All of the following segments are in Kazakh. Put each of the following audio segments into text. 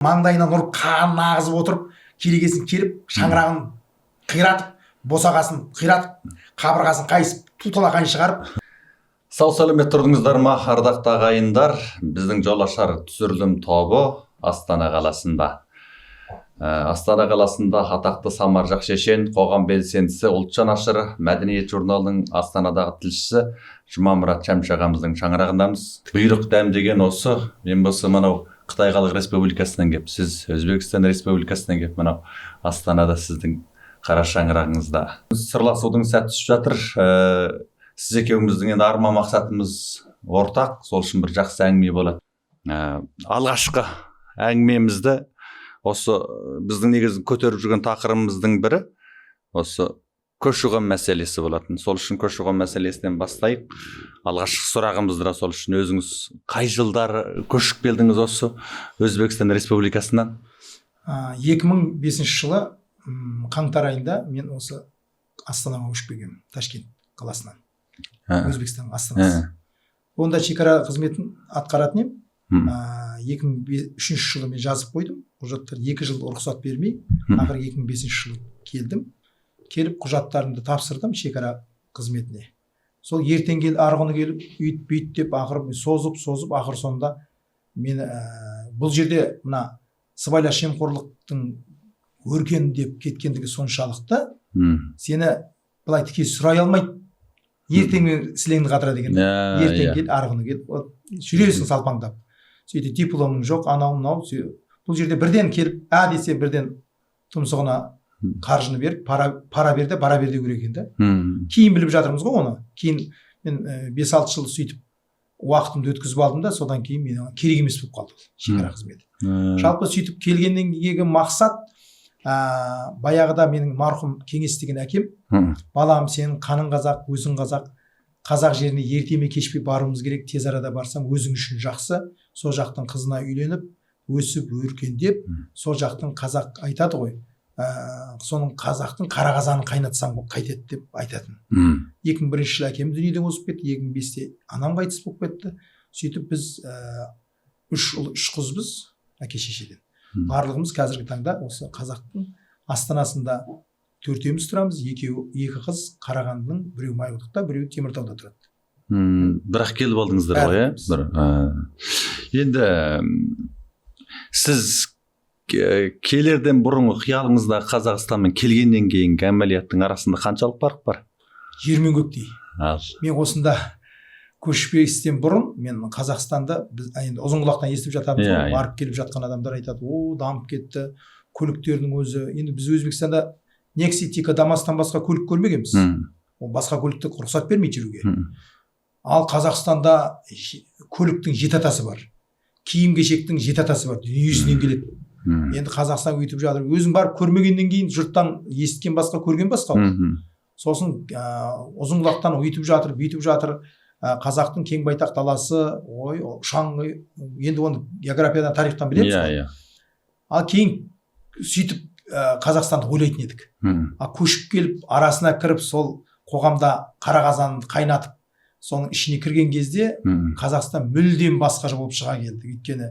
маңдайынан ұрып қанын ағызып отырып, керегесін керіп, шаңырағын қиратып, босағасын қиратып, қабырғасын қайысып, туталақай шығарып. Сау сәлемет тұрдыңыздар ма, ардақты ағайындар? Біздің жолашар түсірілім тобы Астана қаласында. Астана қаласында атақты Самаржақ шешен, қоғам белсендісі, ұлт жанашыры, мәдениет журналының Астанадағы тілшісі Жұмамұрат Шәмші ағамыздың шаңырағындамыз. Бұйрық дәмдеген осы, мен болса мынау Қытай Халық Республикасынан кеп, сіз Өзбекстан Республикасынан кеп, мынау Астанада сіздің қара шаңырағыңызда сырласудың сәті түсіп жатыр. Сіз екеуміздің енді арман мақсатымыз ортақ, сол үшін бір жақсы әңгіме болады. Алғашқы әңгімемізді осы біздің негізін көтеріп жүрген тақырыбымыздың бірі осы көші-қон мәселесі болатын. Сол үшін көші-қон мәселесінен бастайық. Алғашқы сұрағымызды да сол үшін өзіңіз қай жылдары көшіп келдіңіз осы Өзбекстан Республикасынан? 2005 жылы қаңтар айында мен осы Астанаға көшіп келгенмін, Ташкент қаласынан. Өзбекстан Астанасы. Онда шекара қызметін атқаратын едім. 2003 жылы мен жазып қойдым. Құжаттар 2 жыл рұқсат бермей, ақыры 2005 жылы келдім. Келіп құжаттарымды тапсырдым шекара қызметіне. Сол ертең келіп, арғыны келіп, үйт деп ақыры созып, ақыр сонда мен бұл жерде мына сыбайлас жемқорлықтың өркен деп кеткендігі соншалықты, сені былай тіке сұрай алмайды. Ертең мен сілеңді қатыра деген. Ертең кел, арғыны кел, жүресің салпаңдап. Сөйте дипломың жоқ, анау мынау. Бұл жерде бірден келіп, десе бірден тұмсығына қаржыны беріп, пара берді, бара берді керек екен. Кейін біліп жатырмыз ғой оны. Кейін мен 5-6 жыл сөйтіп уақытымды өткізіп алдым да, содан кейін мен керек емес болып қалды шекара қызметі. Жалпы сөйтіп келгеннен кейін мақсат, баяғыда менің марқұм Кеңес деген әкем, балам сенің қаның қазақ, өзің қазақ, қазақ жеріне ерте ме кеш пе баруымыз керек, тез арада барсам өзің үшін жақсы, сол жақтың қызына үйленіп, өсіп, өркендеп, сол жақтың қазақ айтады ғой, соның қазақтың қара қазанын қайнатсаң қайтеді деп айтатын. 2001 жылы әкем дүниеден озып кетті, 2005-те анам қайтыс болып кетті. Сөйтіп біз 3 қызбыз әке шешеден. Барлығымыз қазіргі таңда осы қазақтың Астанасында 4-еміз тұрамыз. 2 қыз Қарағандының, біреу Майқұдықта, біреу Теміртауда тұрады. Бірақ келіп алдыңыздар ғой, енді сіз келерден бұрынғы қиялыңызда Қазақстанмен келгеннен кейінгі әмәлияттың арасында қаншалық farq бар? Жер мен көктей. Мен осында көшпестен бұрын мен Қазақстанда енді Ұзынқұлақтан естіп жатамыз, барып келіп жатқан адамдар айтады, дамып кетті, көліктердің өзі. Енді біз Өзбекстанда Nexi, Tiko, Damas'тан басқа көлік көрмегенбіз. Ол басқа көлікті рұқсат бермейді жүруге. Ал Қазақстанда көліктің 7 атасы бар. Киім-кешектің 7 атасы бар. Дүниежүзінен келеді. Енді Қазақстан өйтіп жатыр. Өзің барып көрмегеннен кейін жұрттан естіген басқа, көрген басқа. Сосын Ұзынқұлақтан өйтіп жатыр, бүйтіп жатыр. Қазақтың кең байтақ даласы, шаңғы, енді оны географиядан, тарихтан білеміз. Ал кейін сөйтіп Қазақстанды ойлайтын едік. Көшіп келіп, арасына кіріп, сол қоғамда қара қазанды қайнатып, соның ішіне кірген кезде Қазақстан мүлдем басқа болып шыға келді. Өйткені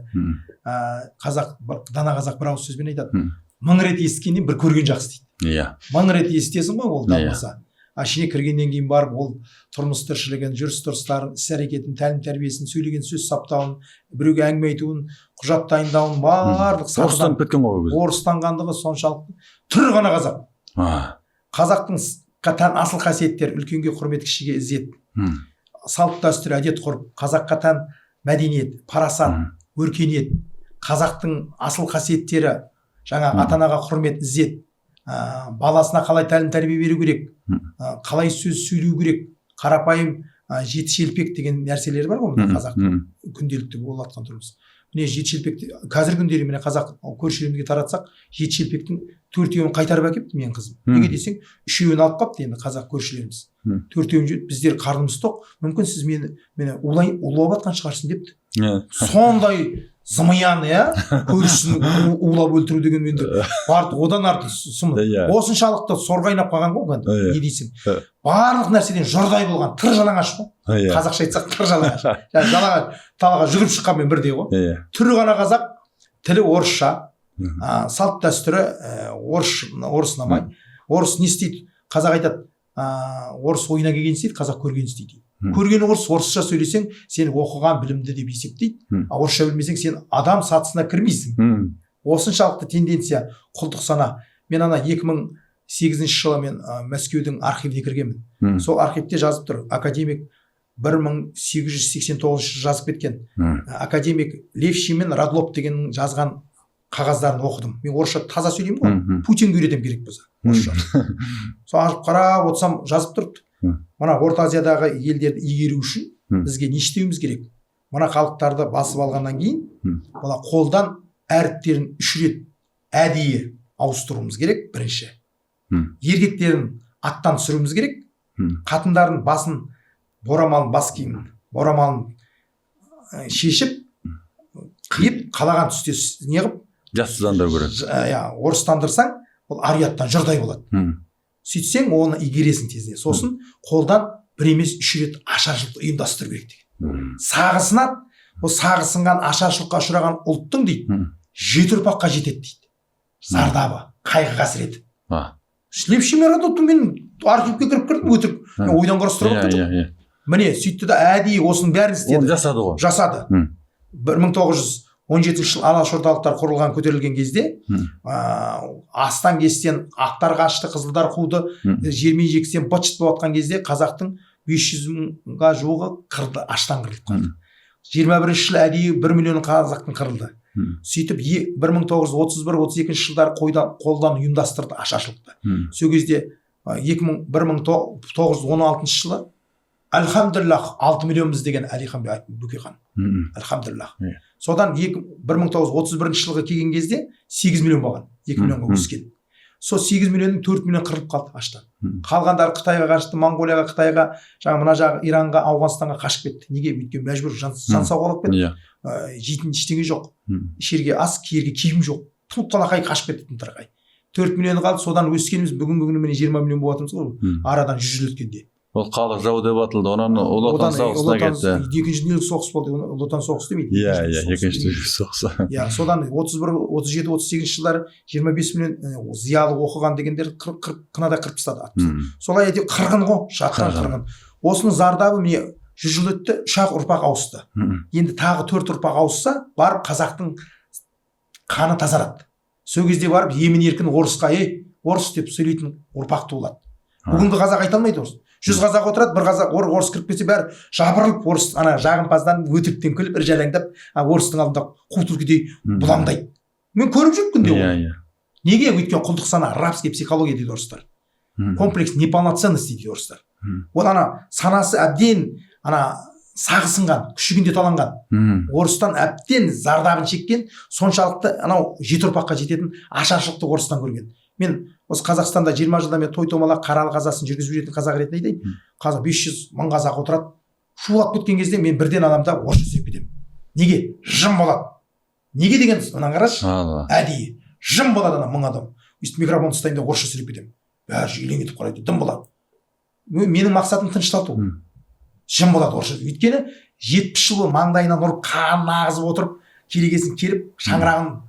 дана қазақ бір ауыз сөзбен айтады. 1000 рет естігеннен бір көрген жақсы дейді. 1000 рет естесің ғой, ол дамаса. Ішіне кіргеннен кейін барып, ол тұрмыс тіршілігін, жүріс-тұрыстарын, іс-әрекетін, тәлім-тәрбиесін, сөйлеген сөз саптауын, біреуге әңгіме айтуын, құжат дайындауын, барлық орыстанып кеткен ғой. Орыстанғандығы соншалықты. Түрі ғана қазақ. Қазақтың тән асыл қасиеттер, үлкенге құрмет, кішіге ізет, салт дәстүр, әдет ғұрып, қазаққа тән мәдениет, парасат, өркениет, қазақтың асыл қасиеттері, жаңа ата-анаға құрмет, ізет, баласына қалай тәлім тәрбие беру керек, қалай сөз сөйлеу керек, қарапайым жеті шелпек деген нәрселер бар ғой қазақтың күнделікті болып жатқан тұрмыз. Міне жеті шелпек қазір күндері міне қазақ көршілерімізге таратсақ, жеті шелпектің 4-еуін қайтарып әкепті менің қызым. Неге десең, 3-еуін алып қапты енді қазақ көршілеріміз. 4-еуін біздер қарнымыз тоқ, мүмкін сіз мені улап атқан шығарсың депті. Сондай зымиян, көршісін улап өлтіру деген енді одан арты сұмы. Осыншалықты сорғайнап қалған ғой, не дейсің? Барлық нәрседен жұрдай болған, тыр жалаңаш қой. Қазақша айтсақ тыр жалаңаш. Жалаңаш талаға жүгіріп шыққанмен бірдей ғой. Түрі ғана қазақ, тілі орысша, салт дәстүрі орыс ұнамайды. Орыс не істейді? Қазақ айтады, орыс ойына келген істейді, қазақ көрген істейді. Көрген орысша сөйлесең, сен оқыған білімді деп есептейді, орысша білмесең, сен адам сатысына кірмейсің. Осыншалықты тенденция, құлдық сана. Мен 2008 жылы мен Мәскеудің архивіне кіргенмін. Сол архивте жазып тұр, академик 1889 жазып кеткен. Академик Левшин мен Радлов деген жазған қағаздарын оқыдым. Мен орысша таза сөйлеймін ғой. Путинге үйретем керек болса. Орысша. Сол ашып қарап отырсам жазып тұрды. Мына Орта Азиядағы елдерді игеру үшін бізге не істеуіміз керек? Мына халықтарды басып алғаннан кейін, мына қолдан әріптерін 3 рет әдейі ауыстыруымыз керек, бірінші. Еркектерін аттан түсіруіміз керек. Қатындардың басын, борамалын, бас киімін, борамалын шешіп, қиып, қалаған түсте неғып жассыздандыру керек. орыстандырсаң, ол ариаттан жұрдай болады. Сөйтсең, оны игересің тезіне. Сосын қолдан бір емес 3 рет ашаршылықты ұйымдастыру керек деген. Сағысынан, ол сағысынған ашаршылыққа ұшыраған ұлттың дейді, 7 ұрпаққа жетеді дейді. Зардабы, қайғы қасіреті. Левшин мен Радловтың мен архивке кіріп кірдім, өтірік. Ойдан құрастырып отырдым. Міне, сөйтті де әдейі осының бәрін істеді. Оны жасады ғой. Жасады. 1917 жыл алашордалықтар құрылған, көтерілген кезде астан кестен ақтар қашты, қызылдар қуды, жермен жексен быт-шыт болып жатқан кезде қазақтың 500-ға жуығы қырылды, аштан қырылып қалды. 21 жыл әдейі 1 миллион қазақтың қырылды. Сөйтіп 1931-32 жылдары қолдан ұйымдастырды ашаршылықты. Сол кезде 1916 жылы Альхамдулиллах 6 миллионбыз деген Әлихан Бөкейхан. Альхамдулиллах. Содан 1931 жылға келген кезде 8 миллион болған. 2 миллионға өскен. Сол 8 миллионның 4 миллион қырылып қалды аштан. Қалғандары Қытайға қашты, Монғолияға, Қытайға, мына жағы Иранға, Ауғанстанға қашып кетті. Неге? Өйткені мәжбүр жан сауғалап кетті. Жейтін ештеңе жоқ. Ішерге ас, киерге киім жоқ. Тұлып-талақай қашып кетті тынтырғай. 4 миллион қалды, содан өскеніміз бүгін міне 20 миллион болатымыз ғой. Арадан 100 жыл өткенде. Ол халық жау деп атылды, онан Ұлы Отан соғысына кетті. Екінші дүниелік соғыс болды, Ұлы Отан соғысы демейді. Екінші дүниелік соғысы. Содан 31, 37, 38 жылдары 25 миллион зиялы оқыған дегендер қынада қырып тастады. Солай әйтеу қырғын ғой, жатқан қырғын. Осының зардабы міне 100 жыл өтті, 3 ұрпақ ауысты. Енді тағы 4 ұрпақ ауысса, барып қазақтың қаны тазарады. Сол кезде барып емін-еркін орысқа, орыс деп сөйлейтін ұрпақ туылады. Бүгінгі қазақ айта алмайды орыс. 100 қазақ отырады, бір қазақ орыс кіріп келсе бәрі жабырылып, орыс жағымпаздан өтіріктен күліп, бір жалаңдап, орыстың алдында қу түлкідей бұлаңдайды. Мен көріп жүрмін күнде оны. Неге? Өйткені құлдық сана, рабский психология дейді орыстар. Комплекс неполноценность дейді орыстар. Ол санасы әбден сағысынған, күшігінде таланған. Орыстан әбден зардабын шеккен, соншалықты 7 ұрпаққа жететін ашаршылықты орыстан көрген. Мен осы Қазақстанда 20 жылда мен той-томалақ қаралы қазасын жүргізіп жүретін қазақ ретінде айтайын. Қазақ 500 мың қазақ отырады. Шулап кеткен кезде мен бірден адамда орысша сөйлеп кетемін. Неге? Жым болады. Неге деген мынаны қарашы. Әдейі. Жым болады мың адам. Өйстіп микрофон ұстаймын да орысша сөйлеп кетемін. Бәрі елең етіп қарайды, дым болады. Менің мақсатым тыныштату. Жым болады орысша. Өйткені 70 жыл маңдайынан ұрып, қанын ағызып отырып, керегесін керіп, шаңырағын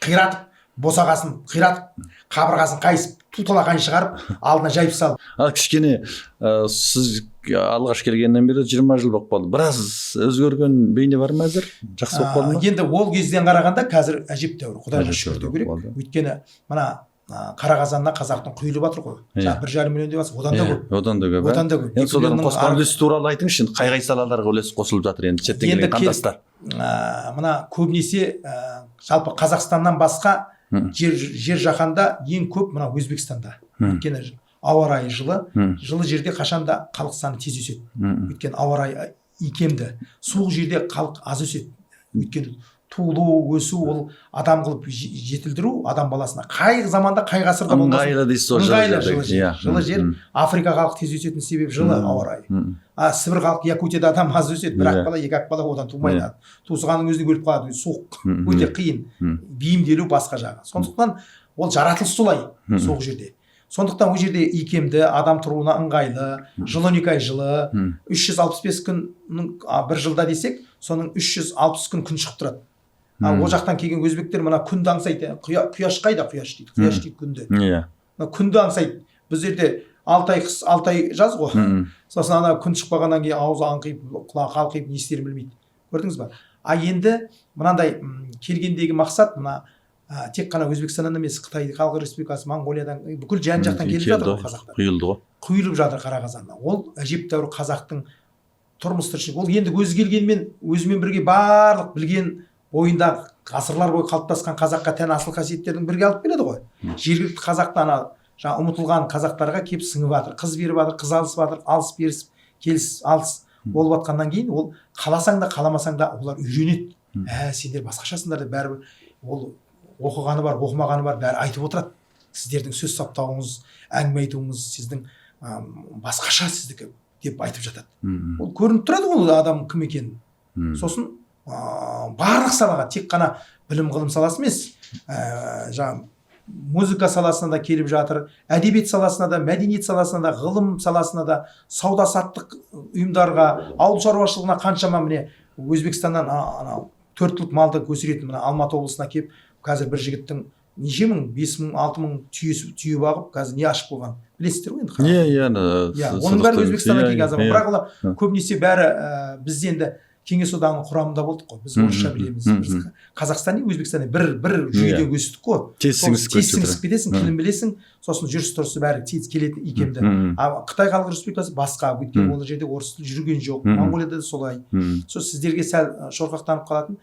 қиратып, босағасын қиратып, қабырғасын қайысып, туталақайын шығарып, алдына жайып салып. Кішкене сіз алғаш келгеннен бері 20 жыл болып қалды. Біраз өзгерген бейне бар ма әзір? Жақсы болып қалды ма? Енді ол кезден қарағанда қазір әжептәуір, Құдайға шүкір деу керек. Өйткені мына қара қазанына қазақтың құйылып жатыр ғой. 1,5 миллион деп жатыр, одан да көп. Одан да көп. Одан да көп. Енді содан қосқан үлесі туралы айтыңызшы, қай салаларға үлес қосылып жатыр енді шеттен келген қандастар? Мына көбінесе жалпы Қазақстаннан басқа жер жаһанда ең көп мына Өзбекстанда. Өйткені ауа райы жылы жерде қашанда халық саны тез өседі. Өйткені ауа райы икемді. Суық жерде халық аз өседі. Өйткені туылу, өсу ол адам қылып жетілдіру адам баласына. Қай заманда, қай ғасырда болмасын. Ыңғайлы дейсіз ғой жылы жер. Африка халық тез өсетін себеп жылы ауа райы. Сібір халық Якутияда адам аз өседі, бір ақ бала, екі ақ бала одан тумайды. Туысқанның өзінде өліп қалады, суық, өте қиын. Бейімделу басқа жағы. Сондықтан ол жаратылыс солай суық жерде. Сондықтан ол жерде икемді, адам тұруына ыңғайлы, жыл 12 ай жылы, 365 күн бір жылда десек, соның 360 күн шығып тұрады. Ол жақтан келген өзбектер мына күнді аңсайды. Құяш қайда, құяш дейді. Құяш дейді күнді. Иә. Күнді аңсайды. Біз жерде 6 ай қыс, 6 ай жаз ғой. Сосын ана күн шықпағаннан кейін аузы аңқиып, құлағы қалқиып, не істерін білмейді. Көрдіңіз ба? Енді мынандай келгендегі мақсат мына тек қана Өзбекстаннан емес, Қытай Халық Республикасы, Моңғолиядан, бүкіл жан-жақтан келіп жатыр қазақтар. Құйылды ғой. Құйылып жатыр қара қазанына. Ол әжептәуір қазақтың тұрмыс тіршілігі. Ол енді өзі келгенмен, өзімен бірге барлық білген бойында ғасырлар бойы қалыптасқан қазаққа тән асыл қасиеттердің бірге алып келеді ғой. Жергілікті қазақты ана жаңа ұмытылған қазақтарға келіп сіңіп жатыр. Қыз беріп жатыр, қыз алысып жатыр, алыс беріс, келіс, алыс болып жатқаннан кейін ол қаласаң да қаламасаң да олар үйренеді. Сендер басқашасыңдар деп бәрібір ол оқығаны бар, оқымағаны бар, бәрі айтып отырады. Сіздердің сөз саптауыңыз, әңгіме айтуыңыз сіздің басқаша сіздікі деп айтып жатады. Ол көрініп тұрады ол адам кім екенін. Сосын барлық салаға, тек қана білім ғылым саласы емес, жаңа музыка саласына да келіп жатыр, әдебиет саласына да, мәдениет саласына да, ғылым саласына да, сауда саттық ұйымдарға, ауыл шаруашылығына қаншама міне Өзбекстаннан анау 4 түлік малды өсіретін мына Алматы облысына келіп, қазір бір жігіттің неше мың, 5 мың, 6 мың түйе бағып, қазір не ашып қойған. Білесіздер ғой енді? Иә. Оның бәрі Өзбекстаннан келген азамат. Бірақ олар көбінесе бәрі біз енді Кеңес одағының құрамында болдық қой. Біз орысша білеміз. Біз Қазақстан мен Өзбекстан бір жүйеде өстік қой. Тез сіңісіп кетесің, тілін білесің, сосын жүріс-тұрысы бәрі тез келетін икемді. Қытай Халық Республикасы басқа, өйткені ол жерде орыс тілі жүрген жоқ. Моңғолияда да солай. Сол сіздерге сәл шорқақтанып қалатын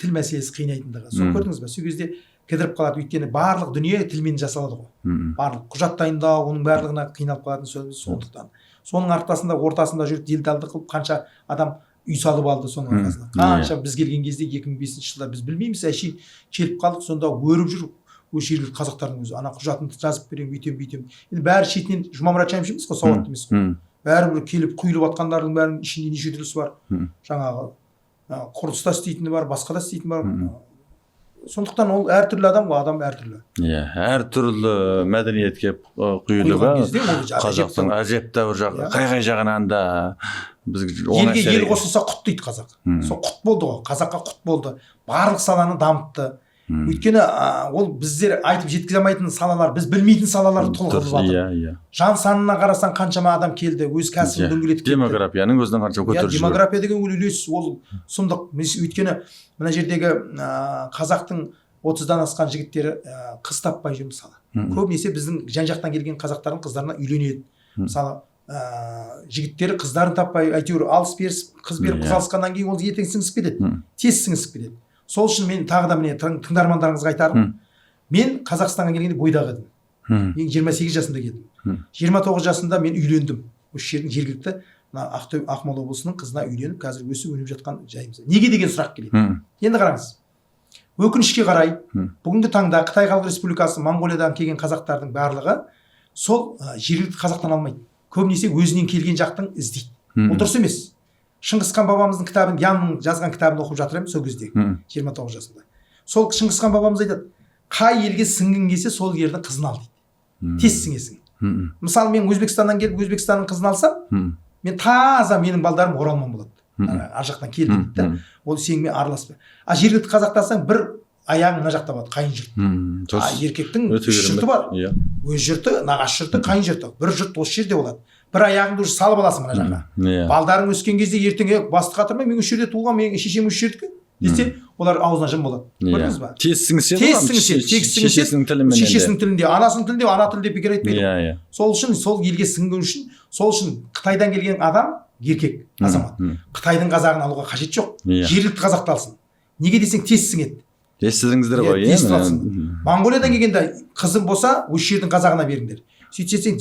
тіл мәселесі қинайтындығы. Сол көрдіңіз бе? Сол кезде кідіріп қалады, өйткені барлық дүние тілмен жасалады ғой. Барлық құжат дайындау, оның барлығына қиналып қалатын сондықтан. Соның ортасында жүріп делдалды қылып қанша адам үй салып алды соның арқасында. Қанша біз келген кезде 2005 жылда біз білмейміз, әшейін келіп қалдық, сонда өріп жүр өз жергілікті қазақтардың өзі. Ана құжатын жазып беремін, бүйтем. Енді бәрі шетінен Жұмамұрат Шәмші емес қой, сауатты емес қой. Бәрі келіп құйылып жатқандардың бәрінің ішінде неше түрлісі бар. Жаңағы құрылыста істейтіні бар, басқа да істейтіні бар. Сондықтан ол әртүрлі адам ғой, адам әртүрлі. Иә, әртүрлі мәдениетке құйылығы қазақтың әжептәуір жағы, қай жағынан да елге ел қосылса құт дейді қазақ. Сол құт болды ғой, қазаққа құт болды. Барлық саланы дамытты. Өйткені ол біздер айтып жеткізе алмайтын салалар, біз білмейтін салаларды толғап жатыр. Жан санына қарасаң қаншама адам келді, өз кәсібін дөңгелетіп кетті. Демографияның өзінен қанша көтеріп жүр. Демография деген үлес ол сұмдық. Өйткені мына жердегі қазақтың 30-дан асқан жігіттері қыз таппай жүр мысалы. Көбінесе біздің жан-жақтан келген қазақтардың қыздарына үйленеді. Мысалы жігіттері қыздарын таппай әйтеуір алыс беріс, қыз беріп қыз алысқаннан кейін ол ертең сіңісіп кетеді. Тез сіңісіп кетеді. Сол үшін мен тағы да міне тыңдармандарыңызға айтарым. Мен Қазақстанға келгенде бойдақ едім. Мен 28 жасында келдім. 29 жасында мен үйлендім. Осы жердің жергілікті Ақмола облысының қызына үйленіп, қазір өсіп өніп жатқан жайымыз. Неге деген сұрақ келеді. Енді қараңыз. Өкінішке қарай, бүгінгі таңда Қытай Халық Республикасы, Моңғолиядан келген қазақтардың барлығы сол жергілікті қазақтан алмайды. Көбінесе өзінен келген жақтың іздейді. Ол дұрыс емес. Шыңғысхан бабамыздың кітабын, Янның жазған кітабын оқып жатыр едім сол кезде, 29 жасында. Сол Шыңғысхан бабамыз айтады, қай елге сіңгің келсе сол елдің қызын ал дейді. Тез сіңесің. Мысалы мен Өзбекстаннан келіп Өзбекстанның қызын алсам, мен таза менің балдарым оралман болады. Ар жақтан келді дейді. Ол сенімен араласпа. Жергілікті қазақтасаң бір аяғың мына жақта болады, қайын жұрт. Еркектің үш жұрты бар. Өз жұрты, нағашы жұрты, қайын жұрты. Bir жұрт осы жерде болады. Бір аяғыңды уже салып аласың мына жаққа. Балдарың өскен кезде ертең басты қатырмай, мен осы жерде туылған, менің шешем осы жердікі десе, олар аузына жым болады. Көрдіңіз ба? Тез сіңіседі. Шешесінің тілінде, анасының тілінде, ана тілінде бекер айтпайды. Сол үшін, сол елге сіңген үшін, сол үшін Қытайдан келген адам еркек, азамат. Қытайдың қазағын алуға қажет жоқ. Жергілікті қазақты алсын. Неге десең тез сіңеді. Естідіңіздер ғой, Моңғолиядан келгенде қызым болса, осы жердің қазағына беріңдер. Сөйтсең,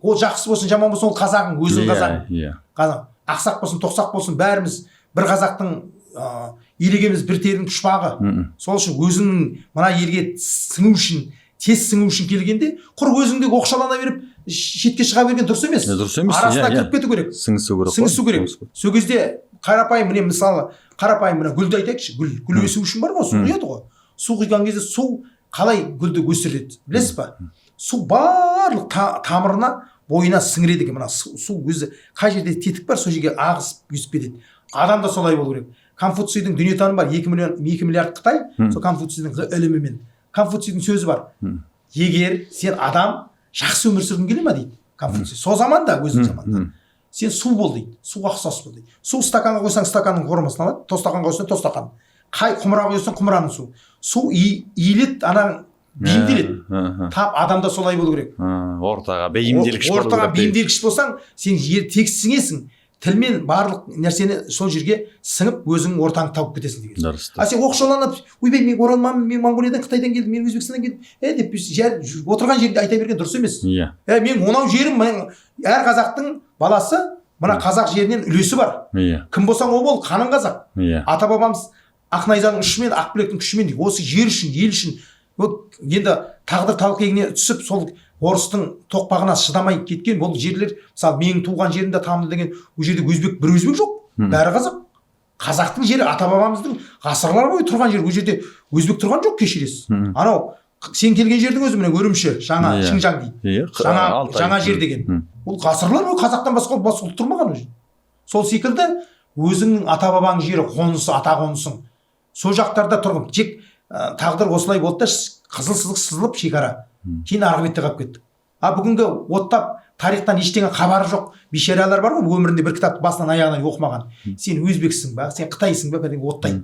ол жақсы болсын, жаман болсын, ол қазағың, өзің қазағың. Ақсақ болсын, тоқсақ болсын, бәріміз бір қазақтың елегеміз бір терінің пұшпағы. Сол үшін өзіңнің мына елге сіңу үшін, тез сіңу үшін келгенде, құр өзіңде оқшалана беріп, шетке шыға берген дұрыс емес. Арасына кіріп кету керек. Сіңісу керек. Сол кезде қарапайым, міне мысалы, қарапайым мына гүлді айтайықшы, гүл өсу үшін бар ғой, су құяды ғой. Су құйған кезде су қалай гүлді өсіреді, білесіз ба? Су барлық тамырына, бойына сіңіреді екен. Мына су өзі қай жерде тетік бар, сол жерге ағысып өсіп кетеді. Адам да солай болу керек. Конфуцийдің дүниетанымы бар, 2 миллиард Қытай, сол Конфуцийдің ілімімен. Конфуцийдің сөзі бар. Егер сен адам жақсы өмір сүргің келе ма дейді Конфуций. Сол заманда, өзінің заманда. Сен су бол дейді, суға ұқсас бол дейді. Су стаканға қойсаң стаканның формасын алады, тостақанға қойсаң тостақан. Қай құмыраға құйсаң құмыраның су. Су иілет, ана бейімделет. Тап адамда солай болу керек. Ортаға бейімделгіш болу керек. Ортаға бейімделгіш болсаң, сен текст сіңесің. Тілмен барлық нәрсені сол жерге сіңіп, өзіңнің ортаңды тауып кетесің деген. Дұрыс. А сен оқшауланып, ойбай мен оралманмын, мен Монғолиядан, Қытайдан келдім, мен Өзбекстаннан келдім, деп отырған жерде айта берген дұрыс емес. Иә. Мен онау жерім, әр қазақтың баласы, мына қазақ жерінен үлесі бар. Иә. Кім болсаң о бол, қаның қазақ. Иә. Ата бабамыз Ақнайзаның ұшымен, Ақбілектің күшімен, осы жер үшін, ел үшін, енді тағдыр талқегіне түсіп, сол орыстың тоқпағына шыдамай кеткен бұл жерлер, мысалы менің туған жерімде Тамды деген, ол жерде өзбек, бір өзбек жоқ, бәрі қазақ. Қазақтың жері, ата бабамыздың ғасырлар бойы тұрған жер, ол жерде өзбек тұрған жоқ, кешіресіз. Анау сен келген жердің өзі міне Үрімші, жаңа Шинжаң дейді. Жаңа жер деген. Ол ғасырлар бойы қазақтан басқа ұлт тұрмаған өзі. Сол секілді өзіңнің ата бабаң жері, қонысы, ата қонысың. Сол жақтарда тұрғын. Тек тағдыр осылай болды да қызыл сызық сызылып шекара. Кейін арғы бетте қалып кетті. А бүгінгі оттап тарихтан ештеңе хабары жоқ бейшаралар бар ғой, өмірінде бір кітапты басынан аяғына оқымаған. Сен өзбексің ба, сен қытайсың ба, кәдімгі оттайды.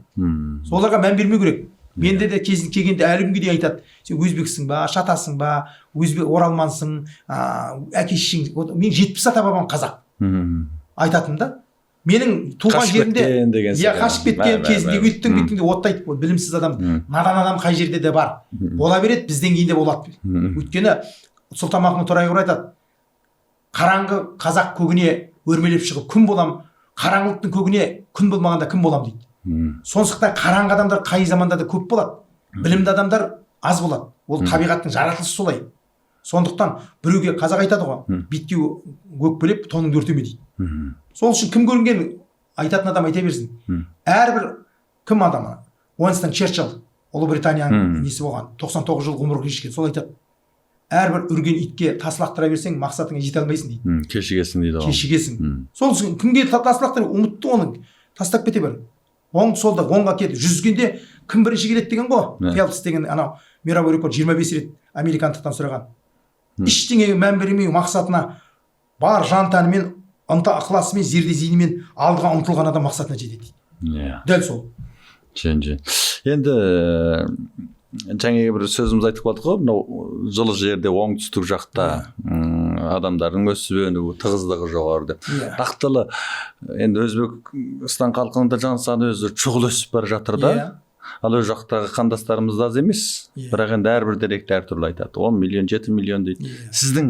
Соларға мән бермеу керек. Менде де кезін келгенде әлі күнге дейін айтады. Сен өзбексің ба, шатасың ба, оралмансың, әке-шешең. Мен 70 ата бабам қазақ. Айтатым да. Менің туған жерімде қашып кеткен кезінде үйттің беттіңде оттайды. Білімсіз адам, надан адам қай жерде де бар. Бола береді, бізден кейін де болады. Өйткені Сұлтанмахмұт Торайғыр айтады, қараңғы қазақ көгіне өрмелеп шығып күн болам, қараңғылықтың көгіне күн болмағанда кім болам дейді. Сондықтан қараңғы адамдар қай заманда да көп болады, білімді адамдар аз болады. Ол табиғаттың жаратылысы солай. Сондықтан біреуге қазақ айтады ғой, бетке өкпелеп тоныңды өртеме дейді. Сол үшін кім көрінген айтатын адам айта берсін. Әрбір кім адамы? Уинстон Черчилль, Ұлыбританияның несі болған, 99 жыл ғұмыр кешкен, сол айтады. Әрбір үрген итке тас лақтыра берсең, мақсатыңа жете алмайсың дейді. Кешігесің дейді ғой. Кешігесің. Сол үшін кімге тас лақтырып, ұмытты оны, тастап кете бер. Оң солда, оңға кетіп, жүзгенде кім бірінші келеді деген ғой. Фелпс деген анау мировой рекорд 25 рет американдықтан сұраған. Ештеңеге мән бермей мақсатына бар жан-тәнімен, ынта-ықыласымен, зерде-зейінімен алдыға ұмтылған адам мақсатына жетеді. Дәл сол. Енді жаңағы бір сөзіміз айтып қалдық қой, мынау жылы жерде оңтүстік жақта адамдардың өсіп өнуі, тығыздығы жоғары деп. Нақтылы енді Өзбекстан халқының да жан саны өзі шұғыл өсіп бара жатыр да. Ал өз жақтағы қандастарымыз да аз емес, бірақ енді әрбір деректі әртүрлі айтады. 10 миллион, 7 миллион дейді. Сіздің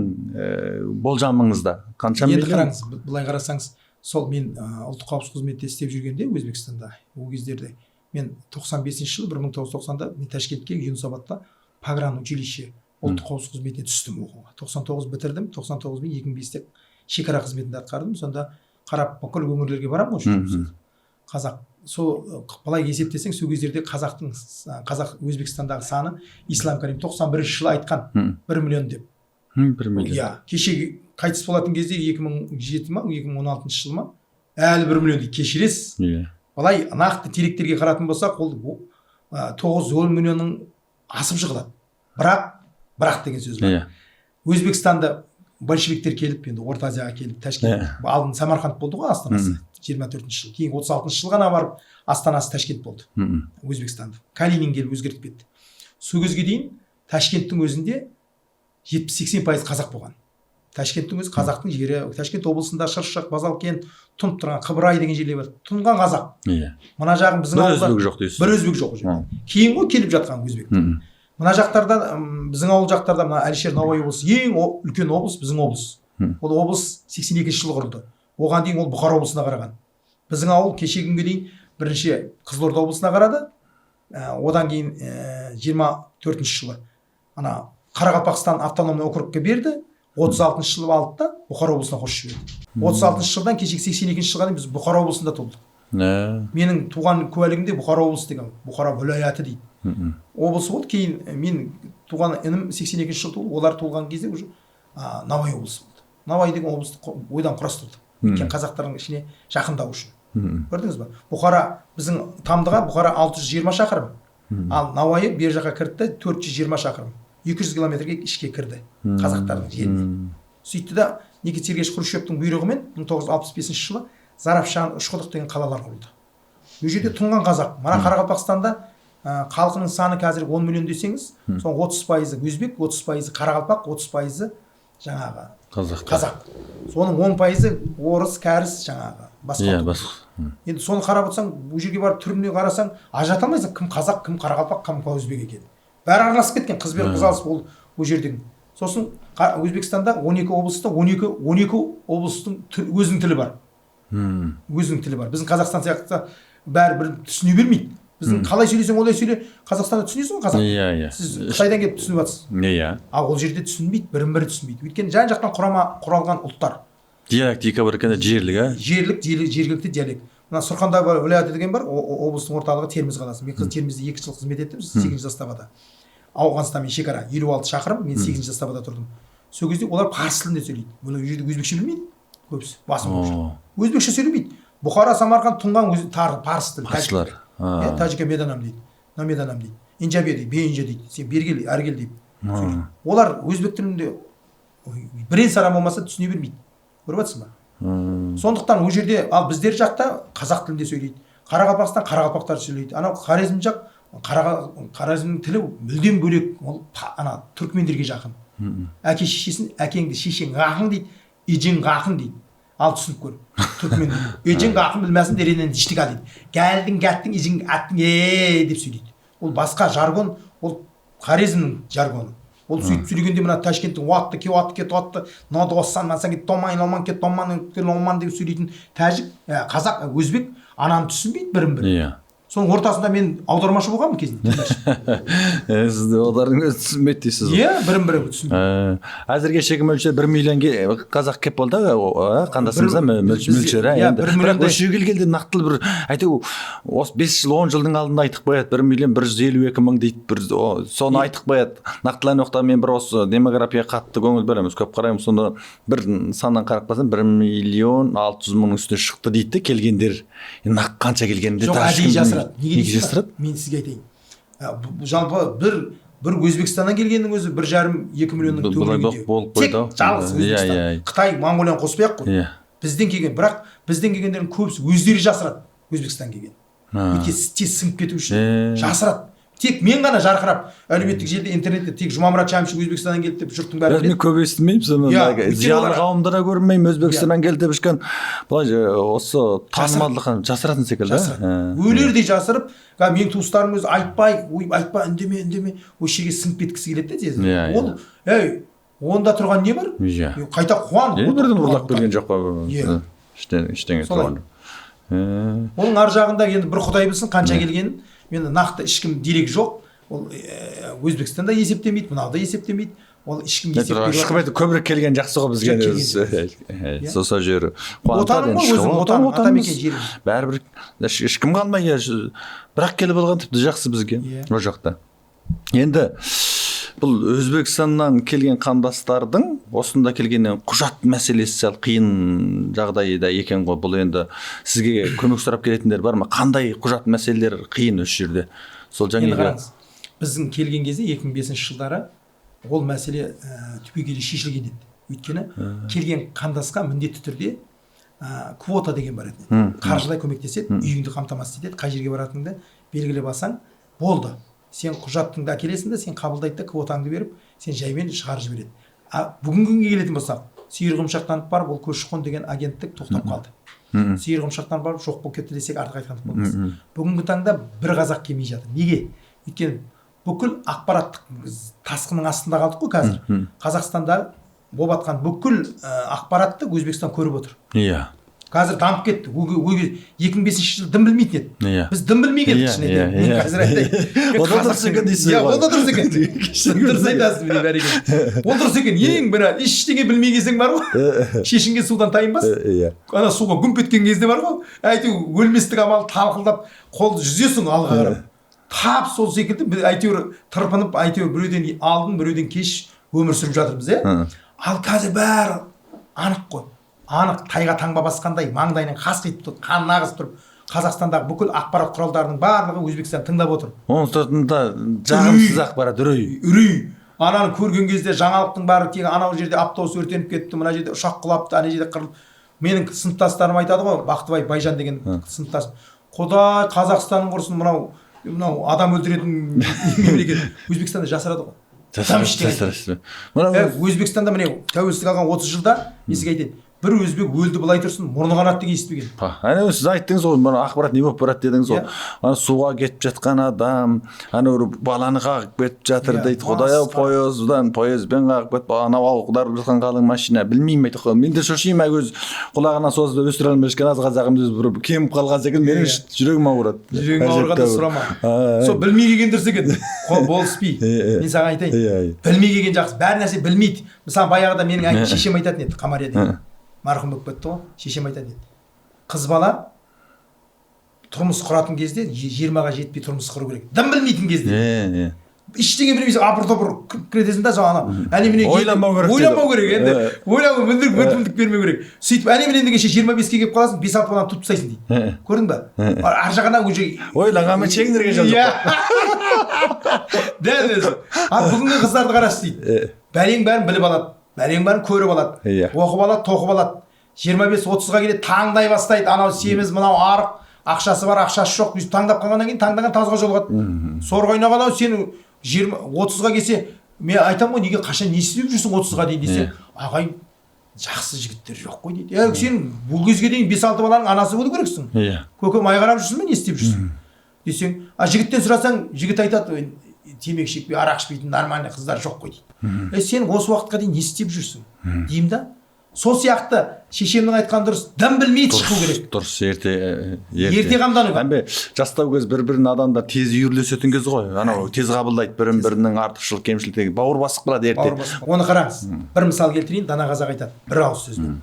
болжамыңызда қанша миллион? Енді қараңыз, былай қарасаңыз, сол мен ұлттық қауіпсіздік қызметте істеп жүргенде Өзбекстанда, ол кездерде мен 95 жылы 1990-да мен Ташкентке Юнусабадта погран училище ұлттық қауіпсіздік қызметіне түстім оқуға. 99 бітірдім, 99 мен 2005-те шекара қызметінде атқардым. Сонда қарап бүкіл өңірлерге барамын ғой. Қазақ. Сол былай есептесең, сол кездерде қазақ Өзбекстандағы саны Ислам Карим 91 жылы айтқан 1 миллион деп. 1 миллион. Иә, кеше қайтыс болатын кезде 2007 ма, 2016 жылы ма, әлі 1 миллион дейді. Кешіресіз. Былай нақты деректерге қаратын болсақ, ол 9-10 миллионның асып жығылады. Бірақ деген сөз бар. Өзбекстанда большевиктер келіп, енді Орта Азияға келіп, Ташкент, алдын Самарқанд болды ғой астанасы, 24 жыл. Кейін 36 жыл ғана барып, астанасы Ташкент болды. Өзбекстанды. Калинин келіп өзгертіп кетті. Сол кезге дейін Ташкенттің өзінде 70-80% қазақ болған. Ташкенттің өзі қазақтың жері. Ташкент облысында Шыршық, Базалкент, тұнып тұрған Қыбырай деген жерлер бар. Тұнған қазақ. Мына жағын біздің ауылда бір өзбек жоқ дейсіз. Бір өзбек жоқ. Кейін ғой келіп жатқан өзбек. Мына жақтарда, біздің ауыл жақтарда, мына Әлішер Науаи облысы ең үлкен облыс біздің облыс. Ол облыс 82 жылы құрылды. Оған дейін ол Бұхар облысына қараған. Біздің ауыл кеше күнге дейін бірінші Қызылорда облысына қарады. Одан кейін 24 жылы ана Қарақалпақстан автономный округке берді. 36 жылы алды да Бұхар облысына қосып жіберді. 36 жылдан кешегі 82 жылға дейін біз Бұхар облысында толдық. Менің туған куәлігімде Бұхар облысы деген, Бұхара вилаяты дейді. Облысы болды. Кейін мен туған інім 82 жылы туылды. Олар туылған кезде уже Науаи облысы болды. Науаи деген облысты ойдан құрастырды. Өйткені қазақтардың ішіне жақындау үшін. көрдіңіз ба? Бұхара, біздің Тамдыға Бұхара 620 шақырым, ал Науайы бер жаққа кірді 420 шақырым, 200 километрге ішке кірді қазақтардың жеріне. Сөйтті да Никита Сергеевич Хрущевтің бұйрығымен 1965 жылы Зарafшан, Үшқұдық деген қалалар құрылды. Бұл жерде тұнған қазақ. Мына Қарақалпақстанда халқының саны қазір 10 миллион десеңіз, соның 30% өзбек, 30% Қарақалпақ, 30% жаңағы қазақ. Соның 10% орыс, кәріс жаңағы басқа. Енді соны қарап отырсаң, бұл жерге барып түріне қарасаң, ажырата алмайсың, кім қазақ, кім Қарақалпақ, кім өзбек екені. Бәрі араласып кеткен, қыз бен қыз алысып ол жердегі. Сосын Өзбекстанда 12 облыста 12 облыстың өзінің тілі бар. Өзінің тілі бар. Біздің Қазақстан сияқты бәрі бір түсіне бермейді. Біздің қалай сөйлесең олай сөйле, Қазақстанда түсінесің ғой қазақ. Сіз Қытайдан келіп түсініп жатсыз. Ал ол жерде түсінбейді, бірін-бірі түсінбейді. Өйткені жан-жақтан құралған ұлттар. Диалектика бар екен, жерлік, жергілікті диалект. Мына Сұрқандағы уәлаяты деген бар, облыстың орталығы Терміз қаласы. Мен Термізде 2 жыл қызмет еттім, 8 заставада. Ауғанстанмен шекара 56 шақырым, мен 8 заставада тұрдым. Сол кезде олар парсы тілінде сөйлейді. Бұл жерде өзбекше білмейді көбісі, басым көпшілігі. Өзбекше сөйлемейді. Бұхара, Самарқан, Тұңған парсы тілі. Парсылар. Тәжіке меданам дейді, намеданам дейді, инжабе дейді, бейінже дейді, сен бергел, әргел дейді. Олар өзбек тілінде бірен сарам болмаса түсіне бермейді. Көріп жатсың ба? Сондықтан ол жерде, ал біздер жақта қазақ тілінде сөйлейді. Қарақалпақстан Қарақалпақтар сөйлейді. Анау Хорезм жақ, Хорезмнің тілі мүлдем бөлек, ол ана түркмендерге жақын. Әке шешесін, әкеңді шешең ғақың дейді, ежең ғақың дейді. Ал түсініп көр. Түркмен. Ежең ғақың білмәсін деренен іштік ал дейді. Гәлдің, гәттің, ежең, әттің, деп сөйлейді. Ол басқа жаргон, ол Хорезмнің жаргоны. Ол сөйтіп сөйлегенде мына Ташкенттің уатты, ноды оссан, мансаң кет, томайын, алман кет, томан деп сөйлейтін тәжік, қазақ, өзбек ананы түсінбейді бірін-бірі. Соның ортасында мен аудармашы болғанмын кезінде. Сіз де олардың өзі түсінбейді дейсіз. Бірін-бірі түсінбейді. Әзірге шегі мөлшері 1 миллионге қазақ кеп болды, қандасымызда мөлшері. Бірақ осы келгенде нақтылы бір, әйтеу, 5 жыл, 10 жылдың алдында айтық қояды, 1 миллион 152 мың дейді, соны айтық қояды. Нақтылан оқта мен бір осы демография қатты көңіл береміз, көп қараймыз, сонда бір саннан қарап қалсам 1 миллион 600 мың үстіне шықты дейді келгендер. Нақ қанша келгенде неге жасырады? Мен сізге айтайын. Жалпы бір Өзбекстаннан келгеннің өзі 1,5-2 миллионның төңірегінде. Тек жалғыз Өзбекстан. Қытай, Монғолияны қоспай-ақ қой. Бізден келген, бірақ бізден келгендердің көбісі өздері жасырады Өзбекстан келген. Өйткені тез сіңіп кету үшін жасырады. Тек мен ғана жарқырап, әлеуметтік желіде, интернетте тек Жұмамұрат Шәмші Өзбекстаннан келді деп жұрттың бәрі біледі. Мен көп естімеймін, соны зиялы қауымдара көрмеймін, Өзбекстаннан келді деп ішкен осы танымалдығын жасыратын секілді. Өлердей жасырып, мен туыстарым өзі айтпа, үндеме, осы жерге сіңіп кеткісі келеді де тез. Онда тұрған не бар? Қайта қуан. Бірден ұрлап келген жоқ па? Іштен тұрған. Оның ар жағында енді бір Құдай білсін қанша келгенін. Мен нақты ешкім дерек жоқ. Ол Өзбекстанда есептемейді, мынада есептемейді. Ол ешкім есептемейді. Шықпайды, көбірек келген жақсы ғой бізге. Соса жері. Отаным ғой өзім, атамекен жерім. Бәрібір ешкім қалмай, бірақ келіп алған тіпті жақсы бізге. О жақта. Енді бұл Өзбекстаннан келген қандастардың осында келгеннен құжат мәселесі сәл қиын жағдайда екен ғой. Бұл енді сізге көмек сұрап келетіндер бар ма? Қандай құжат мәселелер қиын осы жерде? Сол жаңағы біздің келген кезде 2005 жылдары ол мәселе түбегейлі шешілген еді. Өйткені келген қандасқа міндетті түрде квота деген бар еді. Қаржылай көмектеседі, үйіңді қамтамасыз етеді, қай жерге баратыныңды белгілеп алсаң болды. Сен құжаттыңды әкелесің де, сен қабылдайды да квотаңды беріп, сен жаймен шығарып жібереді. Бүгінгі күнге келетін болсақ, Сиырғымшақтан барып, ол көші-қон деген агенттік тоқтап қалды. Сиырғымшақтан барып жоқ болып кетті десек артық айтқандық болмас. Бүгінгі таңда бір қазақ келмей жатыр. Неге? Өйткені бүкіл ақпараттық тасқынның астында қалдық қой қазір. Қазақстанда болып жатқан бүкіл ақпаратты Өзбекстан көріп отыр. Қазір дамып кетті. 2005 жылы дым білмейтін еді. Біз дым білмей келдік ішіне. Мен қазір айтайын. Ода дұрыс екен дейсіз ғой. Ода дұрыс екен. Дұрыс айтасыз міне бәрекелді. Ол дұрыс екен. Ең бір ештеңе білмей келсең бар ғой. Шешінген судан тайынбас. Ана суға гүмп еткен кезде бар ғой. Әйтеуір өлместік амал талқылдап қолды жүзесің алға қарап. Тап сол секілді әйтеуір тырпынып, әйтеуір біреуден алдын, біреуден кеш өмір сүріп жатырмыз, Ал қазір бәрі анық қой. анық тайға таңба басқандай маңдайынан қасқиып тұрып қанын ағызып тұрып Қазақстандағы бүкіл ақпарат құралдарының барлығы Өзбекстан тыңдап отыр. Оның сыртында жағымсыз ақпарат, үрей. Ананы көрген кезде жаңалықтың бәрі тек анау жерде автобус өртеніп кетті, мына жерде ұшақ құлапты, ана жерде қырылып. Менің сыныптастарым айтады ғой, Бақтыбай Байжан деген сыныптас. Құдай Қазақстанның құрсын, мынау адам өлтіретін мемлекет. Өзбекстанда жасырады ғой. Жасырады. Өзбекстанда міне тәуелсіздік алған 30 жылда мен сізге айтайын. Бір өзбек өлді былай тұрсын, мұрны қанатты естіпеген. Ана сіз айттыңыз ғой, мына ақпарат не болып барады дедіңіз ғой. Ана суға кетіп жатқан адам, ана бір баланы қағып кетіп жатыр дейді. Құдай-ау, поезбен қағып кетіп, анау ауылдар жатқан қалың машина, білмеймін айтып қойдым. Мен де шошимын, өз құлағына созып өсіре алмай жатқан аз қазағымды бір кеміп қалған секілді, менің жүрегім ауырады. Жүрегің ауырғанда сұрама. Сол білмей келген дұрыс екен. Болыспей. Мен саған айтайын. Білмей келген жақсы. Бәр нәрсе білмейді. Мысалы баяғыда менің шешем айтатын еді, Қамария деген. Марқұм болып кетті ғой, шешем айтады еді. Қыз бала тұрмыс құратын кезде 20-ға жетпей тұрмыс құру керек. Дым білмейтін кезде. Ештеңе білмейсің, апыр-топыр кіретесің да соған ойланбау керек енді. Ойланбау мүмкіндік бермеу керек. Сөйтіп әлемінен дегенше 25-ге келіп қаласың, 5-6 баланы туып тастайсың дейді. Көрдің ба? Ар жағынан уже ойланғанмен шегіндірген жоқ. Дәл өзі. Ал бүгінгі қыздарды қарашы дейді. Бәлең бәрін біліп алады. Бәлең бәрін көріп алады, оқып алады, тоқып алады. 25-30-ға келеді, таңдай бастайды. Анау семіз, мынау арық, ақшасы бар, ақшасы жоқ. Таңдап қалғаннан кейін таңдаған тазға жолығады. Сорға ойнаған сен 30-ға келсе, мен айтамын ғой, неге қашан не істеп жүрсің 30-ға дейін десе, ағай жақсы жігіттер жоқ қой дейді. Сен бұл кезге дейін 5-6 баланың анасы болу керексің. Көкем ай қарап жүрсің бе, не істеп жүрсің? Десең, жігіттен сұрасаң, жігіт айтады, темекі шекпей, арақ ішпейтін нормальный қыздар жоқ қой дейді. Сен осы уақытқа дейін не істеп жүрсің? Деймін да. Сол сияқты шешемнің айтқаны дұрыс. Дым білмейді шығу керек. Дұрыс, ерте қамдану. Жастау кез бір-бірін адамдар тез үйірлесетін кез ғой. Анау тез қабылдайды бірін-бірінің артықшылық кемшіліктегі. Бауыр басып қалады ерте. Оны қараңыз. Бір мысал келтірейін, дана қазақ айтады. Бір ауыз сөзбен.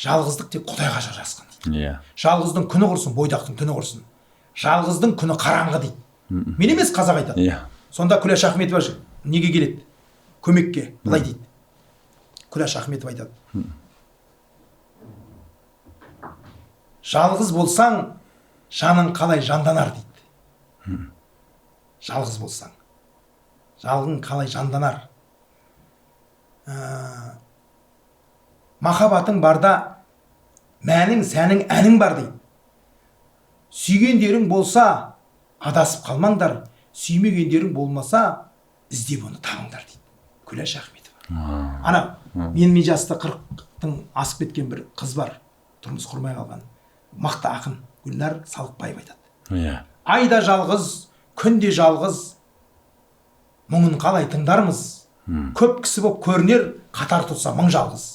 Жалғыздық тек Құдайға жарасқан дейді. Жалғыздың күні құрсын, бойдақтың түні құрсын. Жалғыздың күні қараңғы дейді. Мен емес, қазақ айтады. Сонда Күләш Ахметова неге келеді? Көмекке. Былай дейді. Күләш Ахметова айтады. Жалғыз болсаң, жаның қалай жанданар дейді. Жалғыз болсаң, жалғың қалай жанданар. Махаббатың барда, мәнің, сәнің, әнің бар дейді. Сүйгендерің болса, адасып қалмаңдар. Сүймегендерің болмаса, іздеп оны табыңдар дейді. Күләш Ахметова. Ана, мен жаста 40-тың асып кеткен бір қыз бар. Тұрмыс құрмай қалған. Мақты ақын Гүлнар Салықбаева айтады. Айда жалғыз, күнде жалғыз, мұңын қалай тыңдармыз. Көп кісі боп көрінер, қатар тұрса мың жалғыз.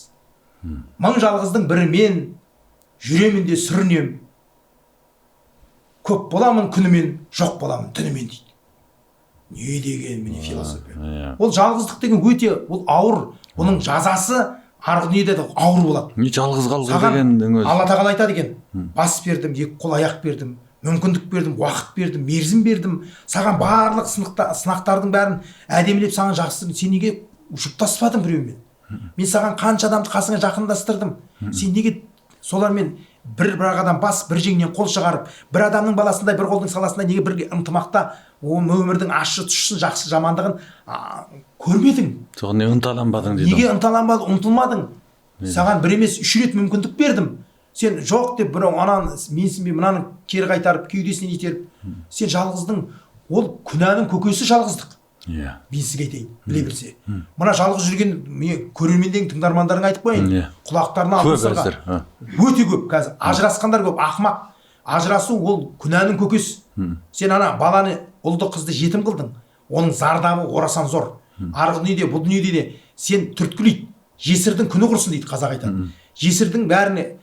Мың жалғыздың бірі мен, жүремін де сүрінем. Көп боламын күнімен, жоқ боламын түнімен дейді. Не деген міне философия. Ол жалғыздық деген өте, ол ауыр. Оның жазасы арғы дүниеде де ауыр болады. Не жалғыз қалу деген өзі. Алла тағала айтады екен. Бас бердім, екі қол аяқ бердім, мүмкіндік бердім, уақыт бердім, мерзім бердім. Саған барлық сынақтардың бәрін әдемілеп саған жақсырдым. Сен неге жұптаспадың біреумен? Мен саған қанша адамды қасыңа жақындастырдым. Сен неге солармен бір адам бас, бір жеңнен қол шығарып, бір адамның баласындай, бір қолдың саласындай неге бір ынтымақта өмірдің ащы тұщысын, жақсы жамандығын көрмедің? Соған не ынталанбадың дейді. Неге ынталанбадың, ұмтылмадың? Саған бір емес 3 рет мүмкіндік бердім. Сен жоқ деп біреу ананы менсінбей мынаны кері қайтарып, кеудесінен итеріп, сен жалғыздың, ол күнәнің көкесі жалғыздық. Мен сізге айтайын, біле білсе. Мына жалғыз жүрген көрермендерің, тыңдармандарың айтып қойын. Құлақтарына алғысырға. Өте көп қазір. Ажырасқандар көп, ақымақ. Ажырасу ол күнәнің көкесі. Сен ана баланы, ұлды қызды жетім қылдың. Оның зардабы орасан зор. Арғы дүниеде, бұл дүниеде де сен түрткілейді. Жесірдің күні құрсын дейді қазақ айтады. Жесірдің бәріне,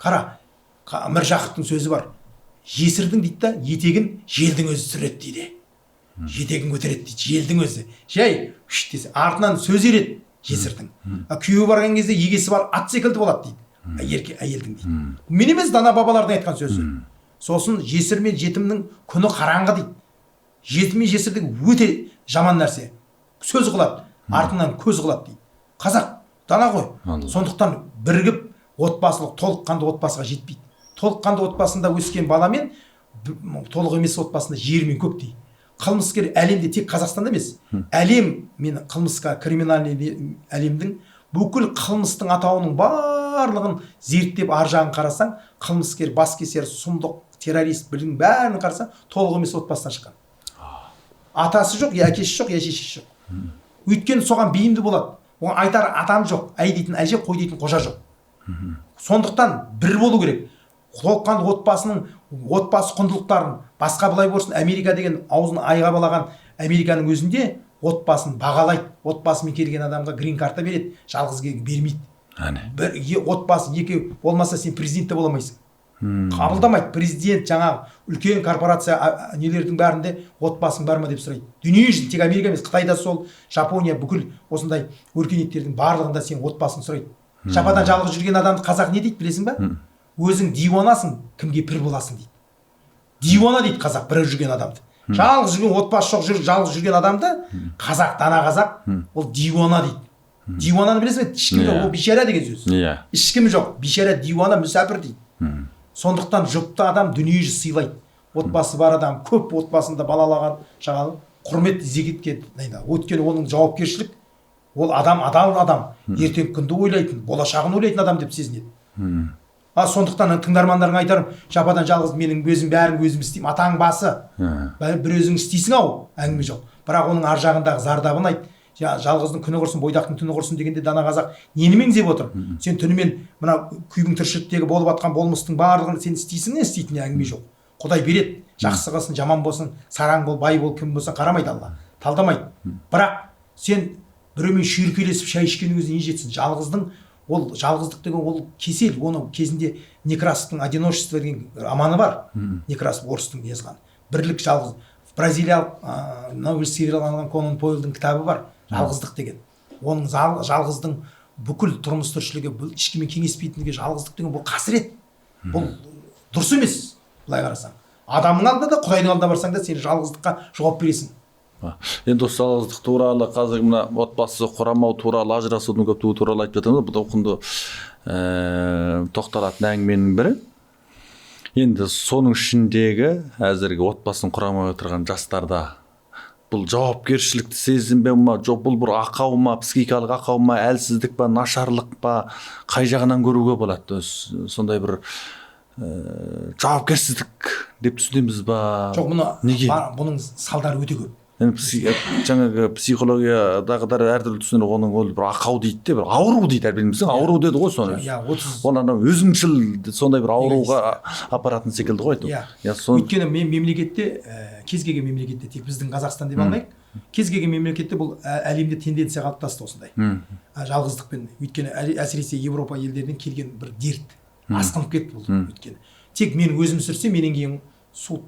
қара, Міржақыптың сөзі бар. Жесірдің дейді да, етегін желдің өзі сүреді дейді. Жетегін көтереді дейді, желдің өзі. Жай, десе, артынан сөз ереді жесірдің. Күйеуі барған кезде егесі бар, ат секілді болады дейді. Әйелдің дейді. Мен емес, дана бабалардың айтқан сөзі. Сосын жесір мен жетімнің күні қараңғы дейді. Жетім мен жесірдің өте жаман нәрсе. Сөз қылады, артынан көз қылады дейді. Қазақ дана ғой. Сондықтан бірігіп отбасылық толыққанды отбасыға жетпейді. Толыққанды отбасында өскен баламен толық емес отбасында жер мен көк дейді. Қылмыскер әлемде тек Қазақстанда емес, әлем, мен қылмысқа, криминальный әлемдің бүкіл қылмыстың атауының барлығын зерттеп ар жағын қарасаң, қылмыскер, баскесер, сұмдық, террорист, білдің бәрін қарасаң, толық емес отбасынан шыққан. Атасы жоқ, я әкесі жоқ, я шешесі жоқ. Өйткені соған бейімді болады. Оған айтар атам жоқ, әй дейтін әже, қой дейтін қожа жоқ. Сондықтан бір болу керек. Толыққанды отбасының отбасы құндылықтарын басқа былай болсын, Америка деген аузын айға балаған Американың өзінде отбасын бағалайды. Отбасымен келген адамға грин карта береді, жалғыз бермейді. Бір отбасы екі болмаса сен президент те бола алмайсың. Қабылдамайды. Президент жаңағы үлкен корпорация нелердің бәрінде отбасың бар ма деп сұрайды. Дүниежүзі, тек Америка емес, Қытайда сол, Жапония, бүкіл осындай өркениеттердің барлығында сен отбасын сұрайды. Жападан жалғыз жүрген адамды қазақ не дейді білесің ба? Өзің диуанасың, кімге пір боласың дейді. Диуана дейді қазақ бір жүрген адамды. Жалғыз жүрген, отбасы жоқ жалғыз жүрген адамды қазақ, дана қазақ, ол диуана дейді. Диуананы білесің бе? Ешкім жоқ, ол бишара деген сөз. Ешкім жоқ, бишара, диуана, мүсәпір дейді. Сондықтан жұпты адам дүниежүзі сыйлайды. Отбасы бар адам, көп отбасында балалаған шағалы құрмет зекетке дайындалады. Өйткені оның жауапкершілік, ол адам адал адам, ертең күнді ойлайтын, болашағын ойлайтын адам деп сезінеді. Сондықтан тыңдармандарға айтарым, жападан жалғыз менің өзім бәрін өзім істеймін, атаң басы. Бір өзің істейсің ау, әңгіме жоқ. Бірақ оның ар жағындағы зардабын айт. Жалғыздың күні құрсын, бойдақтың түні құрсын дегенде дана қазақ нені меңзеп отыр? Сен түнімен мына күйдің тіршіліктегі болып жатқан болмыстың барлығын сен істейсің, не істейтін әңгіме жоқ. Құдай береді. Жақсы қылсын, жаман болсын, сараң бол, бай бол, кім болсын қарамайды Алла. Талдамайды. Бірақ сен біреумен шүйіркелесіп шай ішкенің өзіне не жетсін? Жалғыздың, ол жалғыздық деген ол кесел. Оны кезінде Некрасовтың «Одиночество» деген романы бар. Некрасов орыстың жазған. Бірлік жалғыз. Бразилиялық Нобель сыйлығын алған Конан Дойлдың кітабы бар. Жалғыздық деген. Оның жалғыздың бүкіл тұрмыс тіршілігі, ешкіммен кеңеспейтіндігі, жалғыздық деген бұл қасірет. Бұл дұрыс емес, былай қарасаң. Адамның алдында да, Құдайдың алдына барсаң да сен жалғыздыққа жауап бересің. Енді осы жалғыздық туралы, қазір мына отбасы құрамау туралы, ажырасудың көптігі туралы айтып жатырмыз. Бұл құнды тоқталатын әңгіменің бірі. Енді соның ішіндегі әзірге отбасын құрамай отырған жастарда бұл жауапкершілікті сезінбеу ма, жоқ бұл бір ақау ма, психикалық ақау ма, әлсіздік па, нашарлық па, қай жағынан көруге болады? Сондай бір жауапкерсіздік деп түсінеміз ба? Жоқ, бұның салдары өте көп. Жаңағы психологиядағыдар әртүрлі түсінер, оның ол бір ақау дейді де, бір ауру дейді, білмейсің, ауру деді ғой соны. Оны өзіңшіл сондай бір ауруға апаратын секілді ғой. Өйткені мемлекетте, кез келген мемлекетте, тек біздің Қазақстан деп алмайық, кез келген мемлекетте бұл әлемде тенденция қалыптасты осындай. Жалғыздықпен. Өйткені әсіресе Европа елдерінен келген бір дерт, асқынып кетті бұл. Өйткені тек мен өзім сүрсем, менен кейін су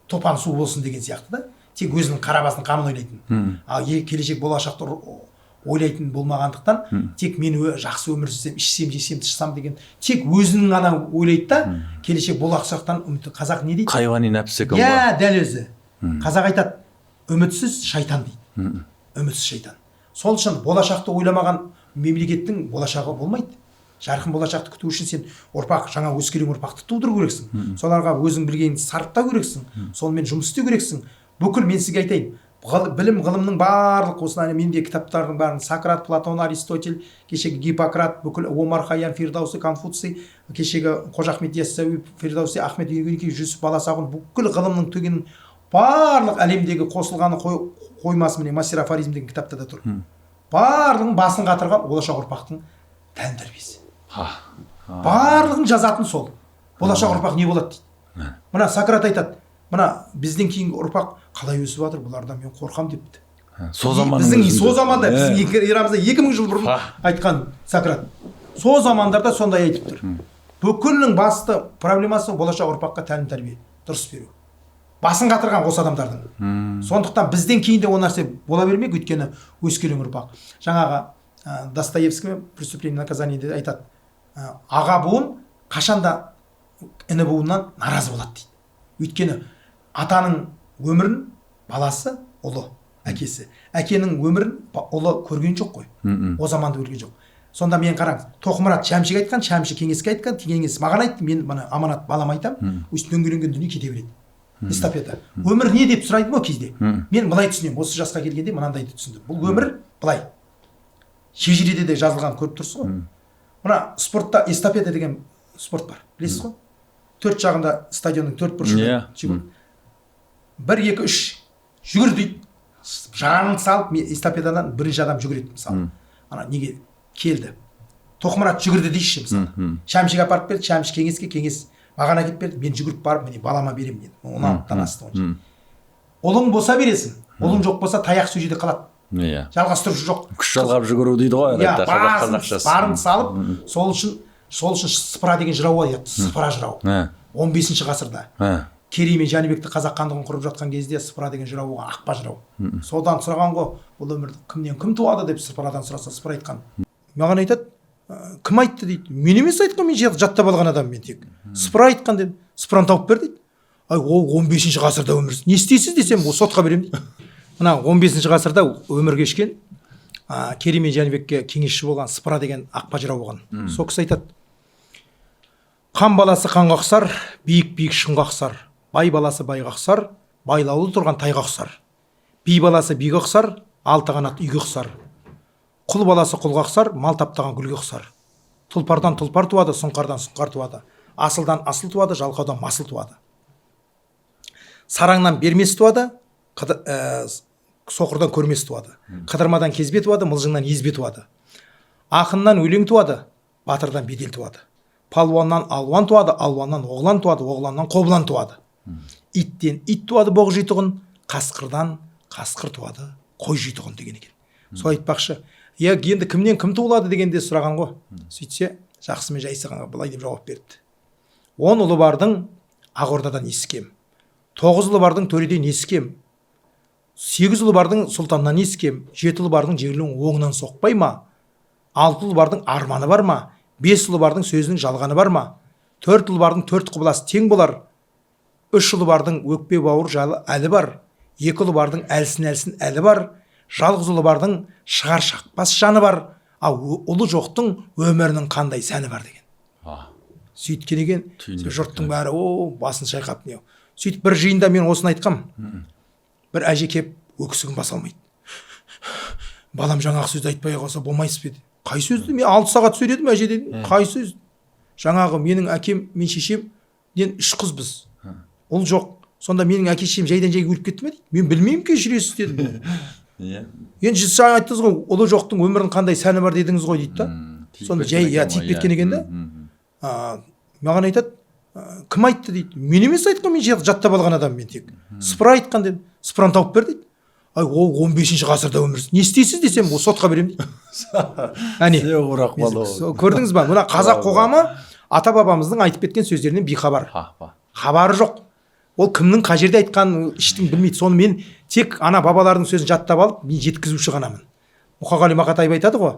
топан су болсын деген сияқты да. Тек өзінің қарабасының қамын ойлайтын. Ал келешек болашақты ойлайтын болмағандықтан, тек мен жақсы өмір сүрсем, ішсем, жесем, тышсам деген, тек өзінің ғана ойлайды да, келешек болашақтан үміті. Қазақ не дейді? Хайуани нәпсі секілді. Иә, дәл өзі. Қазақ айтады, үмітсіз шайтан дейді. Үмітсіз шайтан. Сол үшін болашақты ойламаған мемлекеттің болашағы болмайды. Жарқын болашақты күту үшін сен ұрпақ, жаңа өскелең ұрпақты тудыру керексің. Соларға өзің білгеніңді сарыптау керексің. Сонымен жұмыс істеу керексің. Бүкіл мен сізге айтайын, білім ғылымның барлық осындай менде кітаптардың бәрін Сократ, Платон, Аристотель, кешегі Гиппократ, бүкіл Омар Хайям, Фирдауси, Конфуций, кешегі Қожа Ахмет Яссауи, Фирдауси, Ахмет Юсуф, Жүсіп Баласағұн, бүкіл ғылымның төгенін барлық әлемдегі қосылғаны қоймасы міне Масир Афаризм деген кітапта да тұр. Барлығын басын қатырған болашақ ұрпақтың тәлім тәрбиесі. Барлығын жазатын сол. Болашақ ұрпақ не болады дейді. Мына Сократ айтады, мына бізден кейінгі ұрпақ қалай өсіп жатыр, бұлардан мен қорқам депті. Сол заманда, біздің эрамызда 2000 жыл бұрын айтқан Сократ. Сол замандарда сондай айтып тұр. Бүкілінің басты проблемасы болашақ ұрпаққа тәлім тәрбие дұрыс беру. Басын қатырған осы адамдардың. Сондықтан бізден кейін де ол нәрсе бола бермек, өйткені өскелең ұрпақ. Жаңағы Достоевский «Преступление и наказание» айтады. Аға буын қашанда іні буыннан наразы болады дейді. Өйткені атаның өмірін баласы, ұлы, әкесі. Әкенің өмірін ұлы көрген жоқ қой. О заманда көрген жоқ. Сонда мен қараңыз, Тоқмұрат Шәмшіге айтқан, Шәмші Кеңеске айтқан, Кеңес маған айтты, мен мына аманат балама айтамын, өйстіп дөңгеленген дүние кете береді. Эстафета. Өмір не деп сұрайды ма кезде? Мен былай түсінемін, осы жасқа келгенде мынандайды түсіндім. Бұл өмір былай. Шежіреде де жазылған көріп тұрсыз ғой. Мына спортта эстафета деген спорт бар, білесіз ғой? Төрт жағында стадионның төрт бұрышында жүгір. 1, 2, 3 жүгір дейді. Жанын салып, эстафетадан бірінші адам жүгіреді мысалы. Ана неге келді? Тоқмұрат жүгірді дейші мысалы. Шәмшіге апарып берді, Шәмші Кеңеске, Кеңес маған әкеп берді, мен жүгіріп барып, міне балама беремін деді. 16-тан асты онша. Ұлың болса бересің, ұлың жоқ болса таяқ сөжеде қалады. Жалғастырушы жоқ. Күш жалғап жүгіру дейді ғой. Барын салып, сол үшін сыпыра деген жырау бар, сыпыра жырау. 15-ші ғасырда. Керей мен Жәнібекті қазақ хандығын құрып жатқан кезде сыпыра деген жырау болған, ақпа жырау. Содан сұраған ғой, бұл өмірді кімнен кім туады деп сыпырадан сұраса, сыпыра айтқан. Маған айтады, кім айтты дейді. Мен емес айтқан, мен жаттап алған адам мен тек. Сыпыра айтқан дедім. Сыпыраны тауып бер дейді. Ай, ол 15-ші ғасырда өмір. Не істейсіз десем, ол сотқа беремін дейді. Мына 15-ші ғасырда өмір кешкен Керей мен Жәнібекке кеңесші болған сыпыра деген ақпа жырау болған. Сол кісі айтады, қан баласы қанға ұқсар, биік-биік шыңға ұқсар. Бай баласы байға ұқсар, байлаулы тұрған тайға ұқсар. Би баласы биге ұқсар, алты қанат үйге ұқсар. Құл баласы құлға ұқсар, мал таптаған гүлге ұқсар. Тұлпардан тұлпар туады, сұңқардан сұңқар туады. Асылдан асыл туады, жалқаудан масыл туады. Сараңнан бермес туады, соқырдан көрмес туады. Қыдырмадан кезбе туады, мылжыңнан езбе туады. Ақыннан өлең туады, батырдан бедел туады. Палуаннан алуан туады, алуаннан оғлан туады, оғланнан қобылан туады. Иттен ит туады боқ житұғын, қасқырдан қасқыр туады, қой житұғын деген екен. Сол айтпақшы, енді кімнен кім туылады дегенде сұраған ғой. Сөйтсе, жақсы мен Жайсағанға былай деп жауап берді. 10 ұлы бардың ақ ордадан ескем, 9 ұлы бардың төреден ескем, 8 ұлы бардың сұлтаннан ескем, 7 ұлы бардың жерлің оңынан соқпай ма, 6 ұлы бардың арманы бар ма, 5 ұлы бардың сөзінің жалғаны бар ма, 4 ұлы бардың 4 құбыласы тең болар, 3 ұлы бардың өкпе бауыр жалы әлі бар, 2 ұлы бардың әлсін әлі бар, жалғыз ұлы бардың шығар шақпас жаны бар, ұлы жоқтың өмірінің қандай сәні бар деген. Сөйткен екен, жұрттың бәрі басын шайқап не. Сөйтіп бір жиында мен осыны айтқам. Бір әже кеп өксігін баса алмайды. Балам жаңағы сөзді айтпай қалса болмайсыз бе? Қай сөзді? Мен 6 сағат сөйледім әже дедім. Қай сөз? Жаңағы менің әкем, мен шешем, 3 қызбыз. Ол жоқ. Сонда менің әке шешем жайдан жайға өліп кетті ме дейді. Мен білмеймін, кешіресіз дедім. Енді сіз жаңа айттыңыз ғой, ұлы жоқтың өмірінің қандай сәні бар дедіңіз ғой дейді да. Сонда жай тиіп кеткен екен да. Маған айтады, кім айтты дейді. Мен емес айтқан, мен жаттап алған адам мен тек. Сыпыра айтқан дедім. Сыпыраны тауып бер дейді. Ай, ол 15-ші ғасырда өмір. Не істейсіз десем, ол сотқа беремін дейді. Әне. Көрдіңіз ба? Мына қазақ қоғамы ата бабамыздың айтып кеткен сөздерінен бейхабар. Хабары жоқ. Ол кімнің қай жерде айтқанын ештеңе білмейді. Соны мен тек ана бабалардың сөзін жаттап алып, мен жеткізуші ғанамын. Мұқағали Мақатаев айтады ғой,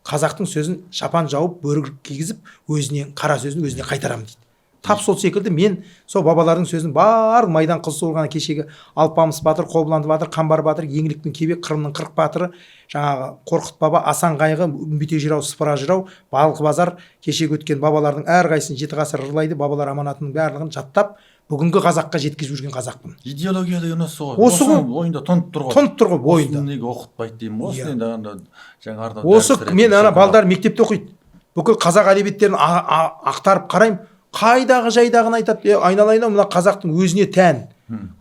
қазақтың сөзін шапан жауып, бөрік кигізіп, өзіне қара сөзін өзіне қайтарамын дейді. Тап сол секілді мен сол бабалардың сөзін бар майдан қыз суырған кешегі Алпамыс батыр, Қобыланды батыр, Қамбар батыр, Еңліктің кебек, Қырымның 40 батыры, жаңағы Қорқыт баба, Асан қайғы, үмбете жырау, сыпыра жырау, балық базар, кешегі өткен бабалардың әрқайсысын 7 ғасыр жырлайды, бабалар аманатының барлығын жаттап, бүгінгі қазаққа жеткізіп жүрген қазақпын. Идеология деген осы ғой. Осы ғой бойында тұнып тұр ғой. Тұнып тұр ғой бойында. Осыны неге оқытпайды деймін ғой. Осыны жаңарда. Осы мен ана балдар мектепте оқиды. Бүкіл қазақ әдебиеттерін ақтарып қараймын. Қайдағы жайдағын айтады. Айналайын, мына қазақтың өзіне тән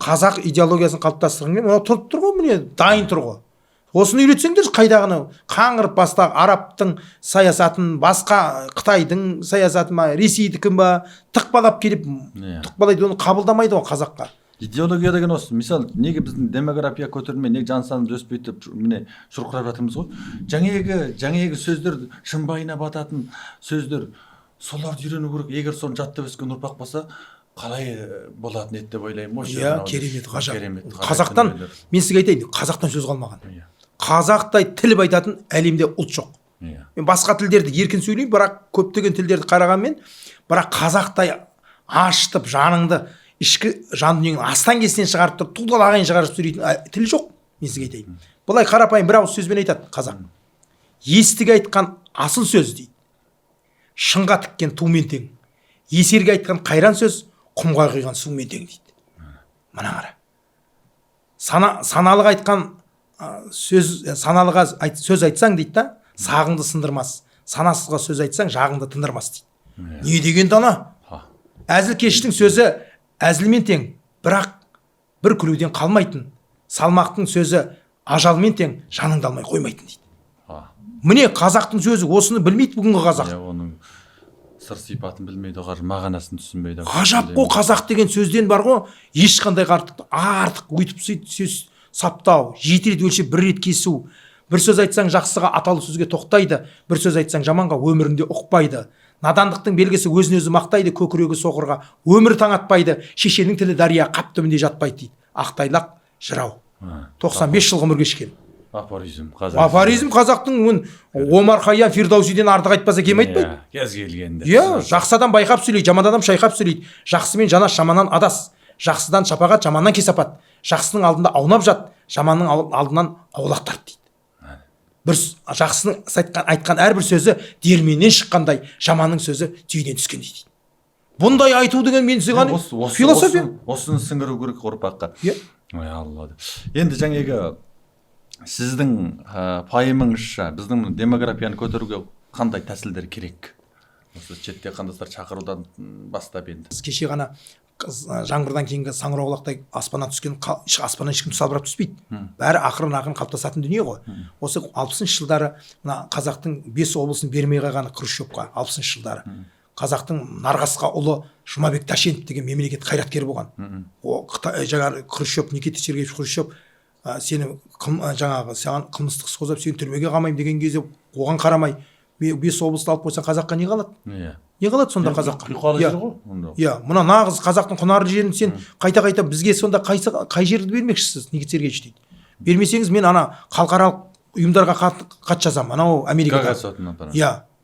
қазақ идеологиясын қалыптастырған мына тұрып тұр ғой, міне дайын тұр ғой. Осыны үйретсеңдер қайдағыны қаңғырып бастағы арабтың саясатын, басқа Қытайдың саясатын ба, Ресейдікін ба тықпалап келіп, тықпалайды, оны қабылдамайды ғой қазаққа. Идеология деген осы. Мысалы, неге біздің демография көтерілмей, неге жан санымыз өспейді деп міне шұрқырап жатырмыз ғой. Жаңағы сөздер шымбайына бататын сөздер, соларды үйрену керек. Егер соны жаттап өскен ұрпақ болса, қалай болатын еді деп ойлаймын. Керемет, ғажап. Қазақтан, мен сізге айтайын, қазақтан сөз қалмаған. Қазақтай тіл айтатын әлемде ұлт жоқ. Мен басқа тілдерді еркін сөйлеймін, бірақ көптеген тілдерді қарағанмен, бірақ қазақтай ашытып жаныңды, ішкі жан дүниеңнің астан кестен шығарып тұрып, тұлғалағайын шығарып сөйлейтін тіл жоқ. Мен сізге айтайын. Бұлай қарапайым бір ауыз сөзбен айтады қазақ. Естіге айтқан асыл сөз дейді. Шынға тіккен тумен тең. Есерге айтқан қайран сөз, құмға құйған сумен тең дейді. Мына қара. Саналыға айтқан сөз айтсаң дейді да, сағыңды сындырмас. Санасызға сөз айтсаң, жағыңды тындырмас дейді. Не деген дана? Әзіл кештің сөзі әзілмен тең, бірақ бір күлуден қалмайтын. Салмақтың сөзі ажалмен тең, жаныңды алмай қоймайтын дейді. Міне қазақтың сөзі, осыны білмейді бүгінгі қазақ. Оның сыр сипатын білмейді, мағынасын түсінбейді. Ғажап қой, қазақ деген сөзден бар ғой, ешқандай артық өйтіп сөз саптау, 7 рет өлшеп 1 рет кесу. Бір сөз айтсаң жақсыға аталы сөзге тоқтайды, бір сөз айтсаң жаманға өмірінде ұқпайды. Надандықтың белгісі өзін өзі мақтайды, көкірегі соқырға өмір таң атпайды. Шешенің тілі дария қап түбінде жатпайды дейді. Ақтайлақ жырау. 95 жыл ғұмыр кешкен. Афоризм қазақтың Омар Хайям Фирдаусиден артық айтпаса кем айтпайды. Кез келгенде. Жақсы адам байқап сөйлейді, жаман адам шайқап сөйлейді. Жақсымен жанаш, жаманнан адас. Жақсыдан шапағат, жаманнан кесапат. Жақсының алдында аунап жат, жаманның алдынан аулақ тарт дейді. Бір жақсының айтқан әрбір сөзі диірменнен шыққандай, жаманның сөзі түйеден түскендей дейді. Бұндай айту деген мен саған философия. Осыны сіңіру керек ұрпаққа. Ой Алла. Енді жаңағы сіздің пайымыңызша біздің демографияны көтеруге қандай тәсілдер керек? Осы шетте қандастар шақырудан бастап енді. Кеше ғана жаңбырдан кейінгі саңырауқұлақтай аспаннан түскен, аспаннан ешкім салбырап түспейді. Бәрі ақырын қалыптасатын дүние ғой. Осы 60-шы жылдары мына қазақтың 5 облысын бермей қойғаны Хрущевқа 60-шы жылдары. Қазақтың нарғасқа ұлы Жұмабек Ташенов деген мемлекет қайраткер болған. Жаңағы Хрущев, Никита Сергеевич Хрущев сені саған қылмыстық іс қозғап, сені түрмеге қамаймын деген кезде оған қарамай 5 облысты алып қойсаң қазаққа не қалады? Не қалады сонда қазаққа? Мына нағыз қазақтың құнарлы жерін сен қайта бізге сонда қай жерді бермекшісіз, Никита Сергеевич дейді. Бермесеңіз мен халықаралық ұйымдарға хат жазамын, анау Америкаға.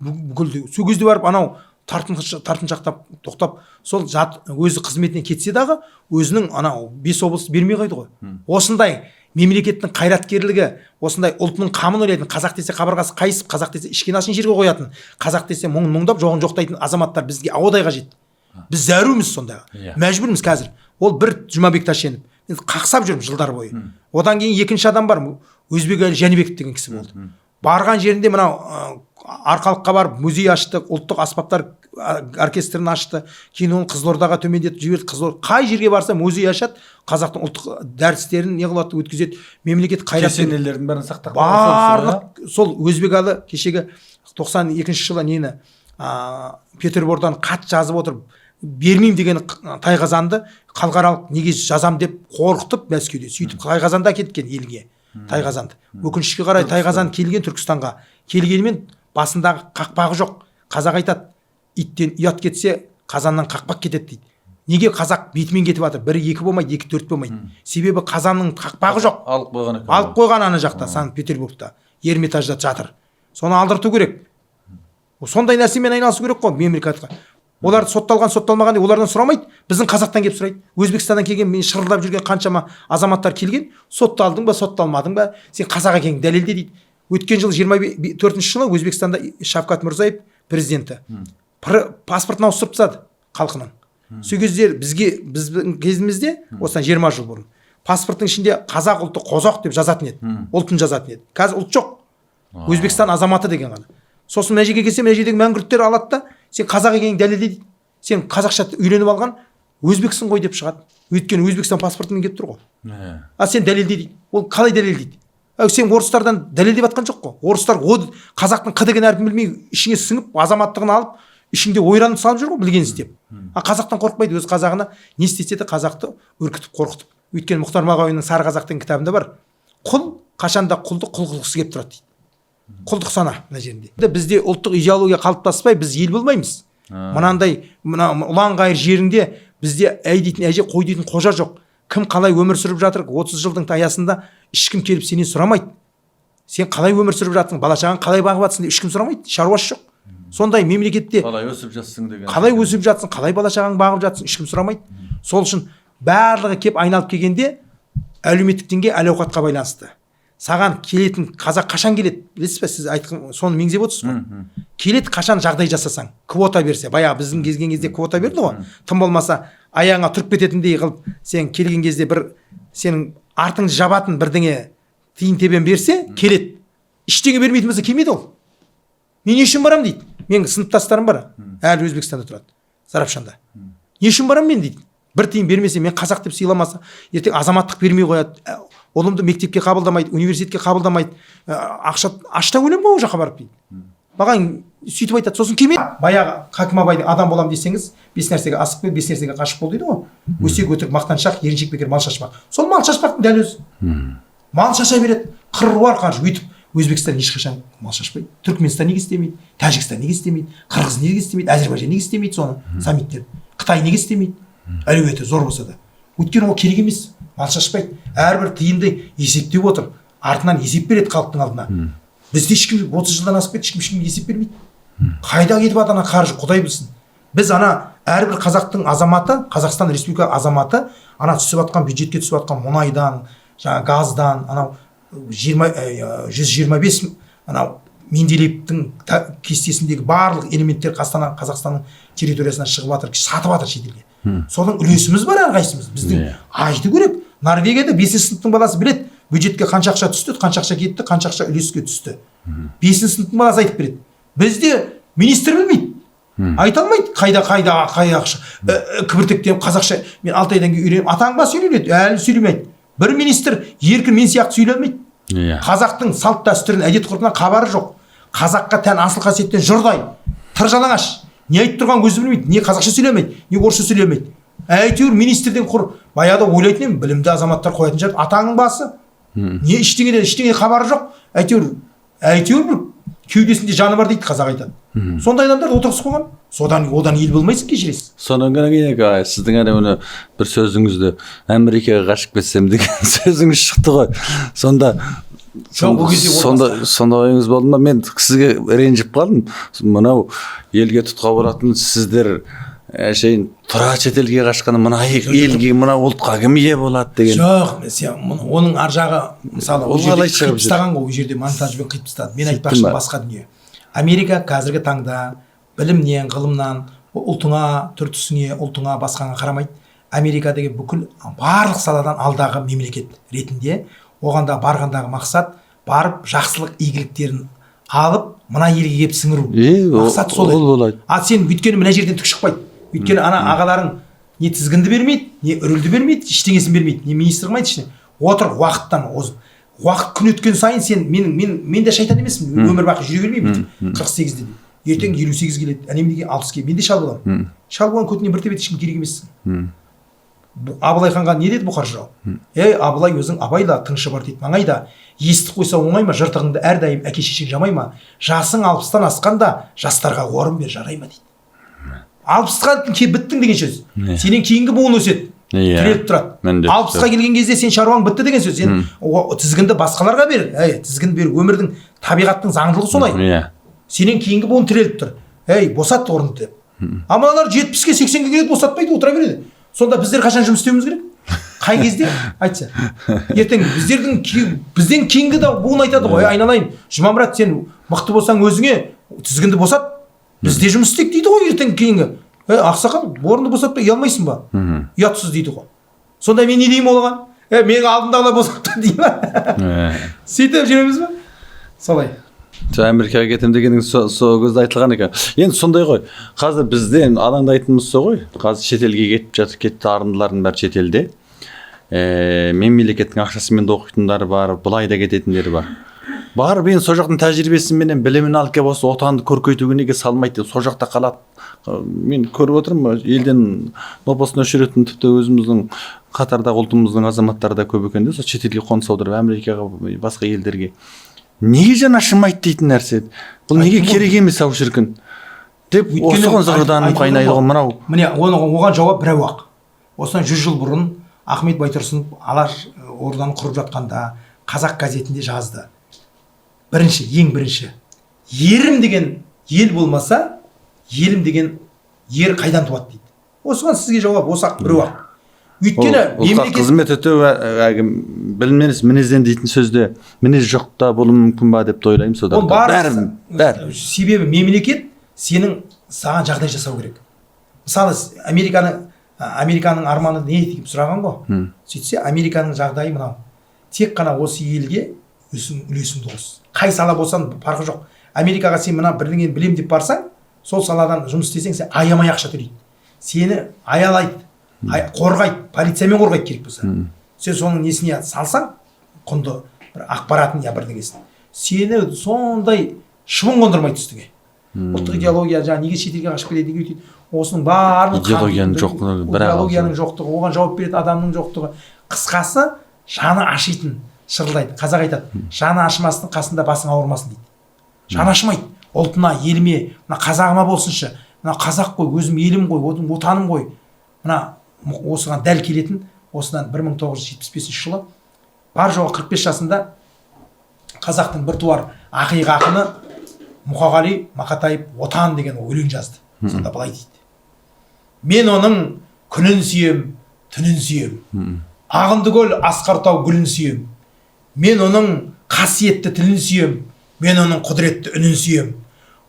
Бүкіл сол кезде барып анау тартыншақтап тоқтап, сол өзі қызметінен кетсе дағы өзінің анау 5 облысты бермей қойды ғой. Осындай мемлекеттің қайраткерлігі, осындай ұлтының қамын ойлайтын, қазақ десе қабырғасы қайысып, қазақ десе ішкен ашын жерге қоятын, қазақ десе мұңын мұңдап, жоғын жоқтайтын азаматтар бізге аудай қажет. Біз зәруміз сондайға, мәжбүрміз қазір. Ол бір Жұмабек Ташенов. Мен қақсап жүрмін жылдар бойы. Одан кейін екінші адам бар, Өзбекәлі Жәнібеков деген кісі болды. Барған жерінде мынау Арқалыққа барып музей ашты, ұлттық аспаптар оркестрін ашты, кейін оны Қызылордаға төмендетіп жіберді. Қай жерге барса музей ашады, қазақтың ұлттық дәрістерін не қылады, өткізеді. Мемлекет қайраткер кесенелердің бәрін сақтап барлық сол Өзбекәлі кешегі 92-ші жылы нені Петербордан хат жазып отырып, бермеймін деген Тайқазанды халықаралық неге жазам деп қорқытып Мәскеуде, сөйтіп Тайқазанда кеткен елге. Тайқазанды. Өкінішке қарай Тайқазан келген Түркістанға. Келгенімен басындағы қақпағы жоқ. Қазақ айтады, иттен ұят кетсе, қазаннан қақпақ кетеді дейді. Неге қазақ бетімен кетіп жатыр? 1-2 болмайды, 2-4 болмайды. Себебі қазанның қақпағы жоқ. Алып қойған ана жақта, Санкт-Петербургта, Эрмитажда жатыр. Соны алдырту керек. Сондай нәрсемен айналысу керек қой мемлекетке. Олар сотталған, сотталмаған деп олардан сұрамайды. Біздің қазақтан келіп сұрайды. Өзбекстаннан келген, мен шырылдап жүрген қаншама азаматтар келген, сотталдың ба, сотталмадың ба, сен қазақ екеніңді дәлелде дейді. Өткен жылы 24-ші жылы Өзбекстанда Шавкат Мирзиев президенті паспортын ауыстырып тастады халқының. Сол кезде біздің кезімізде, осыдан 20 жыл бұрын, паспорттың ішінде қазақ ұлты қозақ деп жазатын еді, ұлтын жазатын еді. Қазір ұлт жоқ. Өзбекстан азаматы деген ғана. Сосын мына жерге келсе, мына жердегі мәңгүрттер алады да, сен қазақ екеніңді дәлелде дейді. Сен қазақша үйреніп алған өзбексің ғой деп шығады. Өйткені Өзбекстан паспортымен келіп тұр ғой. Сен дәлелде дейді. Ол қалай дәлелдейді? Сен орыстардан дәлелдеп жатқан жоқ қой. Орыстар қазақтың қ деген әрпін білмей ішіңе сіңіп, азаматтығын алып, ішінде ойранып салып жүр ғой, білген істеп. Қазақтан қорықпайды, өз қазағына не істесе де қазақты үркітіп, қорқытып. Өйткені Мұхтар Мағауиннің Сары қазақ деген кітабында бар. Құл қашанда құлды құл қылғысы келіп тұрады дейді. Құлдық сана мына жерінде. Бізде ұлттық идеология қалыптаспай, біз ел болмаймыз. Мынандай ұлан ғайыр жерінде бізде әй дейтін әже, қой дейтін қожа жоқ. Кім қалай өмір сүріп жатыр? 30 жылдың аясында ешкім келіп сенен сұрамайды. Сен қалай өмір сүріп жатсың? Бала-шағаң қалай бағып жатсың деп ешкім сұрамайды. Шаруасы жоқ. Сондай мемлекетте қалай өсіп жатсың деген. Қалай өсіп жатсың? Қалай бала-шағаң бағып жатсың? Ешкім сұрамайды. Сол үшін барлығы кеп айналып келгенде әлеуметтік деңгей әл-ауқатқа байланысты. саған келетін қазақ қашан келеді білесіз ба, сіз айтқан соны меңзеп отырсыз ғой. Келеді қашан жағдай жасасаң, квота берсе, баяғы біздің кезген кезде квота берді ғой, тым болмаса аяғыңа тұрып кететіндей қылып сен келген кезде бір сенің артыңды жабатын бірдеңе тиын тебен берсе келеді. Ештеңе бермейтін болса келмейді ол. Мен не үшін барам дейді. Менің сыныптастарым бар, әлі Өзбекстанда тұрады, Сарапшанда. Не үшін барам мен дейді. Бір тиын бермесе, мен қазақ деп сыйламаса, ертең азаматтық бермей қояды. Ұлымды мектепке қабылдамайды, университетке қабылдамайды. Ақша аштан өлем ғой ол жаққа барып дейді. Маған сөйтіп айтады. Сосын келмейді. Баяғы Хакім Абайдың адам болам десеңіз, 5 нәрсеге асық бер, 5 нәрсеге қашық бол дейді ғой. Өсек өтірік мақтаншақ, еріншек бекер мал шашпақ. Сол мал шашпақтың дәл өзі. Мал шаша береді. Қыруар қаржы өйтіп. Өзбекстан ешқашан мал шашпайды. Түркменстан неге істемейді? Тәжікстан неге істемейді? Қырғыз неге істемейді? Әзербайжан неге істемейді соны? Саммиттер. Қытай неге істемейді? Әлеуеті зор болса да. Өйткені ол керек емес. Мал шашпайды. Әрбір тиынды есептеп отыр. Артынан есеп береді халықтың алдына. Бізде ешкім 30 жылдан асып кетті, ешкім есеп бермейді. Қайда кетіп жатқан қаржы Құдай білсін. Біз ана әрбір қазақтың азаматы, Қазақстан Республика азаматы, ана түсіп жатқан бюджетке түсіп жатқан мұнайдан, жаңа газдан, анау 125 анау Менделеевтің кестесіндегі барлық элементтер Қазақстанның территориясынан шығып жатыр, сатып жатыр шетелге. Соның үлесіміз бар әрқайсымыз. Біздің айды көрек. Норвегияда 5 сыныптың баласы білет, бюджетке қанша ақша түсті, қанша ақша кетті, қанша ақша үлеске түсті. 5 сыныптың баласы айтып береді. Бізде министр білмейді. Айта алмайды, қайда ақша. Кібіртіктен қазақша мен 6 айдан кейін үйренем. Атаң ба сөйлейді, әлі сөйлемейді. Бір министр еркін мен сияқты сөйлей алмайды. Қазақтың салт дәстүрін, әдет ғұрпынан хабары жоқ. Қазаққа тән асыл қасиеттен жұрдай, тыр жалаңаш. Не айтып тұрған өзі білмейді, не қазақша сөйлемейді, не орысша сөйлемейді. Әйтеуір министрден баяғыда ойлайтын едім, білімді азаматтар қоятын шығар, атаңның басы. Не ештеңе хабары жоқ. Әйтеуір бір кеудесінде жаны бар дейді қазақ айтады. Сондай адамдар отырғызып қойған. Одан ел болмайсың, кешіресіз. Содан кейін сіздің әне бір сөзіңізде Америкаға қашып кетсем деген сөзіңіз шықты ғой. Сонда ойыңыз болды ма? Мен сізге ренжіп қалдым. Мынау елге тұтқа болатын сіздер әшейін тұра шетелге қашқаны мына елге, мына ұлтқа кім ие болады деген. Жоқ, оның ар жағы мысалы ол жерде қиып тастаған ғой, ол жерде монтажбен қиып тастады. Мен айтпақшы басқа дүние. Америка қазіргі таңда білімнен, ғылымнан, ұлтыңа, түр-түсіңе, ұлтыңа, басқаңа қарамайды. Америка деген бүкіл барлық саладан алдағы мемлекет ретінде, оғанда барғандағы мақсат барып жақсылық игіліктерін алып, мына елге келіп сіңіру. Мақсат сол еді. Сен өйткені мына жерден түк шықпайды. Өйткені ана ағаларың не тізгінді бермейді, не үрілді бермейді, ештеңесін бермейді, не министр қылмайды ештеңе. Отыр уақыттан озып. Уақыт күн өткен сайын сен мен де шайтан емеспін, өмір бақи жүре бермеймін. 48-де де. Ертең 58 келеді, әнем деген 60-ге. Мен де шал боламын. Шал болған көтіне бір тебет ешкім керек емессің. Абылай ханға не деді бұқар жырау? Абылай өзің абайла, тыңшы бар дейді маңайда. Естіп қойса оңай ма, жыртығыңды әрдайым әке шешең жамай ма? Жасың 60-тан асқанда жастарға орын бер, жарай ма дейді. 60-қа біттің деген сөз. Сенен кейінгі буын өседі. Тіреліп тұрады. 60-қа келген кезде сен шаруаң бітті деген сөз. Сен тізгінді басқаларға бер. Тізгін бер, өмірдің, табиғаттың заңдылығы солай. Сенен кейінгі буын тіреліп тұр. Босат орынды деп. Амалар 70-ке 80-ге келеді, босатпайды, отыра береді. Сонда біздер қашан жұмыс істеуіміз керек? Қай кезде? Айтса. Ертең бізден кейінгі да буын айтады ғой, айналайын. Жұмамұрат, сен мықты болсаң өзіңе тізгінді босат. Бізде жұмыс істейік дейді ғой ертең кейінгі. Ақсақал, орынды босатпай ұялмайсың ба? Ұятсыз дейді ғой. Сонда мен не деймін олған? Мені алдындағылар босатты дейді ма? Сөйтіп жүреміз ба? Солай. Америкаға кетем дегенің сол көзде айтылған екен. Енді сондай ғой. Қазір бізден алаңдайтынымыз сол ғой. Қазір шетелге кетіп жатыр, кетті арындылардың бәрі шетелде. Мемлекеттің ақшасымен де оқитындары бар, былай да кететіндері бар. Барып енді сол жақтың тәжірибесіменен білімін алып келіп осы отанды көркейтуге неге салмайды деп сол жақта қалады. Мен көріп отырмын, елден нопасын өшіретін тіпті өзіміздің қатардағы ұлтымыздың азаматтары да көп екен де, сол шетелге қоныс аударып, Америкаға, басқа елдерге. Неге жан ашымайды дейтін нәрсе? Бұл неге керек емес ау шіркін? Деп осыған зығырданым қайнайды ғой мынау. Міне оған жауап біреу ақ. Осыдан 100 жыл бұрын Ахмет Байтұрсынов Алаш орданы құрып жатқанда Қазақ газетінде жазды. Ең бірінші, ерім деген ел болмаса, елім деген ер қайдан туады дейді. Осыған сізге жауап, осы ақ біреу ақ. өйткені мемлекет қызмет өтеу білмеңіз мінезден дейтін сөзде мінез жоқ та болуы мүмкін ба деп ойлаймын. Содан бәрі себебі мемлекет сенің саған жағдай жасау керек. Мысалы Американың арманы не деп сұраған ғой. Сөйтсе Американың жағдайы мынау. Тек қана осы елге үлесіңді қос. Қай сала болсан фарқы жоқ. Америкаға сен мына бірдеңені білем деп барсаң, сол саладан жұмыс істесең, сен аямай ақша төлейді. Сені аялайды, қорғайды, полициямен қорғайды керек болса. Сен соның несіне салсаң, құнды бір ақпаратын я бірдеңесін. Сені сондай шыбын қондырмайды үстіге. Ұлттық идеология жаңа неге шетелге қашып кетеді, неге өйтеді. Осының барлық идеологияның жоқтығы, оған жауап беретін адамның жоқтығы. Қысқасы, жаны ашитын шырылдайды. Қазақ айтады, жаны ашымастың қасында басың ауырмасын дейді. Жаны ашымайды. Ұлтына, еліме, мына қазағыма болсыншы, мына қазақ қой, өзім елім қой, отаным қой. Мына осыған дәл келетін, осыдан 1975 жылы бар жоғы 45 жасында қазақтың бір туар ақиық ақыны Мұқағали Мақатаев отан деген өлең жазды. Сонда былай дейді: мен оның күнін сүйем, түнін сүйем. Ағынды көл, асқар тау гүлін сүйем. Мен оның қасиетті тілін сүйем. Мен оның құдіретті үнін сүйем.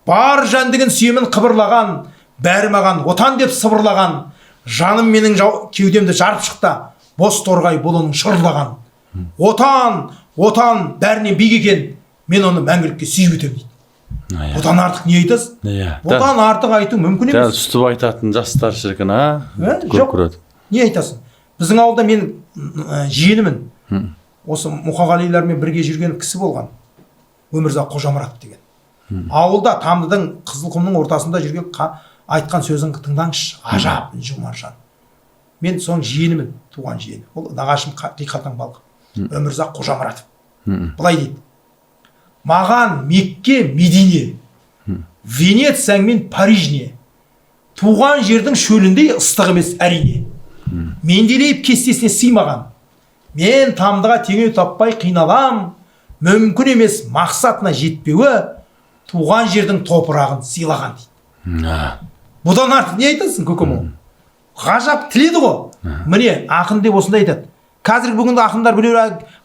Бар жәндігін сүйемін қыбырлаған, бәрі маған отан деп сыбырлаған. Жаным менің кеудемді жарып шықты, бос торғай бұл оның шырылдаған. Отан, отан бәрінен биік екен, мен оны мәңгілікке сүйіп өтем дейді. Бұдан артық не айтасыз? Бұдан артық айту мүмкін емес. Үстіп айтатын жастар шіркін, жоқ, не айтасың? Біздің ауылда мен жиенімін. Осы Мұқағалилармен бірге жүрген кісі болған. Өмірзақ Қожамұрат деген. Ауылда Тамдының Қызылқұмның ортасында жүрген айтқан сөзін тыңдаңызшы, ажап, жұмаржан. Мен соның жиенімін, туған жиені. Ол нағашым Қиқатан балық. Өмірзақ Қожамұратов. Былай дейді: маған Мекке, Медине, Венецияң мен Парижне, туған жердің шөліндей ыстық емес әрине. Менделейіп кестесіне сыймаған, мен Тамдыға теңеу таппай қиналам, мүмкін емес мақсатына жетпеуі, туған жердің топырағын сыйлаған дейді. Бұдан артық не айтасың, көкем? Ғажап тіледі ғой. Міне ақын деп осындай айтады. Қазіргі бүгінгі ақындар біреу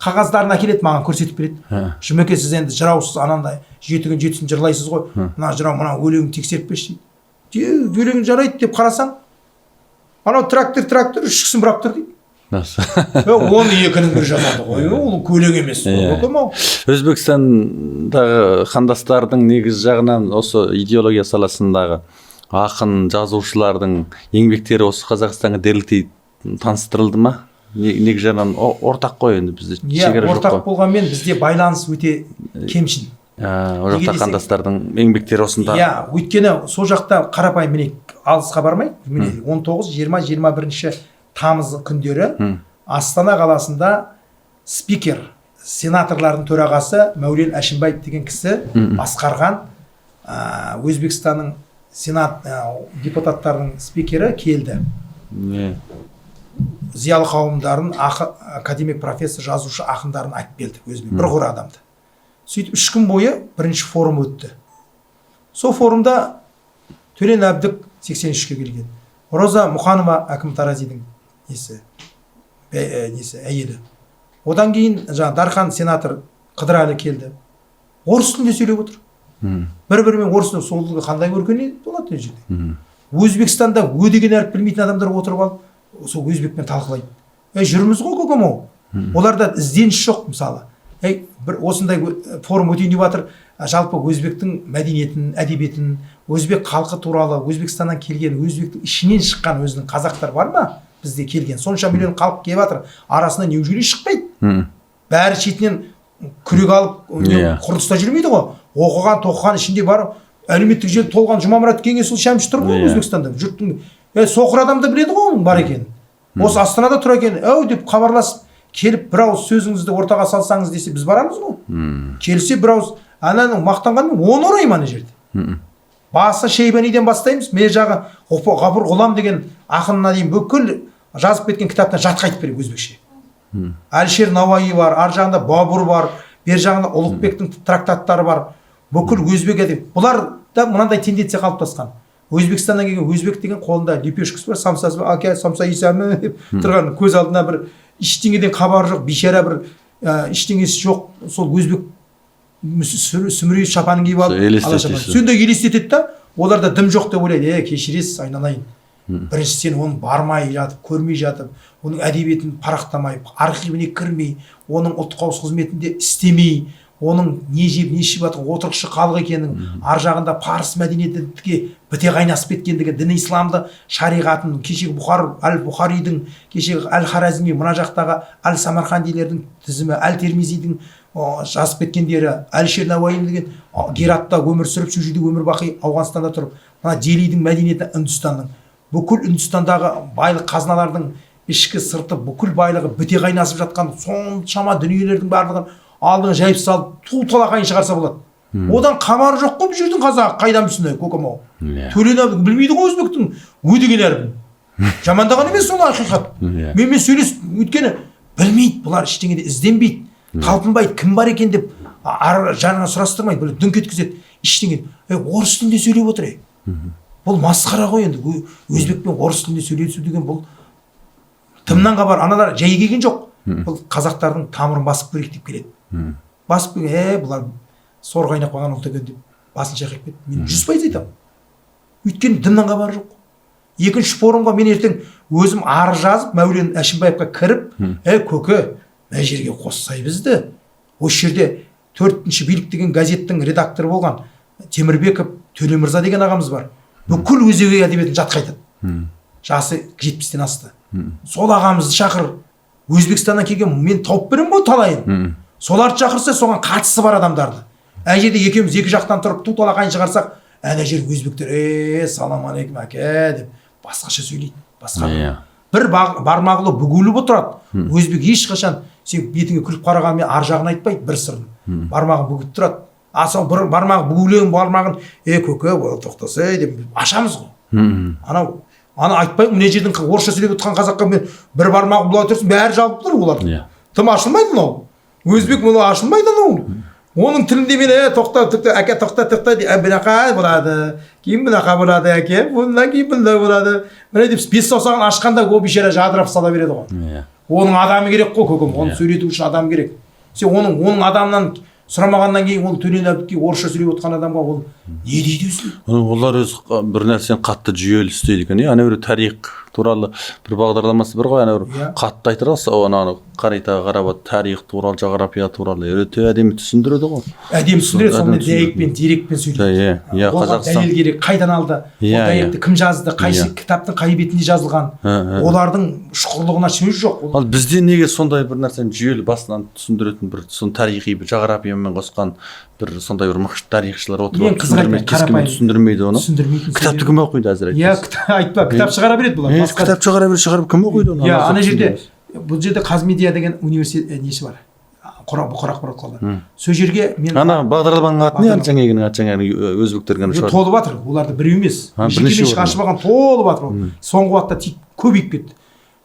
қағаздарын әкеледі, маған көрсетіп береді. Жұмеке, сіз енді жыраусыз, анандай жетіген жетісін жырлайсыз ғой. Мына жырау, мына өлеңін тексеріп берші дейді. Өлең жарайды деп қарасаң, анау трактор 3 кісін бұрап тұр дейді. Оны екінің бірі жазады ғой. Ол өлең емес. Өзбекстандағы қандастардың негіз жағынан осы идеология саласындағы ақын жазушылардың еңбектері осы Қазақстанға дерліктей таныстырылды ма? Неге жағынан ортақ қой енді бізде шекара жоқ қой. Ортақ болғанмен бізде байланыс өте кемшін. Ол жақта қандастардың еңбектері осында. Өйткені сол жақта қарапайым міне алысқа бармай, міне 19, 20, 21 тамыз күндері Астана қаласында спикер, сенаторлардың төрағасы Мәулен Әшімбаев деген кісі басқарған Өзбекстанның сенат депутаттарының спикері келді. Зиялы қауымдарын, академик, профессор, жазушы ақындарын айтып келді өзіме, бір қора адамды. Сөйтіп 3 күн бойы бірінші форум өтті. Сол форумда Төлен Әбдік 83-ке келген. Роза Мұқанова әкім Таразидің әйелі. Одан кейін Дархан сенатор Қыдырәлі келді. Орыс тілінде сөйлеп отыр. Бір-бірімен орыс тілінде солдығы қандай өркениет болады жерде. Өзбекстанда деген әріп білмейтін адамдар отырып алып, сол өзбекпен талқылайды. Жүрміз ғой көкем-ау. Оларда ізденіс жоқ мысалы. Бір осындай форум өтейін деп жатыр, жалпы өзбектің мәдениетін, әдебиетін, өзбек халқы туралы, Өзбекстаннан келген, өзбектің ішінен шыққан өзінің қазақтар бар ма? Бізде келген. Сонша миллион халық келіп жатыр. Арасында неужели шықпайды? Бәрі шетінен күрек алып, құрылыста жүрмейді ғой. Оқыған, тоқыған ішінде бар, әлеуметтік желі толған Жұмамұрат Кеңесұлы Шәмші тұр ғой Өзбекстанда. Жұрттың соқыр адамды біледі ғой оның бар екенін. Осы Астанада тұр екен, деп хабарласып келіп бір ауыз сөзіңізді ортаға салсаңыз десе біз барамыз ғой. Келсе бір ауыз ананың мақтанғанмен оны ораймын ана жерде. Басы Шейбаниден бастаймыз, мен жағы Ғафур Ғұлам деген ақынына дейін бүкіл жазып кеткен кітаптан жатқа айтып беремін өзбекше. Әлішер Науаи бар, ар жағында Бабур бар, бер жағында Ұлықбектің трактаттары бар. Бүкіл өзбек әдебиеті. Бұлар да мынандай тенденция қалыптасқан. Өзбекстаннан келген өзбек деген қолында лепешкасы бар, самсасы бар, аке самса исәмі деп тұрған, көз алдына бір ештеңеден хабары жоқ, бейшара бір ештеңесі жоқ, сол өзбек сүмірей шапанын киіп алып сондай елестетеді да, оларда дым жоқ деп ойлайды. Кешіресіз айналайын, бірінші сен оны бармай жатып, көрмей жатып, оның әдебиетін парақтамай, архивіне кірмей, оның ұлттық қауіпсіздік қызметінде істемей, оның не жеп не ішіп жатқан отырықшы халық екенін, ар жағында парсы мәдениетіге біте қайнасып кеткендігі, діни исламды шариғатын, кешегі Бұхаридің, кешегі Әл-Харазми, мына жақтағы Әл-Самарқандилердің тізімі, Әл-Термизидің жазып кеткендері, Әлшер Науаи деген Гератта өмір сүріп, сол жерде өмір бақи Ауғанстанда тұрып, мына Делидің мәдениеті Үндістанның, бүкіл Үндістандағы байлық қазыналардың ішкі сырты, бүкіл байлығы біте қайнасып жатқан соншама дүниелердің барлығын алдын жайып салып, ту-талақайын шығарса болады. Одан хабары жоқ қой бұл жердің қазағы, қайдан білсін көкем-ау. Төлен білмейді ғой өзбектің өдеген әрбін. Жамандаған емес сол ақиқат. Менімен сөйлесіп, өйткені білмейді, бұлар ештеңеде ізденбейді, талпынбайды, кім бар екен деп жанына сұрастырмайды, бұл дүңк еткізеді. Ештеңе, орыс тілінде сөйлеп отыр. Бұл масқара ғой енді. Өзбекпен орыс тілінде сөйлесу деген бұл тымнан хабар. Аналар жай келген жоқ. Бұл қазақтардың тамырын басып көрейік деп келеді. Басып келген, бұлар сор қайнап қалған ұлт екен деп басын шайқап кетті. Мен 100% айтамын. Өйткені дымнан хабары жоқ. Екінші форумға мен ертең өзім арыз жазып, Мәулен Әшімбаевқа кіріп, көке, мына жерге қоссай бізді. Осы жерде 4-ші билік деген газеттің редакторы болған Темірбеков Төлемырза деген ағамыз бар. Бүкіл өзбек әдебиетін жатқа айтады. Жасы 70-тен асты. Сол ағамызды шақыр. Өзбекстаннан келген мен тауып берем ғой талайын. Соларды шақырса, соған қатысы бар адамдарды. Әй жерде екеуміз екі жақтан тұрып ту-талақайын шығарсақ, әне жер өзбектер, салам алейкум әке деп басқаша сөйлейді. Бір бармағылы бүгіліп отырады. Өзбек ешқашан сен бетіңе күліп қарағанмен ар жағын айтпайды, бір сырын. Бармағын бүгіп тұрады. Асау бір бармағы бүгілген бармағын, көке, тоқтаса деп ашамыз ғой. Ана айтпаймын, мына жердің орысша сөйлеп отырған қазаққа мен бір бармағы бұлай тұрсын, бәрі жабып тұр олар. Тым ашылмайды мынау. Өзбек мұны ашылмайды анау. Оның тілінде мен тоқта, әке тоқта деп, бұнақа болады, кейін бұнақа болады әке, бұндан кейін бұндай болады. Міне деп бес саусағын ашқанда ол бейшара жадырап сала береді ғой. Оның адамы керек қой көкем, оны сөйлету үшін адам керек. Сен оның адамнан сұрамағаннан кейін ол Төлен Әбдікке орысша сөйлеп отқан адамға ол не дейді өзі? Олар өз бір нәрсені қатты жүйелі істейді екен. Ана бір тарих туралы бір бағдарламасы бар ғой, ана бір қатты айтыр ғой, ана қарайта қарап тарих туралы, жағрапия туралы өте әдемі түсіндіреді ғой. Әдемі түсіндіреді, сонымен дәйекпен, дерекпен сөйлейді. Оған дәлел керек, қайдан алды, ол дәйекті кім жазды, қайсы кітаптың қай бетінде жазылған, олардың шұқырлығына сөз жоқ. Ал бізде неге сондай бір нәрсені жүйелі басынан түсіндіретін бір сон тарихи бір жағрапиямен қосқан бір сондай бір мықты тарихшылар отырып түсіндірмейді оны. Кітапты кім оқиды әзір айтасыз? Айтпа, кітап шығара береді бұлар. Кітап шығарып кім оқиды оны? Ана жерде бұл жерде Қазмедиа деген университет несі бар. Бұқар ақпарат құралдары. Сол жерге мен ана бағдарламаның аты не? Жаңағының аты өзбектерге шығар. Толып жатыр. Оларды біреу емес. Жекеменшік ашып алған толып жатыр. Соңғы уақытта көбейіп кетті.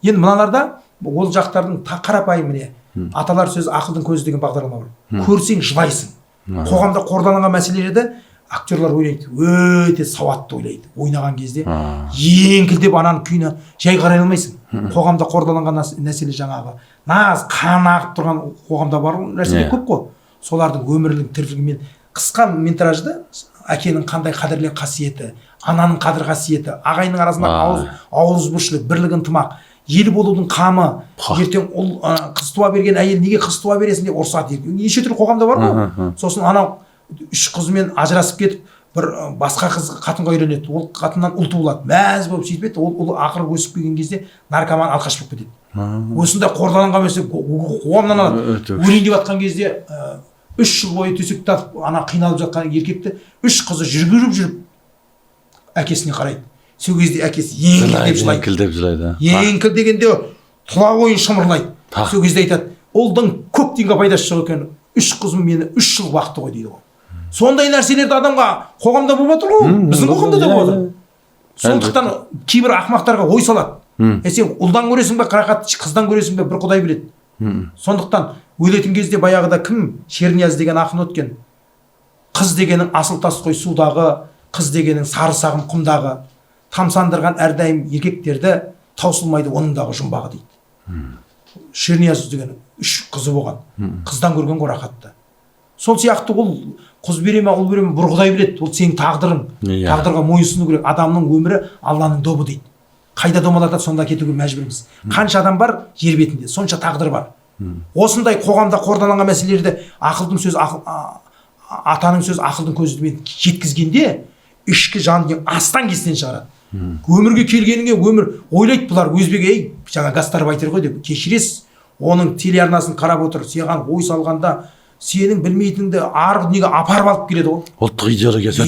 Енді мыналарда ол жақтардың қарапайым міне аталар сөзі ақылдың көзі деген бағдарлама бар. Көрсең жылайсың. Қоғамда қордаланған мәселелерді актерлар ойлайды, өте сауатты ойлайды. Ойнаған кезде еңкілдеп ананың күйіне жай қарай алмайсың. Қоғамда қордаланған мәселе жаңағы нағыз қан ағып тұрған қоғамда бар нәрселер көп қой. Солардың өмірлік тірлігімен қысқа метражды әкенің қандай қадірлі қасиеті, ананың қадір қасиеті, ағайынның арасындағы ауызбіршілік, бірлік ынтымақ, ел болудың қамы, ертең ұл қыз туа берген әйел неге қыз туа бересің деп ұрсады. Неше түрлі қоғамда бар ғой. Сосын анау 3 қызымен ажырасып кетіп, бір басқа қатынға үйленеді. Ол қатыннан ұл туылады. Мәз болып сөйтіп, ол ақыры өсіп келген кезде наркоман алқаш болып кетеді. Осындай қордаланған мәселе қоғамнан алады. Өлейін деп жатқан кезде 3 жыл бойы төсекте татып, ана қиналып жатқан еркекті 3 қызы жүргізіп әкесіне қарайды. Сол кезде әкесі еңкілдеп жылайды. Еңкіл дегенде тұла бойын шымырлайды. Сол кезде айтады, олдың көп теңге пайдасы жоқ екен. 3 қызым мені 3 жыл бақты ғой дейді ғой. Сондай нәрселерді адамға қоғамда болып жатыр ғой. Біздің қоғамда да болып жатыр. Сондықтан кейбір ақымақтарға ой салады. Сен ұлдан көресің бе, қарақатты қыздан көресің бе, бір Құдай біледі. Сондықтан өлетін кезде баяғыда кім Шернияз деген ақын өткен. Қыз дегенің асыл тас қой судағы, қыз дегенің сары сағым құмдағы, тамсандырған әрдайым еркектерді, таусылмайды оның дағы жұмбағы дейді. Шерниязов деген 3 қызы болған. Қыздан көрген ғой рахатты. Сол сияқты ол қыз бере ме, ұл бере ме, бір Құдай біледі. Ол сенің тағдырың. Тағдырға мойынсыну керек. Адамның өмірі Алланың добы дейді. Қайда домалатады, сонда кетуге мәжбүрміз. Қанша адам бар жер бетінде, сонша тағдыр бар. Осындай қоғамда қордаланған мәселелерді ақылдың сөзі, атаның сөзі ақылдың көзімен жеткізгенде ішкі жаның астан кестен шығарады. Өмірге келгеніңе өмір ойлайды бұлар өзбек, ей жаңа гастарбайтер ғой деп кешіресіз. Оның телеарнасын қарап отыр, саған ой салғанда сенің білмейтініңді арғы дүниеге апарып алып келеді ғой. Ұлттық идеологиясы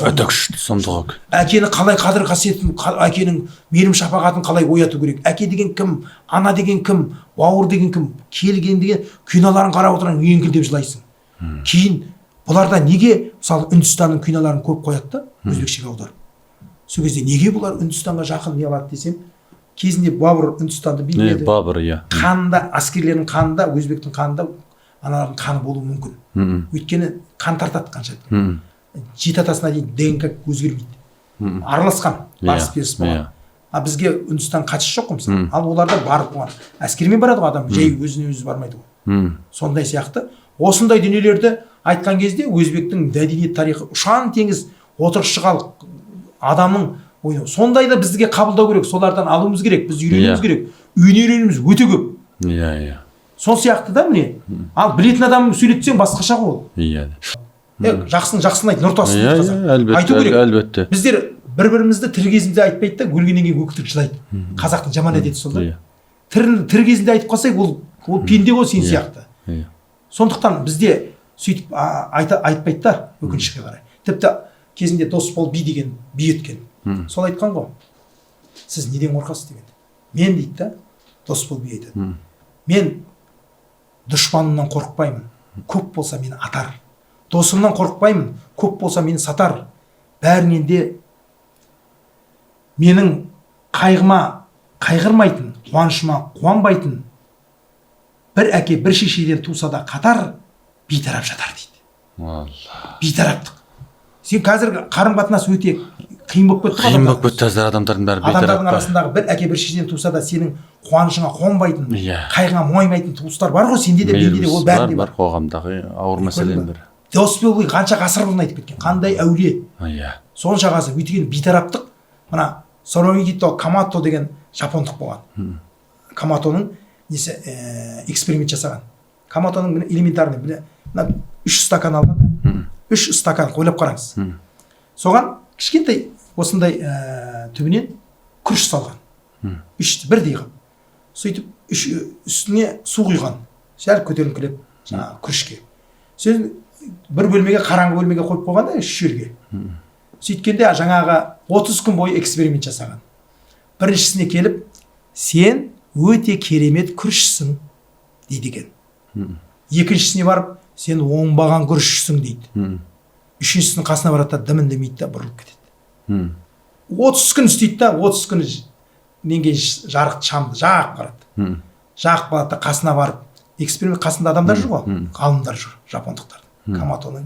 өте күшті сұмдық. Әкені қалай қадір қасиетін, әкенің мейірім шапағатын қалай ояту керек. Әке деген кім, ана деген кім, бауыр деген кім, келген деген киноларын қарап отырған үйеңкілдеп жылайсың. Кейін бұларда неге мысалы Үндістанның киноларын көп қояды да өзбекшеге аударып. Сол кезде неге бұлар Үндістанға жақын не алады десем, кезінде Бабыр Үндістанды биледі. Бабыр, иә. Қанында, әскерлердің қанында, өзбектің қанында аналардың қаны болуы мүмкін. Өйткені қан тартады қанша. Жеті атасына дейін ДНК өзгермейді. Араласқан, барыс беріс болған. А бізге Үндістан қатысы жоқ қой мысалы. Ал оларда барып болған. Әскермен барады ғой адам, жай өзіне өзі бармайды ғой. Сондай сияқты. Осындай дүниелерді айтқан кезде өзбектің мәдениет тарихы ұшан теңіз отырықшы халық адамның ойы. Сондайды бізге қабылдау керек, солардан алуымыз керек, біз үйренуіміз керек. Үйренуіміз өте көп. Иә. Сол сияқты да міне. Ал білетін адам сөйлетсең басқаша ғой ол. Иә. Жақсын айт, Нұртас. Айту керек. Әлбетте. Біздер бір-бірімізді тірі кезінде айтпайды да, өлгеннен кейін өкітіп жылайды. Қазақтың жаман әдеті сол да. Тірі кезінде айтып қалсай, ол пенде ғой сен сияқты. Сондықтан бізде сөйтіп айтпайдылар өкінішке қарай. Тіпті кезінде Досбол би деген би өткен. Сол айтқан ғой. Сіз неден қорқасыз деген. Мен дейді да, Досбол би айтады. Мен дұшпанымнан қорықпаймын. Көп болса мені атар. Досымнан қорықпаймын. Көп болса мені сатар. Бәрінен де менің қайғыма қайғырмайтын, қуанышыма қуанбайтын бір әке бір шешеден туса да қатар бейтарап жатар дейді. Бейтараптық. Сен қазір қарым-қатынас өте қиын болып кетті. Қиын болып кетті адамдардың бәрі бейтарап. Адамдардың арасындағы бір әке бір шешеден туса да сенің қуанышыңа қонбайтын, қайғыңа мойымайтын туыстар бар ғой, сенде де менде де, ол бәрінде бар. Қоғамдағы ауыр мәселенің бірі. Досбол би қанша ғасыр бұрын айтып кеткен, қандай әулие. Сонша ғасыр өйткені бейтараптық. Мына Сорогито Камато деген жапондық болған. Каматоның несі эксперимент жасаған. Каматоның элементарный, мына 3 стакан алған. 3 стакан ойлап қараңыз. Соған кішкентай осындай түбінен күріш салған. 3 бірдей қылып. Сөйтіп үстіне су құйған. Сәл көтеріңкілеп жаңағы күрішке. Сөйтіп бір бөлмеге, қараңғы бөлмеге қойып қойғанда 3 жерге. Сөйткенде жаңағы 30 күн бойы эксперимент жасаған. Біріншісіне келіп, сен өте керемет күрішсің дейді екен. Екіншісіне барып, сен оңбаған күрішсің дейді. Үшіншісінің қасына барады да дымын демейді да бұрылып кетеді. 30 күн істейді да, 30 күннен кейін жарық шамды жағып барады. Жағып барады да қасына барып, эксперимент қасында адамдар жүр ғой, ғалымдар жүр, жапондықтар. Каматоның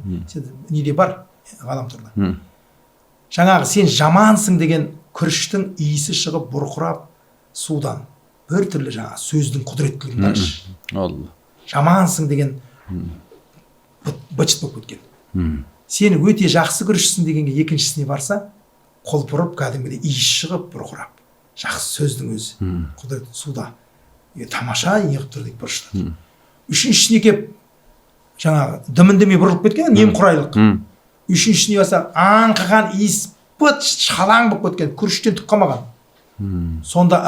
неде бар, ғаламторда. Жаңағы сен жамансың деген күріштің иісі шығып бұрқырап судан. Бір түрлі жаңа сөздің құдіреттілігін қарашы. Жамансың деген бычыт болып кеткен. Сен өте жақсы күрішсің дегенге екіншісіне барса, қол бұрып кәдімгідей иіс шығып бұрқырап. Жақсы сөздің өзі. Құдірет суда. Тамаша неғып тұр дейді бұрышта. Үшіншісіне кеп жаңағы дымындемей бұрылып кеткен, немқұрайлық. Үшіншісіне барса, аңқыған иіс бұт шалаң болып кеткен, күріштен түк қалмаған. Сонда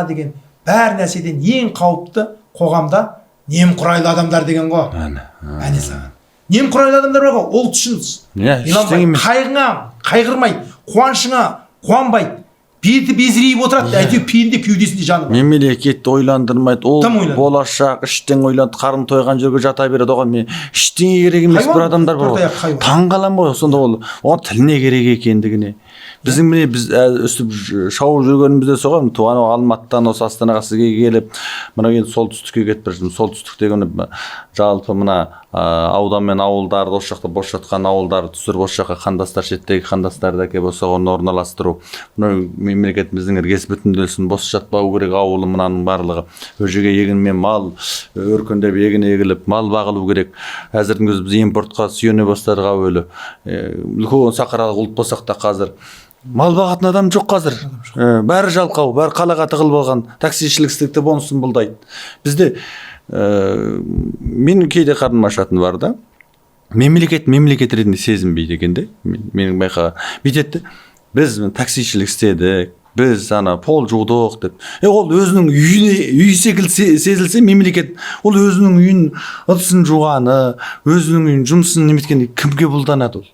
деген бәр нәрседен ең қауіпті қоғамда немқұрайлы адамдар деген ғой. Әне саған. Немқұрайлы адамдар бар ғой, ұлт үшін қайғыңа қайғырмайды, қуанышыңа қуанбайды, беті безірейіп отырады, әйтеуір пейінде кеудесінде жаны бар. Мемлекетті ойландырмайды, ол болашақ іштен ойланды, қарын тойған жерге жата береді, оған мен іштеңе керек емес бір адамдар бар ғой. Таңғалам ғой, сонда ол тіліне керек екендігіне. Біздің міне біз өстіп шауып жүргенімізде соған, туған Алматыдан осы Астанаға сізге келіп, мына енді солтүстікке кетіп бара жатырмын. Солтүстік деген жалпы мына аудан мен ауылдарды осы жақта бос жатқан ауылдарды түсіріп осы жаққа қандастар шеттегі қандастарды әкеліп осы орнына орналастыру. Мына мемлекетіміздің іргесі бүтінделсін, бос жатпау керек ауылы мынаның барлығы. Ол жерге егін мен мал өркендеп егін егіліп мал бағылу керек. Әзірдің өзі біз импортқа сүйене бастадық әуелі. Үлкен сахаралық ұлт болсақ та қазір мал бағатын адам жоқ қазір. Бәрі жалқау, бәрі қалаға тығылып алған. Таксишілік істекте бонысын бұлдайды. Бізде мен кейде қарным ашатын бар да. Мемлекет ретінде сезінбейді екен де. Менің байқаған. Бүйтеді. Біз таксишілік істедік. Біз пол жудық деп. Ол өзінің үй секілді сезілсе, мемлекет ол өзінің үйін ыдысын жуғаны, өзінің үйін жұмысын неметкенде кімге бұлданады ол?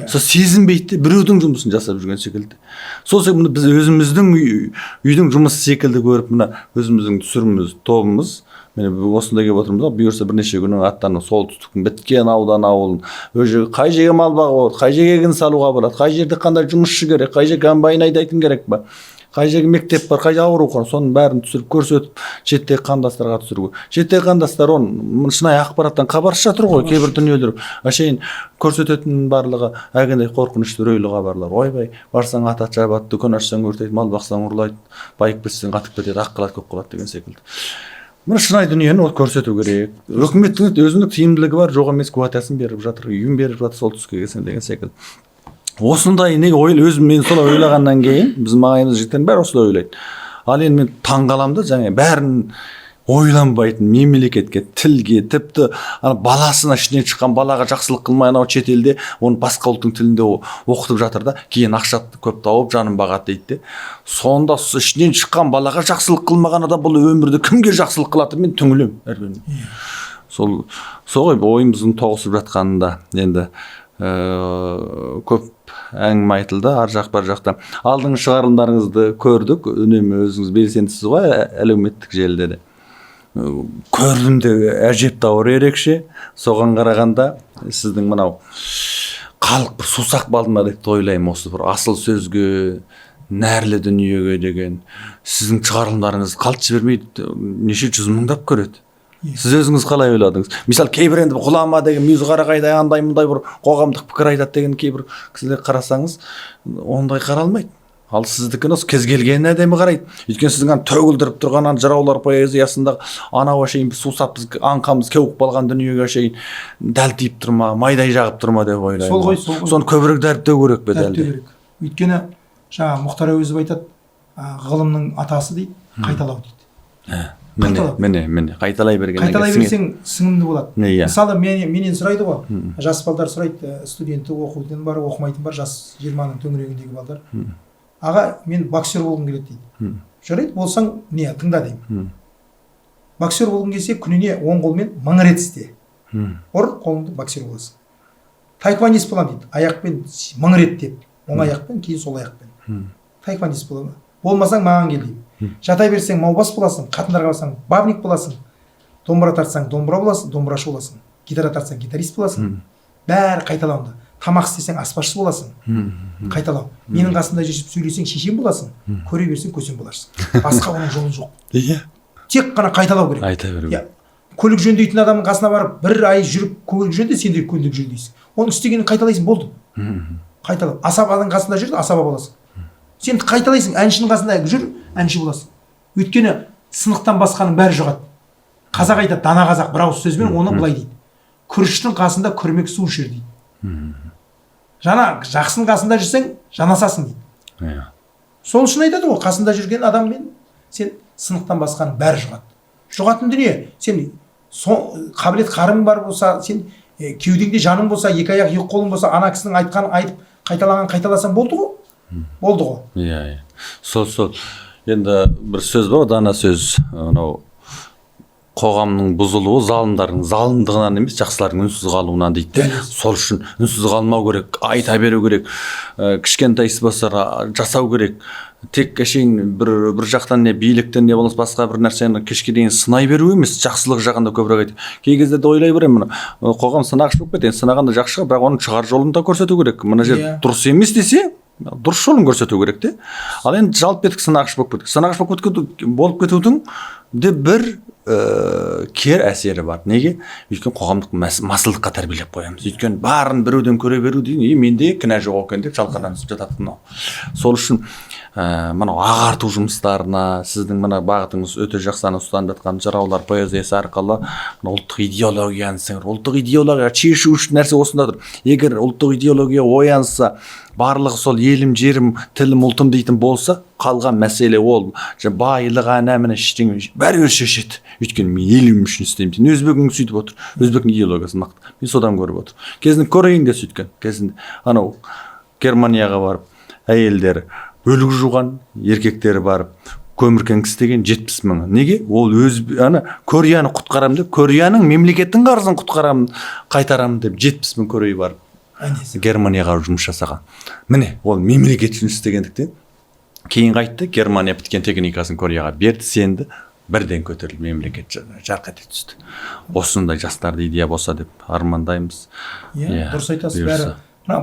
Сол сезінбейді, біреудің жұмысын жасап жүрген секілді. Сол секілді біз өзіміздің үйдің жұмысы секілді көріп, мына өзіміздің түсіріміз, тобымыз, мен осында келіп отырмыз, бұйырса бірнеше күннің аттанып солтүстіктің біткен аудан ауылын, қай жерге мал бағуға болады, қай жерге егін салуға болады, қай жерде қандай жұмысшы керек, қай жерге комбайн айдайтын керек па, қай жерге мектеп бар, қай жерге аурухана, соның бәрін түсіріп көрсетіп, шеттегі қандастарға түсіруге. Шеттегі қандастар оны шынайы ақпараттан хабарсыз жатыр ғой, кейбір дүниелер. Әшейін көрсететін барлығы әгіндей қорқынышты үрейлі хабарлар. Ойбай, барсаң ат жабады, дүкен ашсаң өртейді, мал бақсаң ұрлайды, байып кетсең атып кетеді, ақ қалады, көк қалады деген секілді. Мына шынайы дүниені ол көрсету керек. Үкіметтің өзіндік тиімділігі бар, жоқ емес квотасын беріп жатыр, үйін беріп жатыр, солтүстікке келсең деген секілді. Осындай өзім мен солай ойлағаннан кейін біздің ағайымыз жігіттердің бәрі осылай ойлайды. Ал енді мен таңғаламын да, жаңа бәрін ойланбайтын мемлекетке, тілге, тіпті баласына ішінен шыққан балаға жақсылық қылмай анау шет елде оны басқа ұлттың тілінде оқытып жатыр да, кейін ақша көп тауып жанын бағады дейді де. Сонда ішінен шыққан балаға жақсылық қылмаған адам бұл өмірде кімге жақсылық қылады, мен түңілемін. Сол ойымыздың тоғысып жатқанында енді көп әңгіме айтылды, ар жақ бар жақта. Алдыңғы шығарылымдарыңызды көрдік, үнемі өзіңіз белсендісіз ғой әлеуметтік желіде де. Көрдім де әжептәуір ерекше. Соған қарағанда сіздің мынау халық бір сусақ балды ма деп ойлаймын, осы бір асыл сөзге, нәрлі дүниеге деген сіздің шығарылымдарыңыз қалт жібермейді, неше жүз мыңдап көреді. Сіз өзіңіз қалай ойладыңыз? Мысалы, кейбір енді ғұлама деген мүйізқарағайдай андай мұндай бір қоғамдық пікір айтады деген кейбір кісілер қарасаңыз, ондай қаралмайды. Ал сіздікін осы кез келген әдемі қарайды. Өйткені сіздің төгілдіріп тұрған жыраулар поэзиясындағы анау әшейін сусап біз аңқамыз кеуіп қалған дүниеге әшейін дәл тиіп тұрма, майдай жағып тұрма деп ойлаймын. Сол ғой. Соны көбірек дәріптеу керек пе дәлде? Өйткені жаңа Мұхтар Әуезов айтады, ғылымның атасы дейді, қайталау дейді. Міне, қайталай берсең сіңімді болады. Мысалы, менен сұрайды ғой, жас балдар сұрайды, студенті оқудың бар, оқымайтын бар, жас 20-ның төңірегіндегі балдар. Аға, мен боксер болғым келеді дейді. Жарайды, болсаң, не, тыңда деймін. Боксер болғың келсе, күніне 10 қолмен 1000 рет істе. Ұр, қолыңды боксер боласың. Таеквондист боламын дейді, аяқпен 1000 рет деп, оң аяқпен, кейін сол аяқпен. Таеквондист боламын. Болмасаң маған кел деймін. Жата берсең маубас боласың, қатындарға барсаң бабник боласың, домбыра тартсаң домбыра боласың, домбырашы боласың, гитара тартсаң гитарист боласың. Бәрі қайталауында. Тамақ істесең аспазшы боласың. Қайталау. Менің қасында жүріп сөйлесең шешен боласың, көре берсең көсем боларсың. Басқа оның жолы жоқ. Тек қана қайталау керек. Айта беру. Көлік жөндейтін адамның қасына барып бір ай жүріп көлік жөнде, сен де көлік жөндейсің. Оның істегенін қайталайсың, болды. Қайталау. Асабаның қасында жүрді, асаба боласың. Сен қайталайсың, әншінің қасында жүр, әнші боласың. Өйткені сынықтан басқаның бәрі жұғады. Қазақ айтады, дана қазақ бір ауыз сөзбен оны былай дейді. Күріштің қасында күрмек су ішер дейді. Жана жақсының қасында жүрсең, жанасасың дейді. Сол үшін айтады ғой, қасында жүрген адаммен сен сынықтан басқаның бәрі жұғады. Жұғатын дүние, сен қабілет қарың бар болса, сен кеудеңде жаның болса, екі аяқ екі қолың болса, ана кісінің айтқанын айтып, қайталаған қайталасаң болды ғой. Болды ғой. Сол. Енді бір сөз бар, дана сөз. Қоғамның бұзылуы залымдардың залымдығынан емес, жақсылардың үнсіз қалуынан дейді. Сол үшін үнсіз қалмау керек, айта беру керек, кішкентай іс болса жасау керек. Тек әшейін бір жақтан не биліктен не болмаса басқа бір нәрсені кешке дейін сынай беру емес, жақсылық жағында көбірек айту. Кей кезде де ойлай беремін, қоғам сынағыш болып кетеді, сынағанда жақсы шығар, бірақ оның шығар жолын да көрсету керек. Мына жер дұрыс емес десе, дұрыс жолын көрсету керек те. Ал енді жалпы бетік сынағыш болып кетті. Сынағыш болып кетудің де бір кер әсері бар. Неге? Өйткені қоғамдық масылдыққа тәрбиелеп қоямыз. Өйткені барын біреуден көре беру деген, менде кінә жоқ екен деп шалқадан жатады мынау. Сол үшін мынау ағарту жұмыстарына, сіздің мына бағытыңыз өте жақсы ұстанып жатқан жыраулар поэзиясы арқылы ұлттық идеологияны сіңір. Ұлттық идеология шешу үшін нәрсе осында тұр. Егер ұлттық идеология оянса, барлығы сол елім, жерім, тілім, ұлтым дейтін болса, қалған мәселе ол байлық ана міне ештеңе бәрібір шешеді. Өйткені мен елім үшін істеймін. Сен өзбегің сөйтіп отыр. Өзбектің идеологиясы мықты. Мен содан көріп отыр. Кезінде Кореяда сөйткен. Кезінде анау Германияға барып, әйелдері өлік жуған, еркектері барып көміркенгіс деген 70 мың. Неге? Ол Кореяны құтқарамын деп, Кореяның мемлекеттің қарызын құтқарамын, қайтарамын деп 70 мың Корея барып Германияға жұмыс жасаған. Міне, ол мемлекет үшін істегендіктен кейін қайтты, Германия біткен техникасын Кореяға берді, сенді, бірден көтеріліп мемлекет жарқ ете түсті. Осындай жастарды идея болса деп армандаймыз. Дұрыс айтасыз. Бәрі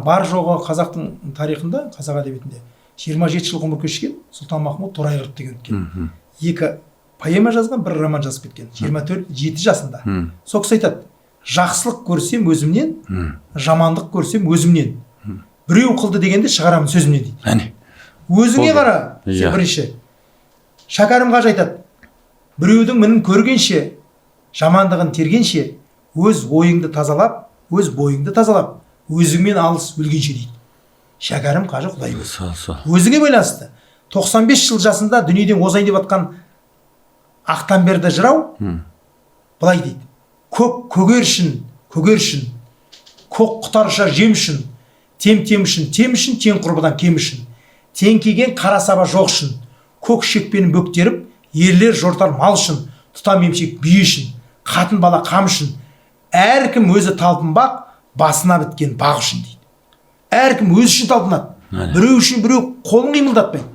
бар жоғы қазақтың тарихында, қазақ әдебиетінде 27 жыл ғұмыр кешкен Сұлтанмахмұт Торайғыров деген өткен. 2 поэма жазған, 1 роман жазып кеткен. 27 жасында. Сол кісі айтады: жақсылық көрсем өзімнен, жамандық көрсем өзімнен. Біреу қылды дегенде шығарамын сөзімнен дейді. Өзіңе қара, сен бірінші. Шәкәрім Қажы айтады: біреудің мінін көргенше, жамандығын тергенше, өз ойыңды тазалап, өз бойыңды тазалап, өзіңмен алыс өлгенше дейді. Шәкәрім Қажы Құдай болсын. Өзіңе байланысты. 95 жыл жасында дүниеден озайын деп атқан Ақтамберді жырау былай дейді: көк көгершін, көгершін, көк құтарша жем үшін, тем үшін, тем үшін, тең құрбыдан кем үшін, теңкеген қара саба жоқ үшін, көк шекпенін бөктеріп, ерлер жортар мал үшін, тұтам емшек бие үшін, қатын бала қам үшін, әркім өзі талпынбақ, басына біткен бақ үшін дейді. Әркім өзі үшін талпынады. Біреу үшін біреу қолын қимылдатпайды.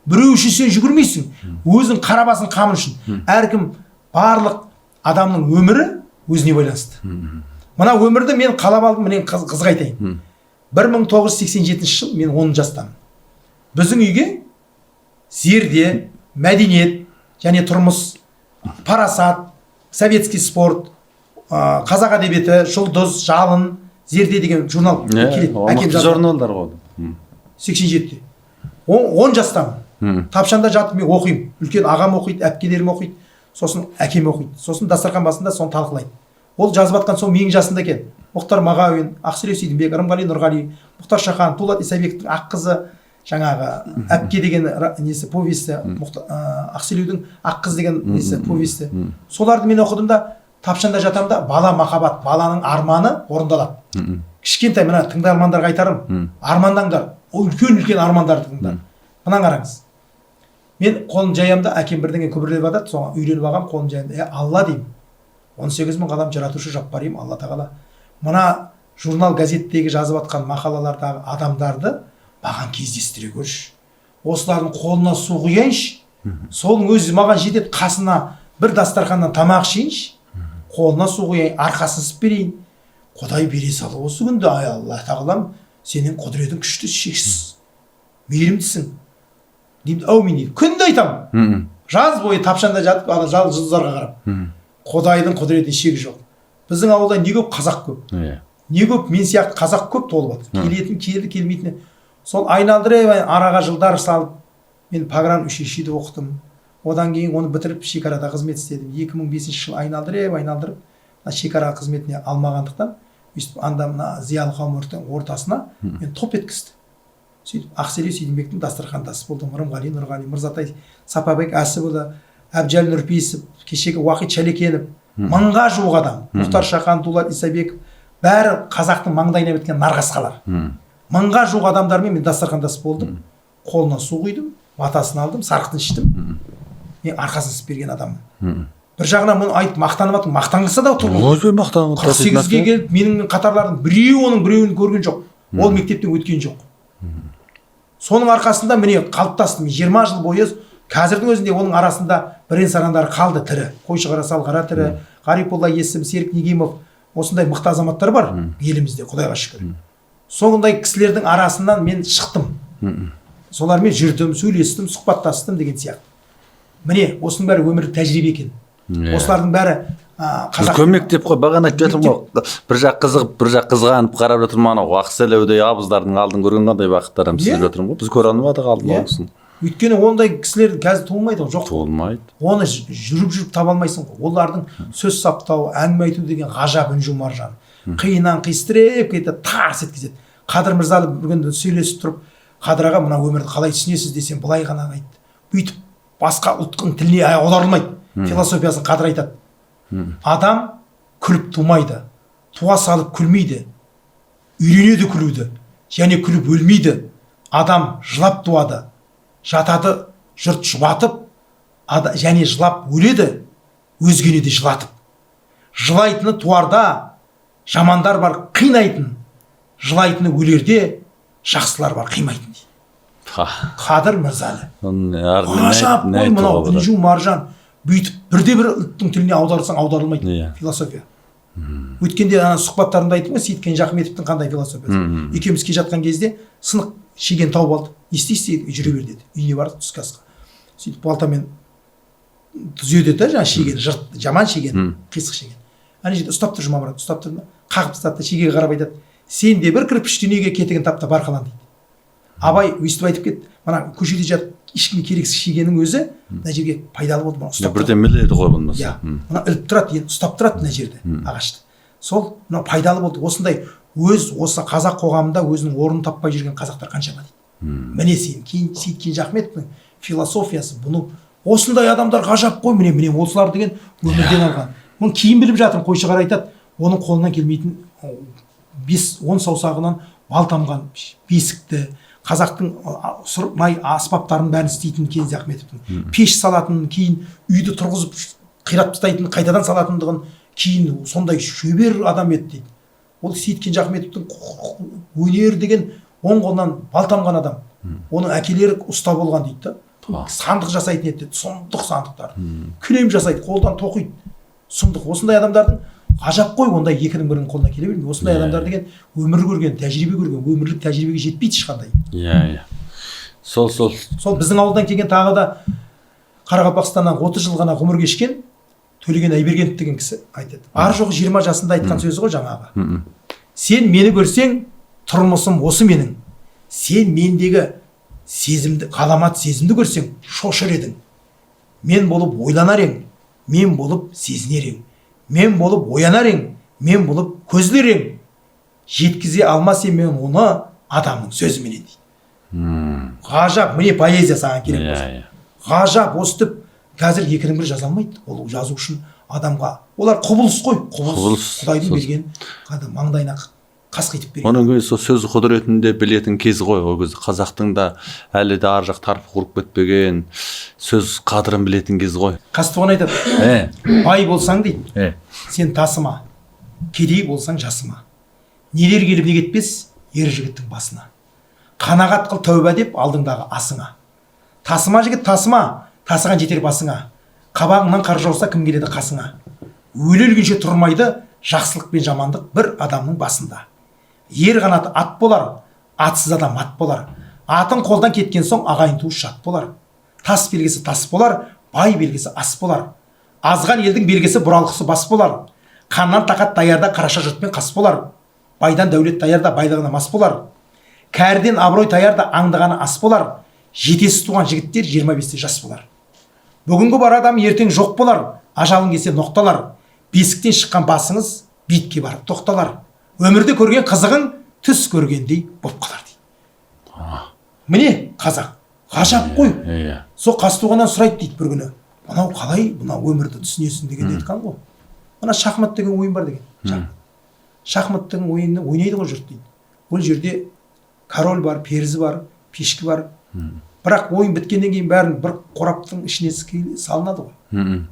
Біреу үшін сен жүгірмейсің, өзің қара басын қамын үшін. Әркім, барлық адамның өмірі өзіне байланысты. Мына өмірді мен қалап алдым, мен қызық айтайын. 1987 жыл мен 10 жастамын. Біздің үйге зерде, мәдениет және тұрмыс, парасат, советский спорт, қазақ әдебиеті, жұлдыз, жалын, зерде деген журнал келеді. Мықты журналдар ғой. 87-те. 10 жастамын. Тапшанда жатып мен оқимын. Үлкен ағам оқиды, әпкелерім оқиды, сосын әкем оқиды. Сосын дастархан басында соны талқылайды. Ол жазып атқан сол менің жасында екен. Мұхтар Мағауин, Ақселеу Сейдімбек, Рымғали Нұрғали, Мұхтар Шахан, Дулат Исабековтің ақ қызы, жаңағы әпке деген несі повесті, Ақселеудің ақ қыз деген несі повесті. Соларды мен оқыдым да, тапшанда жатам да, бала махаббат, баланың арманы орындалады. Кішкентай мына тыңдармандарға айтарым, армандаңдар, үлкен армандарды тыңдар. Мына қараңыз. Мен қолын жаямда, әкем бірдеңе күбірлеп жатады, соған үйреніп алғам, қолын жаямда, Алла деймін. 18 мың адам жаратушы жаппар ем, Алла тағала. Мына журнал газеттегі жазып атқан мақалалардағы адамдарды маған кездестіре көрші. Осылардың қолына су құяйыншы, солың өзі маған жетеді, қасына бір дастарханнан тамақ ішейінші, қолына су құяйын, арқасын сып берейін. Құдай бере салы осы күнді, ай Алла тағалам, сенің құдіретің күшті, шексіз, мейірімдісің деймін. Әумин дейді. Күнде айтамын. Жаз бойы тапшанда жатып, жұлдыздарға қарап. Құдайдың құдіретіне шегі жоқ. Біздің ауылда не көп қазақ көп. Не көп мен сияқты қазақ көп толып жатыр. Келетін, келді, келмейтіні. Сол айналдырып, араға жылдар салып, мен погран училищеде оқыдым. Одан кейін оны бітіріп шекарада қызмет істедім. 2005 жыл айналдырып, шекара қызметіне алмағандықтан, анда мына зиялы қауым ортасына мен топ еткізді. Сөйтіп Ақселеу Сейдімбектің дастархандасы болдым. Рымғали Нұрғали, Мырзатай Сапабек Әсіпұлы, Әбжәл Нұрпейісов, кешегі Уақит Шалекенов, мыңға жуық адам, Мұхтар Шахан, Дулат Исабеков, бәрі қазақтың маңдайына біткен нарқасқалар. Мыңға жуық адамдармен мен дастархандас болдым. Қолына су құйдым, батасын алдым, сарқытын іштім. Мен арқасын сып берген адаммын. Бір жағынан мұны айтып мақтанып атым, мақтанғысы да тұрмын. 48-ге келіп, менің қатарлардың біреуін көрген жоқ. Ол мектептен өткен жоқ. Соның арқасында міне қалыптастым. 20 жыл бойы қазірдің өзінде оның арасында бірен-сарандар қалды тірі. Қойшығара Салғара тірі, Ғариполла Есім, Серік Негимов, осындай мықты азаматтар бар елімізде, Құдайға шүкір. Сондай кісілердің арасынан мен шықтым. Солармен жүрдім, сөйлестім, сұхбаттастым деген сияқты. Міне, осының бәрі өмірлік тәжірибе екен. осылардың бәрі қазақ көмек деп қой бағана айтып жатырмын ғой, бір жақ қызығып бір жақ қызғанып қарап жатырмын, анау ақселеудей абыздардың алдын көрген қандай бақыттар істеп жатырмын ғой, біз көре алмадық алдын алғысын. Өйткені ондай кісілер қазір туылмайды ғой, жоқ. Туылмайды. Оны жүріп таба алмайсың ғой. Олардың сөз саптауы, әңгіме айту деген ғажап үнжу маржан. Қиыннан қиыстырып кетеді, тарс еткізеді. Қадыр Мырзалы бір күні сөйлесіп тұрып, Қадыр аға мына өмірді қалай түсінесіз десем, былай ғана айтты. Бүйтіп басқа ұлттың тіліне аударылмайды. Философиясын Қадыр айтады. Адам күліп тумайды, туа салып күлмейді, үйренеді күлуді, және күліп өлмейді. Адам жылап туады, жатады жұрт жұбатып, және жылап өледі, өзгені де жылатып. Жылайтыны туарда жамандар бар қинайтын, жылайтыны өлерде жақсылар бар қимайтын дейді. Қадыр Мырзалы. Ғажап қой мынау үнжу маржан. Бүйтіп бірде-бір ұлттың тіліне аударсаң аударылмайды философия. Өткенде сұхбаттарымда айттым ғой, Сейіткен Жақметовтің қандай философиясы. Екеуміз келе жатқан кезде сынық шеген тауып алды. Не істейсіз? Жүре бер деді. Үйіне барды түскі асқа. Сөйтіп балтамен түзеді де жаңағы шеген, жаман шеген, қисық шеген. Ана жерде ұстап тұр Жұмамұрат, ұстап тұр ма? Қағып тастады да шегеге қарап айтады: "Сен де бір кірпіш дүниеге кетігін тап та барқалан" дейді. Абай өйстіп айтып кетті: "Мына көшеде жатып ешкімге керексіз шегенің өзі мына жерге пайдалы болды, мына ұстап бірден біледі ғой болмаса. Мына іліп тұрады, енді ұстап тұрады мына жерде ағашты. Сол мына пайдалы болды." Осындай осы қазақ қоғамында өзінің орнын таппай жүрген қазақтар қаншама дейді. Міне Сейіткен Жақметовтың философиясы, бұны осындай адамдар ғажап қой, міне осылар деген өмірден алған. Мұны кейін біліп жатырмын, қойшығар айтады, оның қолынан келмейтін 5-10 саусағынан бал тамған бесікті, қазақтың май аспаптарын бәрін істейтін Кейінгі Ахметовтың, пеш салатын, кейін үйді тұрғызып қирап тастайтын, қайтадан салатындығын, кейін сондай шөбер адам еді дейді. Ол Сейіткен Жақметовтың өнер деген оң қолынан бал тамған адам. Оның әкелері ұста болған дейді да. Сандық жасайтын еді, сұмдық сандықтар. Кілем жасайды, қолдан тоқиды. Сұмдық. Осындай адамдардың ғажап қой, ондай екінің бірінің қолына келе бермейді. Осындай адамдар деген өмір көрген, тәжірибе көрген, өмірлік тәжірибеге жетпейді ешқандай. Сол біздің ауылдан келген тағы да Қарақалпақстаннан 30 жыл ғана ғұмыр кешкен Төлеген Айбергенов деген кісі айтады. Ар жоғы 20 жасында айтқан сөзі ғой жаңағы. "Сен мені көрсең, тұрмысым осы менің. Сен мендегі сезімді, ғаламат сезімді көрсең, шошыр едің. Мен болып ойланар ең, мен болып сезінер ең. Мен болып оянар ең, мен болып көзілер ең. Жеткізе алмас ең мен оны адамның сөзіменен" дейді. Ғажап, міне поэзия саған керек болса. Ғажап, осы түп қазір екінің бірі жаза алмайды. Ол жазу үшін адамға, олар құбылыс қой, құбылыс. Құдайдың берген маңдайына қасқитып берген. Оның өзі сөз құдіретінде білетін кезі ғой. Ол кезде қазақтың да әлі де ар жақ тарпы құрып кетпеген, сөз қадірін білетін кез ғой. Қазтуған айтады: "Бай болсаң дейді, сен тасыма, кедей болсаң жасыма. Нелер келіп не кетпес ер жігіттің басына. Қанағат қыл тәуба деп алдыңдағы асыңа. Тасыма жігіт тасыма, тасыған жетер басыңа. Қабағыңнан қар жауса кім келеді қасыңа. Өле өлгенше тұрмайды жақсылық пен жамандық бір адамның басында. Ер қанаты ат болар, атсыз адам ат болар. Атын қолдан кеткен соң ағайын туыс жат болар. Тас белгісі тас болар, бай белгісі ас болар. Азған елдің белгісі бұралқысы бас болар. Қаннан тақат даярда қараша жұртпен қас болар. Байдан дәулет даярда байлығына мас болар. Кәрден абырой таярда аңдығаны ас болар. Жетесіз туған жігіттер 25-те жас болар. Бүгінгі бар адам ертең жоқ болар. Ажалың келсе ноқталар. Бесіктен шыққан басыңыз битке барып тоқталар. Өмірде көрген қызығың түс көргендей боп қалар" дейді. Міне қазақ, ғажап қой. Сол Қазтуғаннан сұрайды дейді бір күні: "Мынау қалай мына өмірді түсінесің?" деген айтқан ғой. "Мына шахмат деген ойын бар" деген. Шахмат деген ойынды ойнайды ғой жұрт дейді. Ол жерде король бар, перзі бар, пешкі бар. Бірақ ойын біткеннен кейін бәрін бір қораптың ішіне салынады ғой.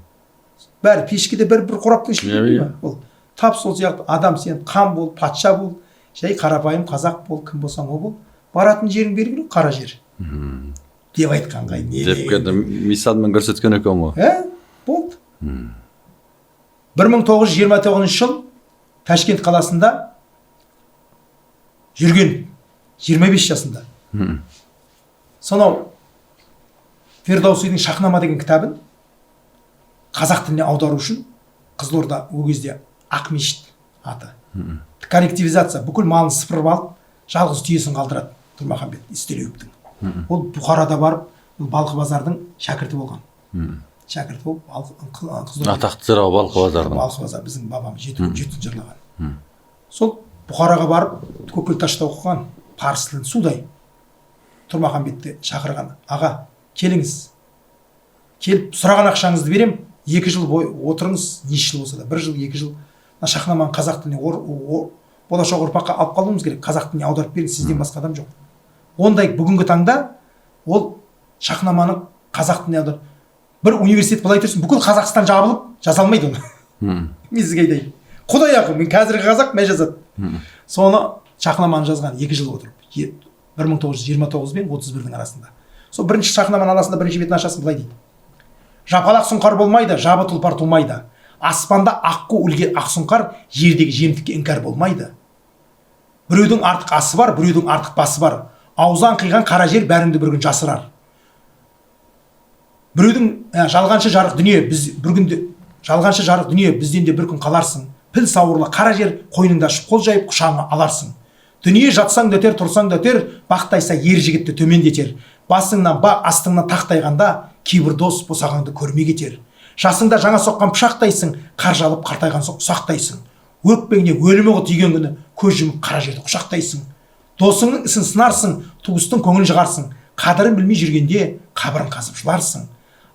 Бәрі пешкеде бір қораптың ішінде. Ол тап сол сияқты адам, сен хан бол, патша бол, жай қарапайым қазақ бол, кім болсаң о бол, баратын жерің белгілі, қара жер деп айтқанға не деп кеді мисалмен көрсеткен екен ғой. Болды. 1929 жыл Ташкент қаласында жүрген 25 жасында. Сонау Фердаусидің Шахнама деген кітабын қазақ тіліне аудару үшін Қызылорда ол кезде Ақмешіт аты. Коллективизация, бүкіл малын сыпырып алып, жалғыз түйесін қалдырады Тұрмағамбет Естелеуовтың. Ол Бұхарада барып, Балқыбазардың шәкірті болған. Шәкірті болып, атақты жырау Балқыбазардың. Балқыбазар біздің бабамыз жетін жырлаған. Сол Бұхараға барып, Көкелташта оқыған, парсы тілін судай. Тұрмағамбетті шақырған, аға, келіңіз. Келіп, сұраған ақшаңызды берем, 2 жыл бой отырыңыз, неше жыл болса да, 1 жыл, 2 жыл. Шахнаманы қазақ тіліне болашақ ұрпаққа алып қалуымыз керек. Қазақ тіліне аударып беріңіз, сізден басқа адам жоқ. Ондай бүгінгі таңда ол шахнаманы қазақ тіліне аударып, бір университет былай тұрсын, бүкіл Қазақстан жабылып, жаза алмайды оны. Мен сізге айтайын. Құдай ақы, мен қазіргі қазақ мәй жазады. Соны шахнаманы жазған 2 жыл отырып, 1929 мен 31-дің арасында. Сол бірінші шахнаманың арасында бірінші бетін ашасың, былай дейді. Жапалақ сұңқар болмайды, жабы тұлпар тумайды. Аспанда аққу үлген ақсұңқар, жердегі жемтікке іңкәр болмайды. Біреудің артық асы бар, біреудің артық басы бар. Аузан қиған қара жер бәріңді бір күн жасырар. Біреудің жалғаншы жарық дүние, жалғаншы жарық дүние бізден де бір күн қаларсың. Піл сауырлы қара жер қойныңда қол жайып құшағыңа аларсың. Дүние жатсаң да өтер, тұрсаң да өтер, бақтайса ер жігітті төмендетер. Басыңнан бақ, астыңнан тақтайғанда, кейбір дос босағаңды көрмей кетер. Жасыңда жаңа соққан пышақтайсың, қар жалып қартайған соң ұсақтайсың. Өкпеңнен өлімі ғып тиген күні көз жұмып қара жерді құшақтайсың. Досыңның ісін сынарсың, туыстың көңілін жығарсың. Қадірін білмей жүргенде қабірін қазып жыларсың.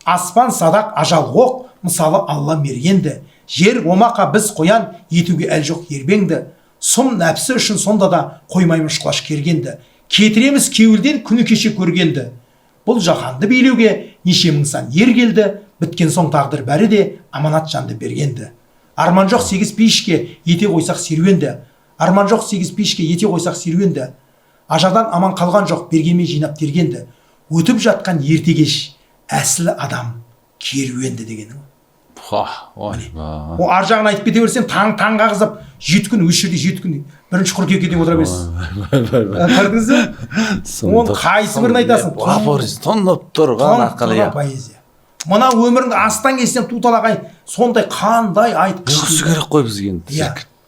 Аспан садақ ажал оқ, мысалы Алла мергенді. Жер омақа біз қоян, етуге әл жоқ ербеңді. Сұм нәпсі үшін сонда да қоймаймыш құлаш кергенді. Кетіреміз кеуілден күні кеше көргенді. Бұл жаһанды билеуге неше мың сан ер келді. Біткен соң тағдыр бәрі де аманат жанды бергенді. Арман жоқ 8 пейішке ете қойсақ серуенді. Арман жоқ 8 пейішке ете қойсақ серуенді. Ажардан аман қалған жоқ бергеме жинап тергенді. Өтіп жатқан ерте кеш әсілі адам керуенді дегені. О ар жағын айтып кете берсең таң қағызып 7 күн өз жерде 7 күн бірінші қыркүйекке дейін отыра бересіз. Көрдіңіз бе? Оны қайсы бірін айтасың? Тонып тұрған ақылы поэзия. Мына өміріңді астан кестен туталағай сондай қандай айтқыш керек қой бізге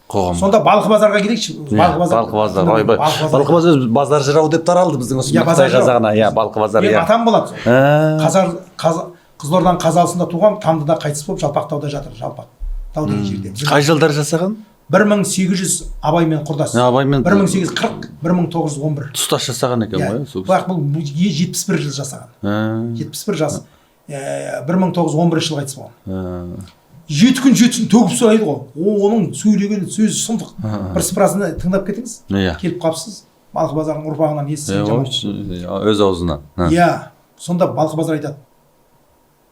қоғам. Сонда Балқыбазарға кетейікші. Балқыбазар базар жырау деп таралды біздің осы Қытай қазағына. Балқыбазар. Мен атам болады. Қызылорданың Қазалысында туған, Тамдыда қайтыс болып Жалпақтауда жатыр. Жалпақ тау деген жерде. Қай жылдар жасаған? 1800 Абаймен құрдас. 1840, 1911. Тұстас жасаған екен ғой. Бірақ бұл 71 жыл жасаған. 71 жас. 1911 жыл қайтыс болған. 7 күн төгіп сұрайды ғой. Оның сөйлеген сөзі сұмдық. Бір сыпырасына тыңдап кетіңіз. Келіп қапсыз. Балқыбазардың ұрпағынан естісін. Өз аузынан. Сонда Балқыбазар айтады.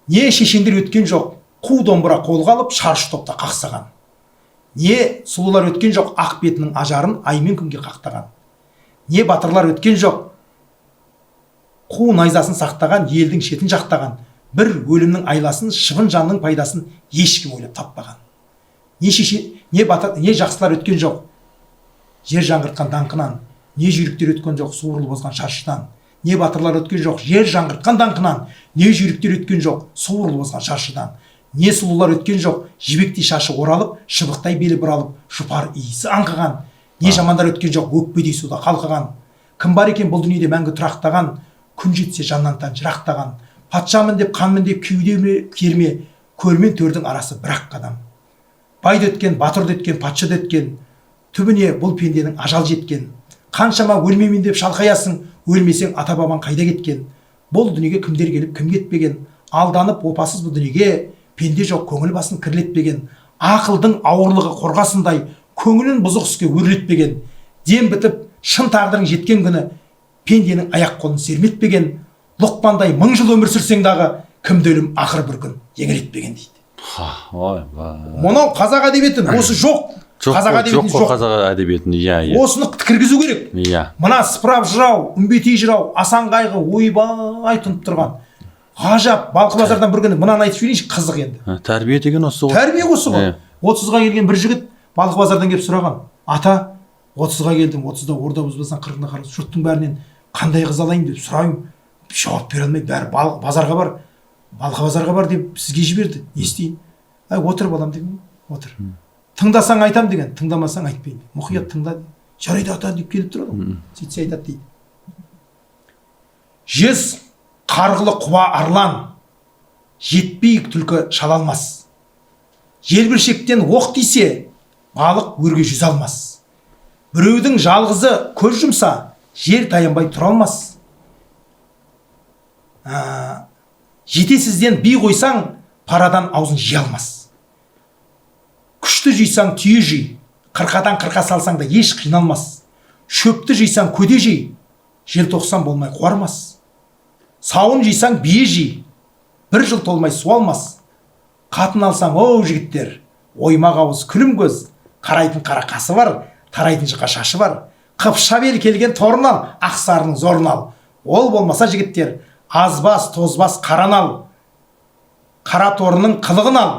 Не шешендер өткен жоқ, қу домбыра қолға алып шаршы топта қақсаған. Не сұлулар өткен жоқ, ақ бетінің ажарын аймен күнге қақтаған. Не батырлар өткен жоқ, қу найзасын сақтаған, елдің шетін жақтаған. Бір өлімнің айласын, шыбын жанның пайдасын ешкім ойлап таппаған. Не жақсылар өткен жоқ, жер жаңғыртқан даңқынан. Не жүйріктер өткен жоқ, суырылып бозған шаршыдан. Не батырлар өткен жоқ, жер жаңғыртқан даңқынан. Не жүйріктер өткен жоқ, суырылып бозған шаршыдан. Не сұлулар өткен жоқ, жібектей шашы оралып, шыбықтай белі бұралып, жұпар иісі аңқыған. Не жамандар өткен жоқ, өкпедей суда қалқыған. Кім бар екен бұл дүниеде мәңгі тұрақтаған, күн жетсе жаннан жырақтаған. Патшамын деп, қанмын деп кеуде керме, көрмен төрдің арасы бір-ақ қадам. Байды өткен, батырды өткен, патшады өткен, түбіне бұл пенденің ажал жеткен. Қаншама өлмеймін деп шалқаясың, өлмесең ата-бабаң қайда кеткен. Бұл дүниеге кімдер келіп, кім кетпеген. Алданып опасыз бұл дүниеге, пенде жоқ көңіл басын кірлетпеген. Ақылдың ауырлығы қорғасындай, көңілін бұзық іске өрлетпеген. Дем бітіп, шын тағдырың жеткен күні, пенденің аяқ қолын серметпеген. Лұқпандай 1000 жыл өмір сүрсең дағы, кімді өлім ақыр бір күн еңіретпеген дейді. Мұнау қазақ әдебиетін осы жоқ. Қазақ әдебиетін жоқ. Осыны кіргізу керек. Мына сыпырап жырау, үмбетей жырау, асан қайғы ойбай тұнып тұрған. Ғажап, Балқыбазардан бір күні мынаны айтып жіберейінші, қызық енді. Тәрбие деген осы ғой. Тәрбие осы ғой. 30-ға келген бір жігіт Балқыбазардан келіп сұраған. Ата, 30-ға келдім, 30-да орда бұзбасаң 40-на қарыз. Жұрттың бәрінен қандай қыз алайын деп сұрайым. Жауап бере алмай, бәрі базарға бар. Балқабазарға бар деп сізге жіберді. Не істейін? Отыр балам деген. Отыр. Тыңдасаң айтам деген, тыңдамасаң айтпаймын. Мұқият тыңда. Жарайды ата деп келіп тұрады. Сөйтсе айтады дейді. Жез қарғылы құба арлан, жетпейік түлкі шала алмас. Желбіршектен оқ тисе, балық өрге жүз алмас. Біреудің жалғызы көз жұмса, жер таянбай тұра алмас. Жетесізден би қойсаң, парадан аузын жия алмас. Күшті жүйсаң түйе жүй, қырқадан қырқа салсаң да еш қиналмас. Шөпті жүйсаң көде жей, желтоқсан болмай қуармас. Сауын жүйсаң бие жей, бір жыл толмай су алмас. Қатын алсаң, оу жігіттер, оймақ ауыз күлім көз, қарайтын қара қасы бар, тарайтын жұқа шашы бар. Қыпша бел келген торын ал, ақсарының зорын ал. Ол болмаса жігіттер, азбас, тозбас қаран ал. Қара торының қылығын ал.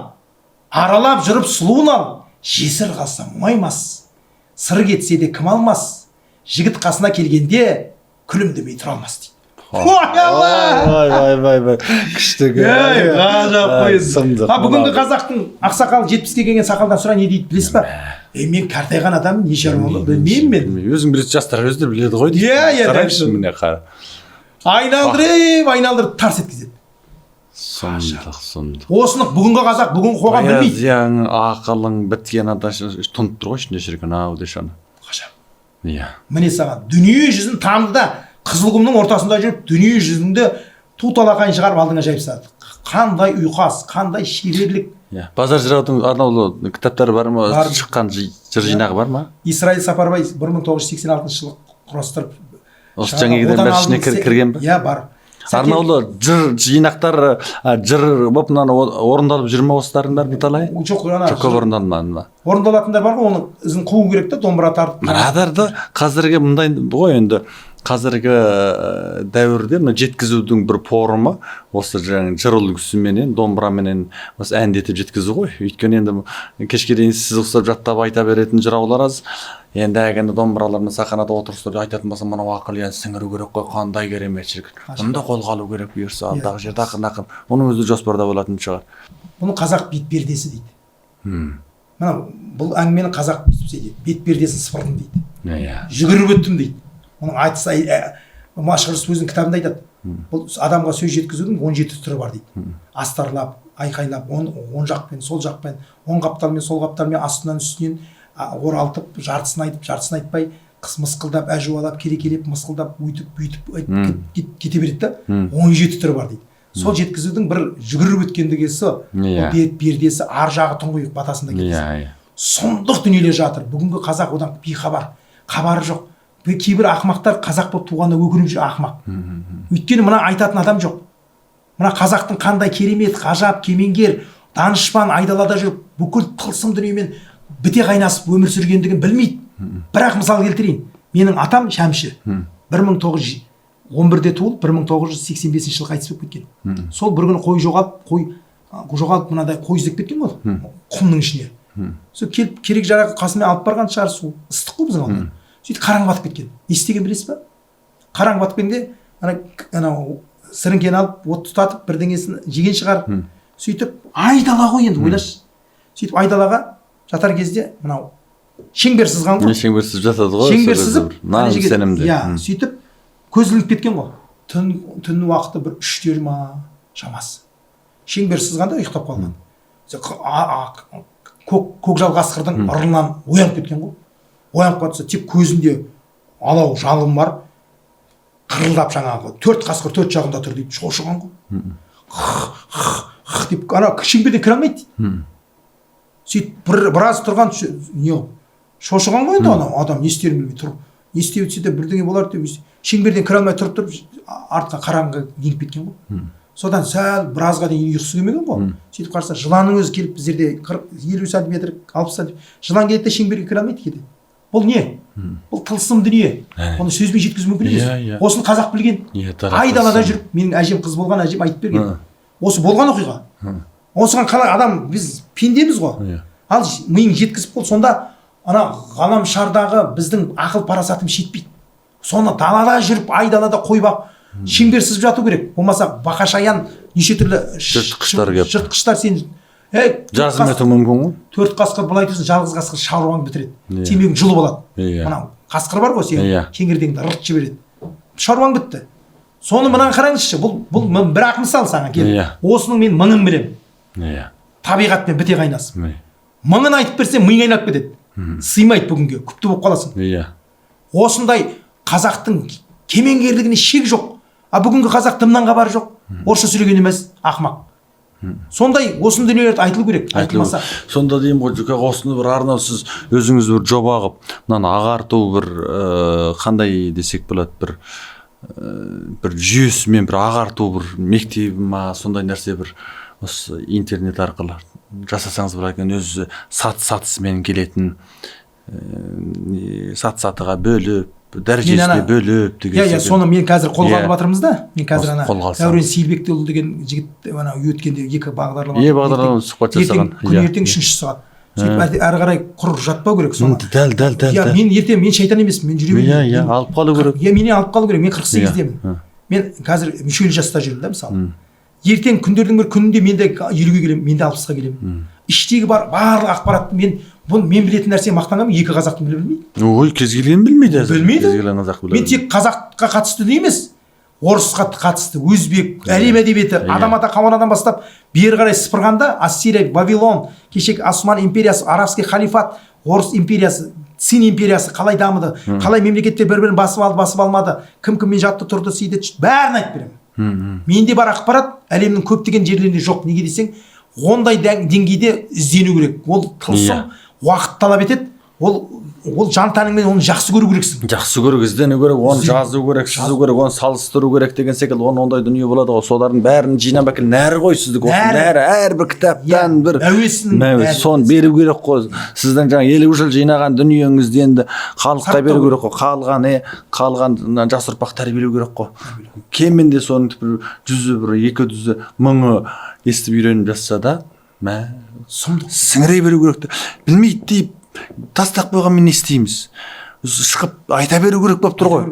Аралап жүріп сұлуын ал. Жесір қалса мұңаймас. Сыр кетсе де кім алмас. Жігіт қасына келгенде күлімдемей тұра алмас дейді. Вай. Күштігі. Ғажап қойын. Бүгінгі қазақтың ақсақалы 70-ке келген сақалдан сұра не дейді білесіз ба? Мен қартайған адам не шаруа білмеймін мен. Өзің білетін жастар өздері біледі ғой дейді. Қарайшы міне қара. Айналдырып тарс еткізеді. Сұмдық. Осыны бүгінгі қазақ, бүгінгі қоғам білмейді. Зияң, ақылың біткен адам тұнып тұр ғой ішінде шіркін ау дешаны. Ғажап. Иә. Міне саған дүние жүзін танды да Қызылқұмның ортасында жүріп, дүние жүзіңді ту-талақайын шығарып алдыңа жайып салды. Қандай ұйқас, қандай шеберлік. Базар жыраудың арнаулы кітаптары бар ма? Шыққан жыр жинағы бар ма? Исраил Сапарбай 1986 жылы құрастырып. Осы жаңа кітаптардың ішіне кірген ба? Иә, бар. Арнаулы жыр жинақтар жыр болып орындалып жүр ме осылардың бәрі талай? Жоқ, көп орындалмады ма? Орындалатындар бар ғой, оның ізін қуу керек та, домбыра тартып. Радарда қазіргі мындай ғой енді қазіргі дәуірде мына жеткізудің бір форумы осы жаңағы жыр үлгісіменен домбыраменен осы әндетіп жеткізу ғой. Өйткені енді кешке дейін сіз ұқсап жаттап айта беретін жыраулар аз. Енді әгенде домбыралармен сахнада отырып айтатын болса мынау ақыл енді сіңіру керек қой, қандай керемет шіркін. Мұны да қолға алу керек бұйырса алдағы жерде ақын. Оның өзі жоспарда болатын шығар. Бұны қазақ бет пердесі дейді. Мына бұл әңгімені қазақ дейді. Бет пердесін сыпырдым дейді. Жүгіріп өттім дейді. Оның айтыс Машғұр өзінің кітабында айтады. Бұл адамға сөз жеткізудің 17 түрі бар дейді. Астарлап, айқайлап, оң жақпен, сол жақпен, оң қапталмен, сол қапталмен, астынан үстінен оралтып, жартысын айтып, жартысын айтпай, мысқылдап, әжуалап, керекелеп, мысқылдап, бүйтіп кете береді да. 17 түрі бар дейді. Сол жеткізудің бір жүгіріп өткендігесі, бет пердесі ар жағы тұңғиық батасында кетеді. Сұмдық дүниелер жатыр. Бүгінгі қазақ одан бейхабар, хабары жоқ. Кейбір ақымақтар қазақ болып туғанда өкініп жүр ақымақ. Өйткені мына айтатын адам жоқ. Мына қазақтың қандай керемет, ғажап, кемеңгер, данышпан айдалада жүріп, бүкіл тылсым дүниемен біте қайнасып өмір сүргендігін білмейді. Бірақ мысал келтірейін. Менің атам Шәмші 1911-де туылып, 1985 жылы қайтыс болып кеткен. Сол бір күні қой жоғалып мынадай қой іздеп кеткен ғой, құмның ішіне. Сол келіп керек жарақ қасымен алып барған шығар, су ыстық қой біздің ауылда. Сөйтіп қараңғы батып кеткен. Не істеген білесіз ба? Қараңғы батып кеткенде анау сіріңкені алып от тұтатып бірдеңесін жеген шығар. Сөйтіп айдала ғой енді ойлашы. Сөйтіп айдалаға жатар кезде мынау шеңбер сызған ғой. Шеңберсіз жатады ғой. Шеңбер сызып, сенімді. Сөйтіп көз ілініп кеткен ғой. Түн уақыты бір 3-тер ма шамасы. Шеңбер сызғанда ұйықтап қалған. Көкжал қасқырдың ырылынан оянып кеткен ғой. Оянып қалса, тек көзінде алау жалын бар, қырылдап жаңағы 4 қасқыр 4 жағында тұр дейді, шошыған ғой. Деп, ана шеңберден кіре алмайды дейді. Сөйтіп біраз тұрған шошыған ғой енді адам не істерін білмей тұр. Не істеп өтсе де бірдеңе болар деп шеңберден кіре алмай тұрып артқа қараңғы еніп кеткен ғой. Содан сәл біразға дейін ұйқысы келмеген ғой. Сөйтіп қараса жыланның өзі келіп біздерде 50 сантиметр, 60 сантиметр жылан келеді де шеңберге кіре алмайды кейде. Бұл не? Бұл тылсым дүние. Оны сөзбен жеткізу мүмкін емес. Осын қазақ білген. Айдалада жүріп, менің әжем қыз болған әжем айтып берген. Осы болған оқиға. Осыған қалай адам, біз пендеміз ғой. Ал миың жеткізіп бол, сонда ана ғаламшардағы біздің ақыл парасатым жетпейді. Соны далада жүріп, айдалада қой бақ, шеңбер сызып жату керек. Болмаса бақашаян неше түрлі жыртқыштар келіп. жыртқыштар сен жазым ету мүмкін ғой. 4 қасқыр былай тұрсын, жалғыз қасқыр шаруаңды бітіреді. Иә. Темегің жұлып алады. Иә. Мынау қасқыр бар ғой сен Иә. кеңірдеңді ырт жібереді. Шаруаң бітті. Соны мынаны қараңызшы, бұл бір-ақ мысал саған келіп. Иә. Осының мен мыңын білемін. Иә. Табиғатпен біте қайнасып. Иә. Мыңын айтып берсем миың айналып кетеді. Сыймайды бүгінге, күпті болып қаласың. Иә. Осындай қазақтың кемеңгерлігіне шек жоқ. А бүгінгі қазақ дымнан хабары жоқ. Орысша сөйлеген емес, ақымақ. Сондай осындай дүниелерді айтылу керек. Айтылмаса. Сонда деймін ғой, жүке осыны бір арнау сіз өзіңіз бір жоба қылып, мынаны ағарту бір қандай десек болады, бір жүйесімен бір ағарту бір мектебі ма, сондай нәрсе бір осы интернет арқылы жасасаңыз бір екен, өзі сатысымен келетін сатыға бөліп дәрежесіне бөліп деген. Иә, соны мен қазір қолға алып жатырмыз да. Мен қазір ана Дәурен Сейілбекұлы деген жігіт ана өткенде 2 бағдарлама. Бағдарлама сұхбат жасаған. Күн ертең 3-ші сағат. Сөйтіп әрі қарай құр жатпау керек соны. Дәл. Мен ертең мен шайтан емеспін, мен жүре беремін. Иә, алып қалу керек. Иә, менен алып қалу керек. Мен 48-демін. Мен қазір мүшел жаста жүрмін да мысалы. Ертең күндердің бір күнінде мен де 50-ге келемін, мен де 60-ға келемін. Іштегі барлық ақпаратты мен білетін нәрсе мақтанғанмын, 2 қазақтың білмейді. Ой, кез келген білмейді. Білмейді. Кез келген қазақ білмейді. Мен тек қазаққа қатысты емес, орысқа қатысты, өзбек, әлем әдебиеті, адам ата қауанадан бастап бері қарай сыпырғанда Ассирия, Вавилон, кешек Осман империясы, арабский халифат, орыс империясы, Цин империясы қалай дамыды, қалай мемлекеттер бір-бірін басып алды, басып алмады, кім-кіммен жатты, тұрды, сөйді, бәрін айтып беремін. Менде бар ақпарат әлемнің көптеген жерлерінде жоқ. Неге десең, ондай деңгейде іздену керек. Ол тылсым уақыт талап етеді. Ол жан тәніңмен оны жақсы көру керексің. Жақсы көру, іздену керек, оны жазу керек, сызу керек, оны салыстыру керек деген секілді. Ондай дүние болады ғой. Солардың бәрін жинап әкел, нәрі ғой сіздік. Нәрі әрбір кітаптан бір соны беру керек қой. Сіздің жаңа 50 жыл жинаған дүниеңізді енді халыққа беру керек қой. Қалған жас ұрпақ тәрбиелеу керек қой. Кемінде соның бір 100-і, бір 200-і, 1000-і естіп үйреніп жатса да, сіңіре беру керек. Білмейді deyip тастап қойған мен не істейміз? Шығып айта беру керек болып тұр ғой.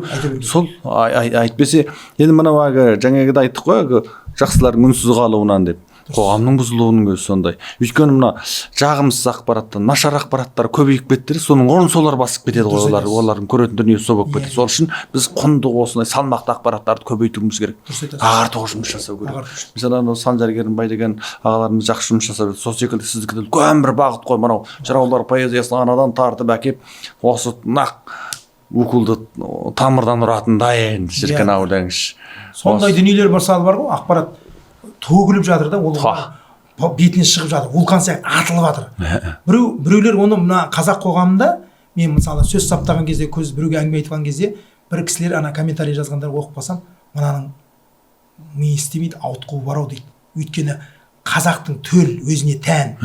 Сол айтпесе, енді мынау жаңағыда айттық қой, жақсылардың үнсіз қалуынан деп. Қоғамның бұзылуының өзі сондай. Өйткені мына жағымсыз ақпараттан, нашар ақпараттар көбейіп кетті, соның орнын солар басып кетеді ғой, олардың көретін дүниесі сол болып кетеді. Сол үшін біз құнды осындай салмақты ақпараттарды көбейтуіміз керек. Ағартуға жұмыс жасау керек. Мысалы, Санжар Керімбай деген ағаларымыз жақсы жұмыс жасап жатыр. Сол секілді сіздікі де үлкен бір бағыт қой, мынау жыраулар поэзиясын анадан тартып әкеп, осы нақ өкілді тамырдан ұратын дайын шіркін ау деңізші. Сондай дүниелер мысалы бар ғой, ақпарат төгіліп жатыр да, ол бетіне шығып жатыр, вулкан сияқты атылып жатыр. Біреулер оны мына қазақ қоғамында, мен мысалы сөз саптаған кезде, біреуге әңгіме айтқан кезде, бір кісілер ана комментарий жазғандар оқып қалсам, мынаның ми істемейді, ауытқуы бар ау дейді. Өйткені қазақтың төл өзіне тән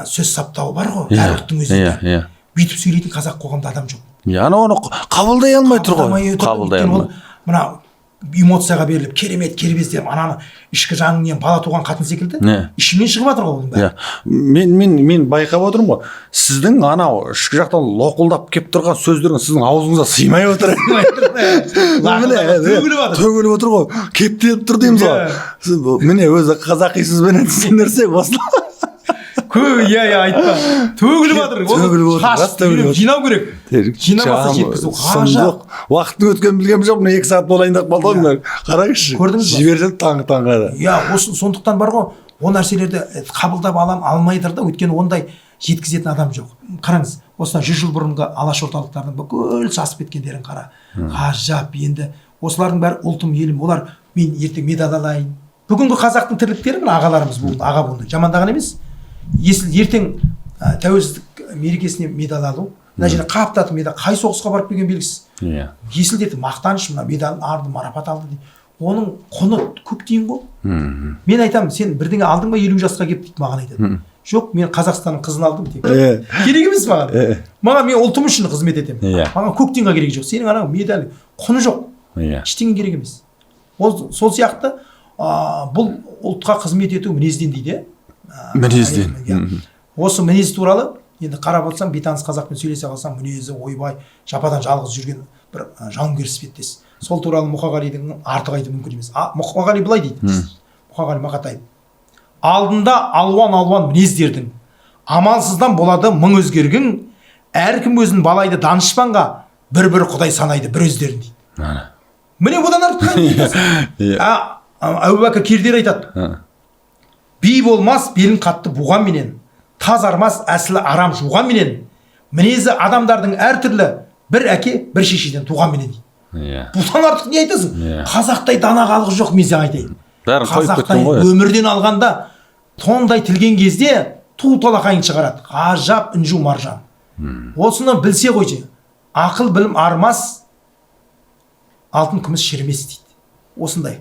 сөз саптауы бар ғой, әр ұлттың өзіне тән. Бүйтіп сөйлейтін қазақ қоғамда адам жоқ. Оны қабылдай алмай тұр ғой. Қабылдай алмай. Мына эмоцияға беріліп, керемет, кербез деп, ананы ішкі жаныңнен бала туған қатын секілді, ішіңнен шығып жатыр ғой оның бәрі. Мен байқап отырмын ғой, сіздің анау ішкі жақтан лоқылдап кеп тұрған сөздерің сіздің аузыңызға сыймай отыр. Төгіліп отыр ғой, кептеліп тұр дейміз ғой. Міне өзі қазақисызбенен түсіндірсек осылай. Айтпа. Төгіліп жатыр. Жинау керек. Жинамаса жеткізу қажап. Уақыттың өткен білгенім жоқ, 2 сағат болайын деп қалды ғой. Қараңызшы. Жіберсек таңға. Сондықтан бар ғой, ол нәрселерді қабылдап алмайдыр да, өйткені ондай жеткізетін адам жоқ. Қараңыз, осыдан 100 жыл бұрынғы алаш орталықтардың бүкіл сасып кеткендерін қара. Ғажап, енді осылардың бәрі ұлтым, елім, олар мен ертең медаль алайын. Бүгінгі қазақтың тірліктері мына ағаларымыз болды, аға болды. Жамандаған емес. Ертең тәуелсіздік мерекесіне медаль алу, мына жерде қаптатып медаль, қай соғысқа барып келген белгісіз. Есілдерді мақтаныш, мына медаль алды, марапат алды дейді. Оның құны көк тиын ғой. Мен айтамын, сен бірдеңе алдың ба 50 жасқа келіп дейді, маған айтады. Жоқ, мен Қазақстанның қызын алдым дейді. Керек емес маған. Маған мен ұлтым үшін қызмет етемін. Маған көк тиынға керек жоқ. Сенің анау медаль құны жоқ. Ештеңе керек емес. Сол сияқты бұл ұлтқа қызмет ету мінезден дейді. Мінезден. Осы мінез туралы енді қарап отырсам, бейтаныс қазақпен сөйлесе қалсам, мінезі ойбай, жападан жалғыз жүрген бір жауынгер іспеттес. Сол туралы Мұқағалидың артық айту мүмкін емес. Мұқағали былай дейді. Мұқағали Мақатаев. Алдында алуан мінездердің, амалсыздан болады мың өзгергің, әркім өзін балайды данышпанға, бір Құдай санайды бір өздерін дейді. Міне одан артық не? Әбу Бәкір Кердер айтады. Би болмас белін қатты буған менен, тазармас әсілі арам жуған менен, мінезі адамдардың әртүрлі, бір әке, бір шешеден туған менен дейді. Бұдан артық не айтасың? Қазақтай дана халық жоқ, мен саған айтайын. Қазақтай өмірден алғанда тондай тілген кезде ту талақайын шығарады. Ғажап інжу маржан. Осыны білсе қойшы. Ақыл білім армас, алтын күміс шермес дейді. Осындай.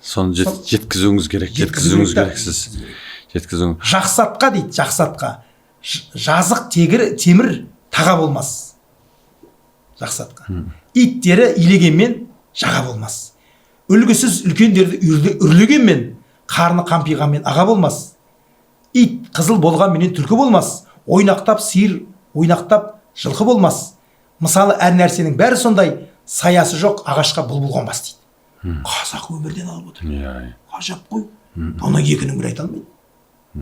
Соны жеткізуіңіз керек. Жеткізуіңіз керексіз. Жақсатқа дейді, жақсатқа. Жазық темір таға болмас. Жақсатқа. Иттері илегенмен жаға болмас. Үлгісіз үлкендерді үрлегенмен қарны қампиғанмен аға болмас. Ит қызыл болғанменен түлкі болмас. Ойнақтап сиыр, ойнақтап жылқы болмас. Мысалы, әр нәрсенің бәрі сондай, саясы жоқ ағашқа бұлбұл қонбас дейді. Қазақ өмірден алып отыр. Ғажап қой. Ана екінің бір айта алмайды.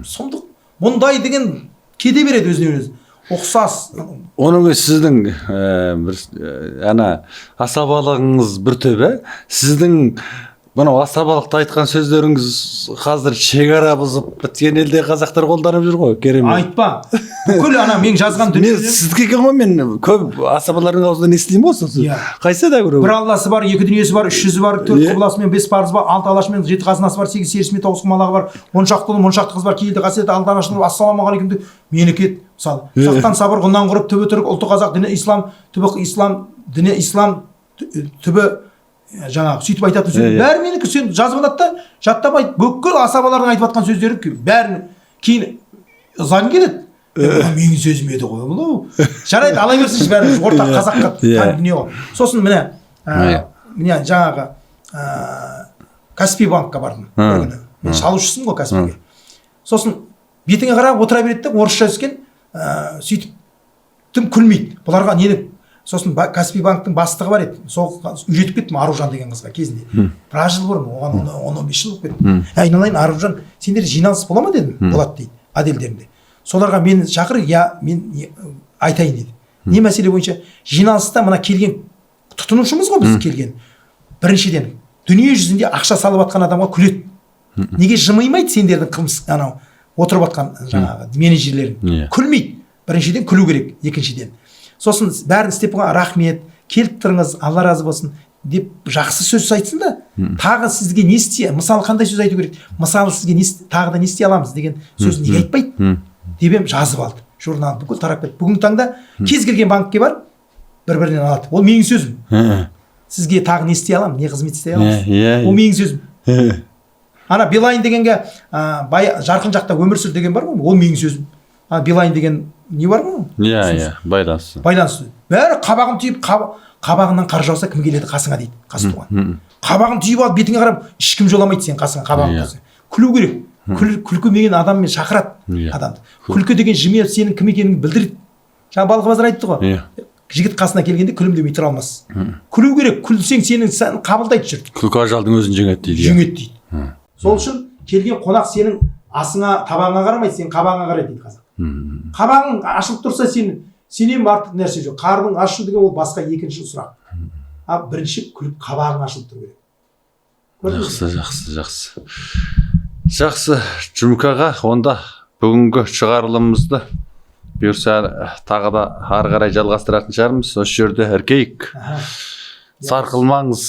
Сұмдық. Мұндай деген кете береді өзіне өзі. Ұқсас. Оның сіздің асабалығыңыз бір төбе. Сіздің мынау асабалықта айтқан сөздеріңіз қазір шекара бұзып біткен елде қазақтар қолданып жүр ғой. Керемет. Айтпа. Бүкіл мен жазған дүниелер. Сіздікі екен ғой, мен көп асабалардың аузынан естілеймін осы. Қайсы да көру. Бір Алласы бар, екі дүниесі бар, үш жүзі бар, төрт құбыласы мен бес парызы бар, алты алашы мен жеті қазынасы бар, сегіз серісі мен тоғыз құмалағы бар, он шақты ұлы, он шақты қыз бар, кейілді қасиеті алдан ашылып, ассалаумағалейкум мемлекет. Мысалы, сақтан сабыр, ғұннан ғұрып, түбі түрік, ұлты қазақ, діні ислам, түбі ислам, діні ислам, түбі жаңағы сөйтіп айтатын сөз. Бәрі менікі сен жазып алады да, жаттамайды. Бүкіл асабалардың айтып жатқан сөздері бәрін кейін заң келеді. Менің сөзім еді ғой бұл. Жарайды, ала берсінші бәрі ортақ қазаққа тән дүние ғой. Сосын міне жаңағы Каспий банкқа бардым бір күні. Мен шалушысың ғой Каспийге. Сосын бетіңе қарап отыра береді де, орысша өскен, сөйтіп тым күлмейді. Бұларға нені. Сосын Каспий банктың бастығы бар еді. Сол үйретіп кеттім Аружан деген қызға кезінде. Біраз жыл бұрын, оған 10-15 жыл болып кеттім. Айналайын Аружан, сендер жиналыс бола ма дедім? Болады дейді, аделдерінде. Соларға мені шақыр, мен айтайын деді. Не мәселе бойынша? Жиналыста мына келген тұтынушымыз ғой біз келген. Біріншіден, дүние жүзінде ақша салып атқан адамға күледі. Неге жымаймайды сендердің қылмыс, отырып атқан жаңағы менеджерлерің? Күлмейді. Біріншіден күлу керек, екіншіден. Сосын бәрін істеп қойған, рахмет, келіп тұрыңыз, Алла разы болсын деп жақсы сөз айтсын да, тағы сізге не істе, мысалы қандай сөз айту керек, мысалы сізге тағы да не істей аламыз деген сөз неге айтпайды деп жазып алды. Журнал бүкіл тарап кетті. Бүгінгі таңда кез келген банкке бар, бір-бірінен алады. Ол менің сөзім. Сізге тағы не істей аламын, не қызмет істей аламыз. Ол менің сөзім. Ана Билайн дегенге жарқын жақта өмір сүр деген бар ғой, ол менің сөзім. Билайн деген не бар ғой? Байланысы. Бәрі қабағын түйіп, қабағынан қар жауса кім келеді қасыңа дейді, қасы туған. Қабағын түйіп алып, бетіңе қарап, ешкім жоламайды сен қасыңа қабағын қасы. Күлу керек. Күлкі деген адаммен шақырады адамды. Күлкі деген жымия сенің кім екеніңді білдіреді. Жаңа Балқыбазар айтты ғой. Жігіт қасына келгенде күлімдемей тұра алмас. Күлу керек. Күлсең сенің қабылдайды жүр. Күлкі ажалдың өзін жеңеді дейді. Жеңеді дейді. Сол үшін келген қонақ сенің асыңа, табағыңа қарамайды, сен қабағыңа қарайды дейді қазақ. Қабағың ашылып тұрса сенен артық нәрсе жоқ. Қарның ашу деген ол басқа екінші сұрақ. Бірінші күліп қабағың ашылып тұру керек. Жақсы, Жұмка аға, онда бүгінгі шығарылымымызды бұйырса тағы да ары қарай жалғастыратын шығармыз. Осы жерде іркейік. Сарқылмаңыз,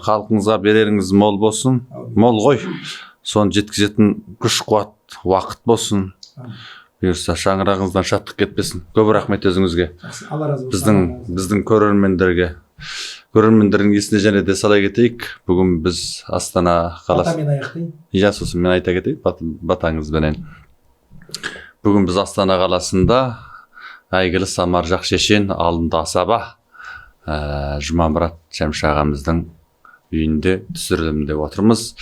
халқыңызға береріңіз мол болсын. Мол ғой. Соны жеткізетін күш қуат, уақыт болсын. Бұйырса шаңырағыңыздан шаттық кетпесін. Көп рахмет өзіңізге. Біздің көрермендердің есіне және де сала кетейік. Бүгін біз Астана қаласы. Батамен аяқтайын. Сосын мен айта кетейік батаңызбенен. Бүгін біз Астана қаласында әйгілі Самаржақ шешен Алынды асаба Жұмамұрат Шәмші ағамыздың үйінде түсірілімде отырмыз.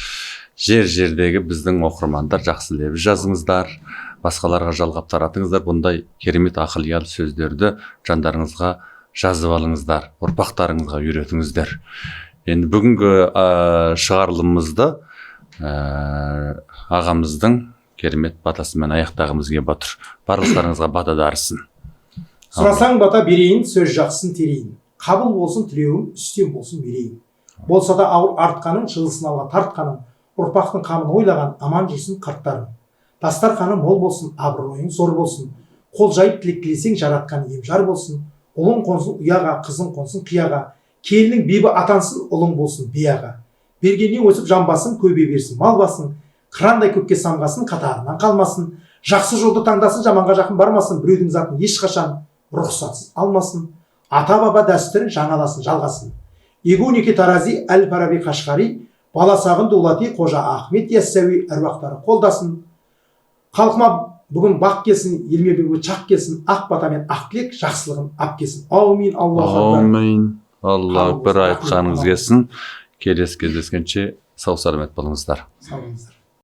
Жер-жердегі біздің оқырмандар жақсы лебіз жазыңыздар, басқаларға жалғап таратыңыздар. Бұндай керемет ақыл-аял сөздерді жандарыңызға жазып алыңыздар, ұрпақтарыңызға үйретіңіздер. Енді бүгінгі шығарылымымызды ағамыздың керемет батасымен аяқтағымыз келіп отыр. Барлықтарыңызға бата дарысын. Сұрасаң бата берейін, сөз жақсын терейін. Қабыл болсын тілеуім, үстем болсын мерейім. Болса да ауыр артқаның, шығысын алға тартқаның, ұрпақтың қамын ойлаған, аман жейсін қарттарың. Дастарханы мол болсын, абыройың зор болсын. Қол жайып тілек тілесең, жаратқан ем жар болсын. Ұлың қонсын ұяға, қызың қонсын қияға. Келінің бебі атансын, ұлың болсын бияға. Бергеннен өсіп жамбасын, көбе берсін мал басын. Қырандай көкке самғасын, қатарынан қалмасын. Жақсы жолды таңдасын, жаманға жақын бармасын. Біреудің затын ешқашан рұқсатсыз алмасын. Ата баба дәстүрін жаңаласын, жалғасын. Егонеке Тарази, Әл-Фараби Қашқари, Баласағын Дулати, Қожа Ахмет Яссауи әруақтары қолдасын. Халқыма бүгін бақ келсін, елме бүгін чақ келсін, ақ бата мен ақ тілек жақсылығын ап келсін. Аумин, Аллах бір айтқаныңыз келсін. Келесі кездескенше сау саламат болыңыздар. Сау болыңыздар.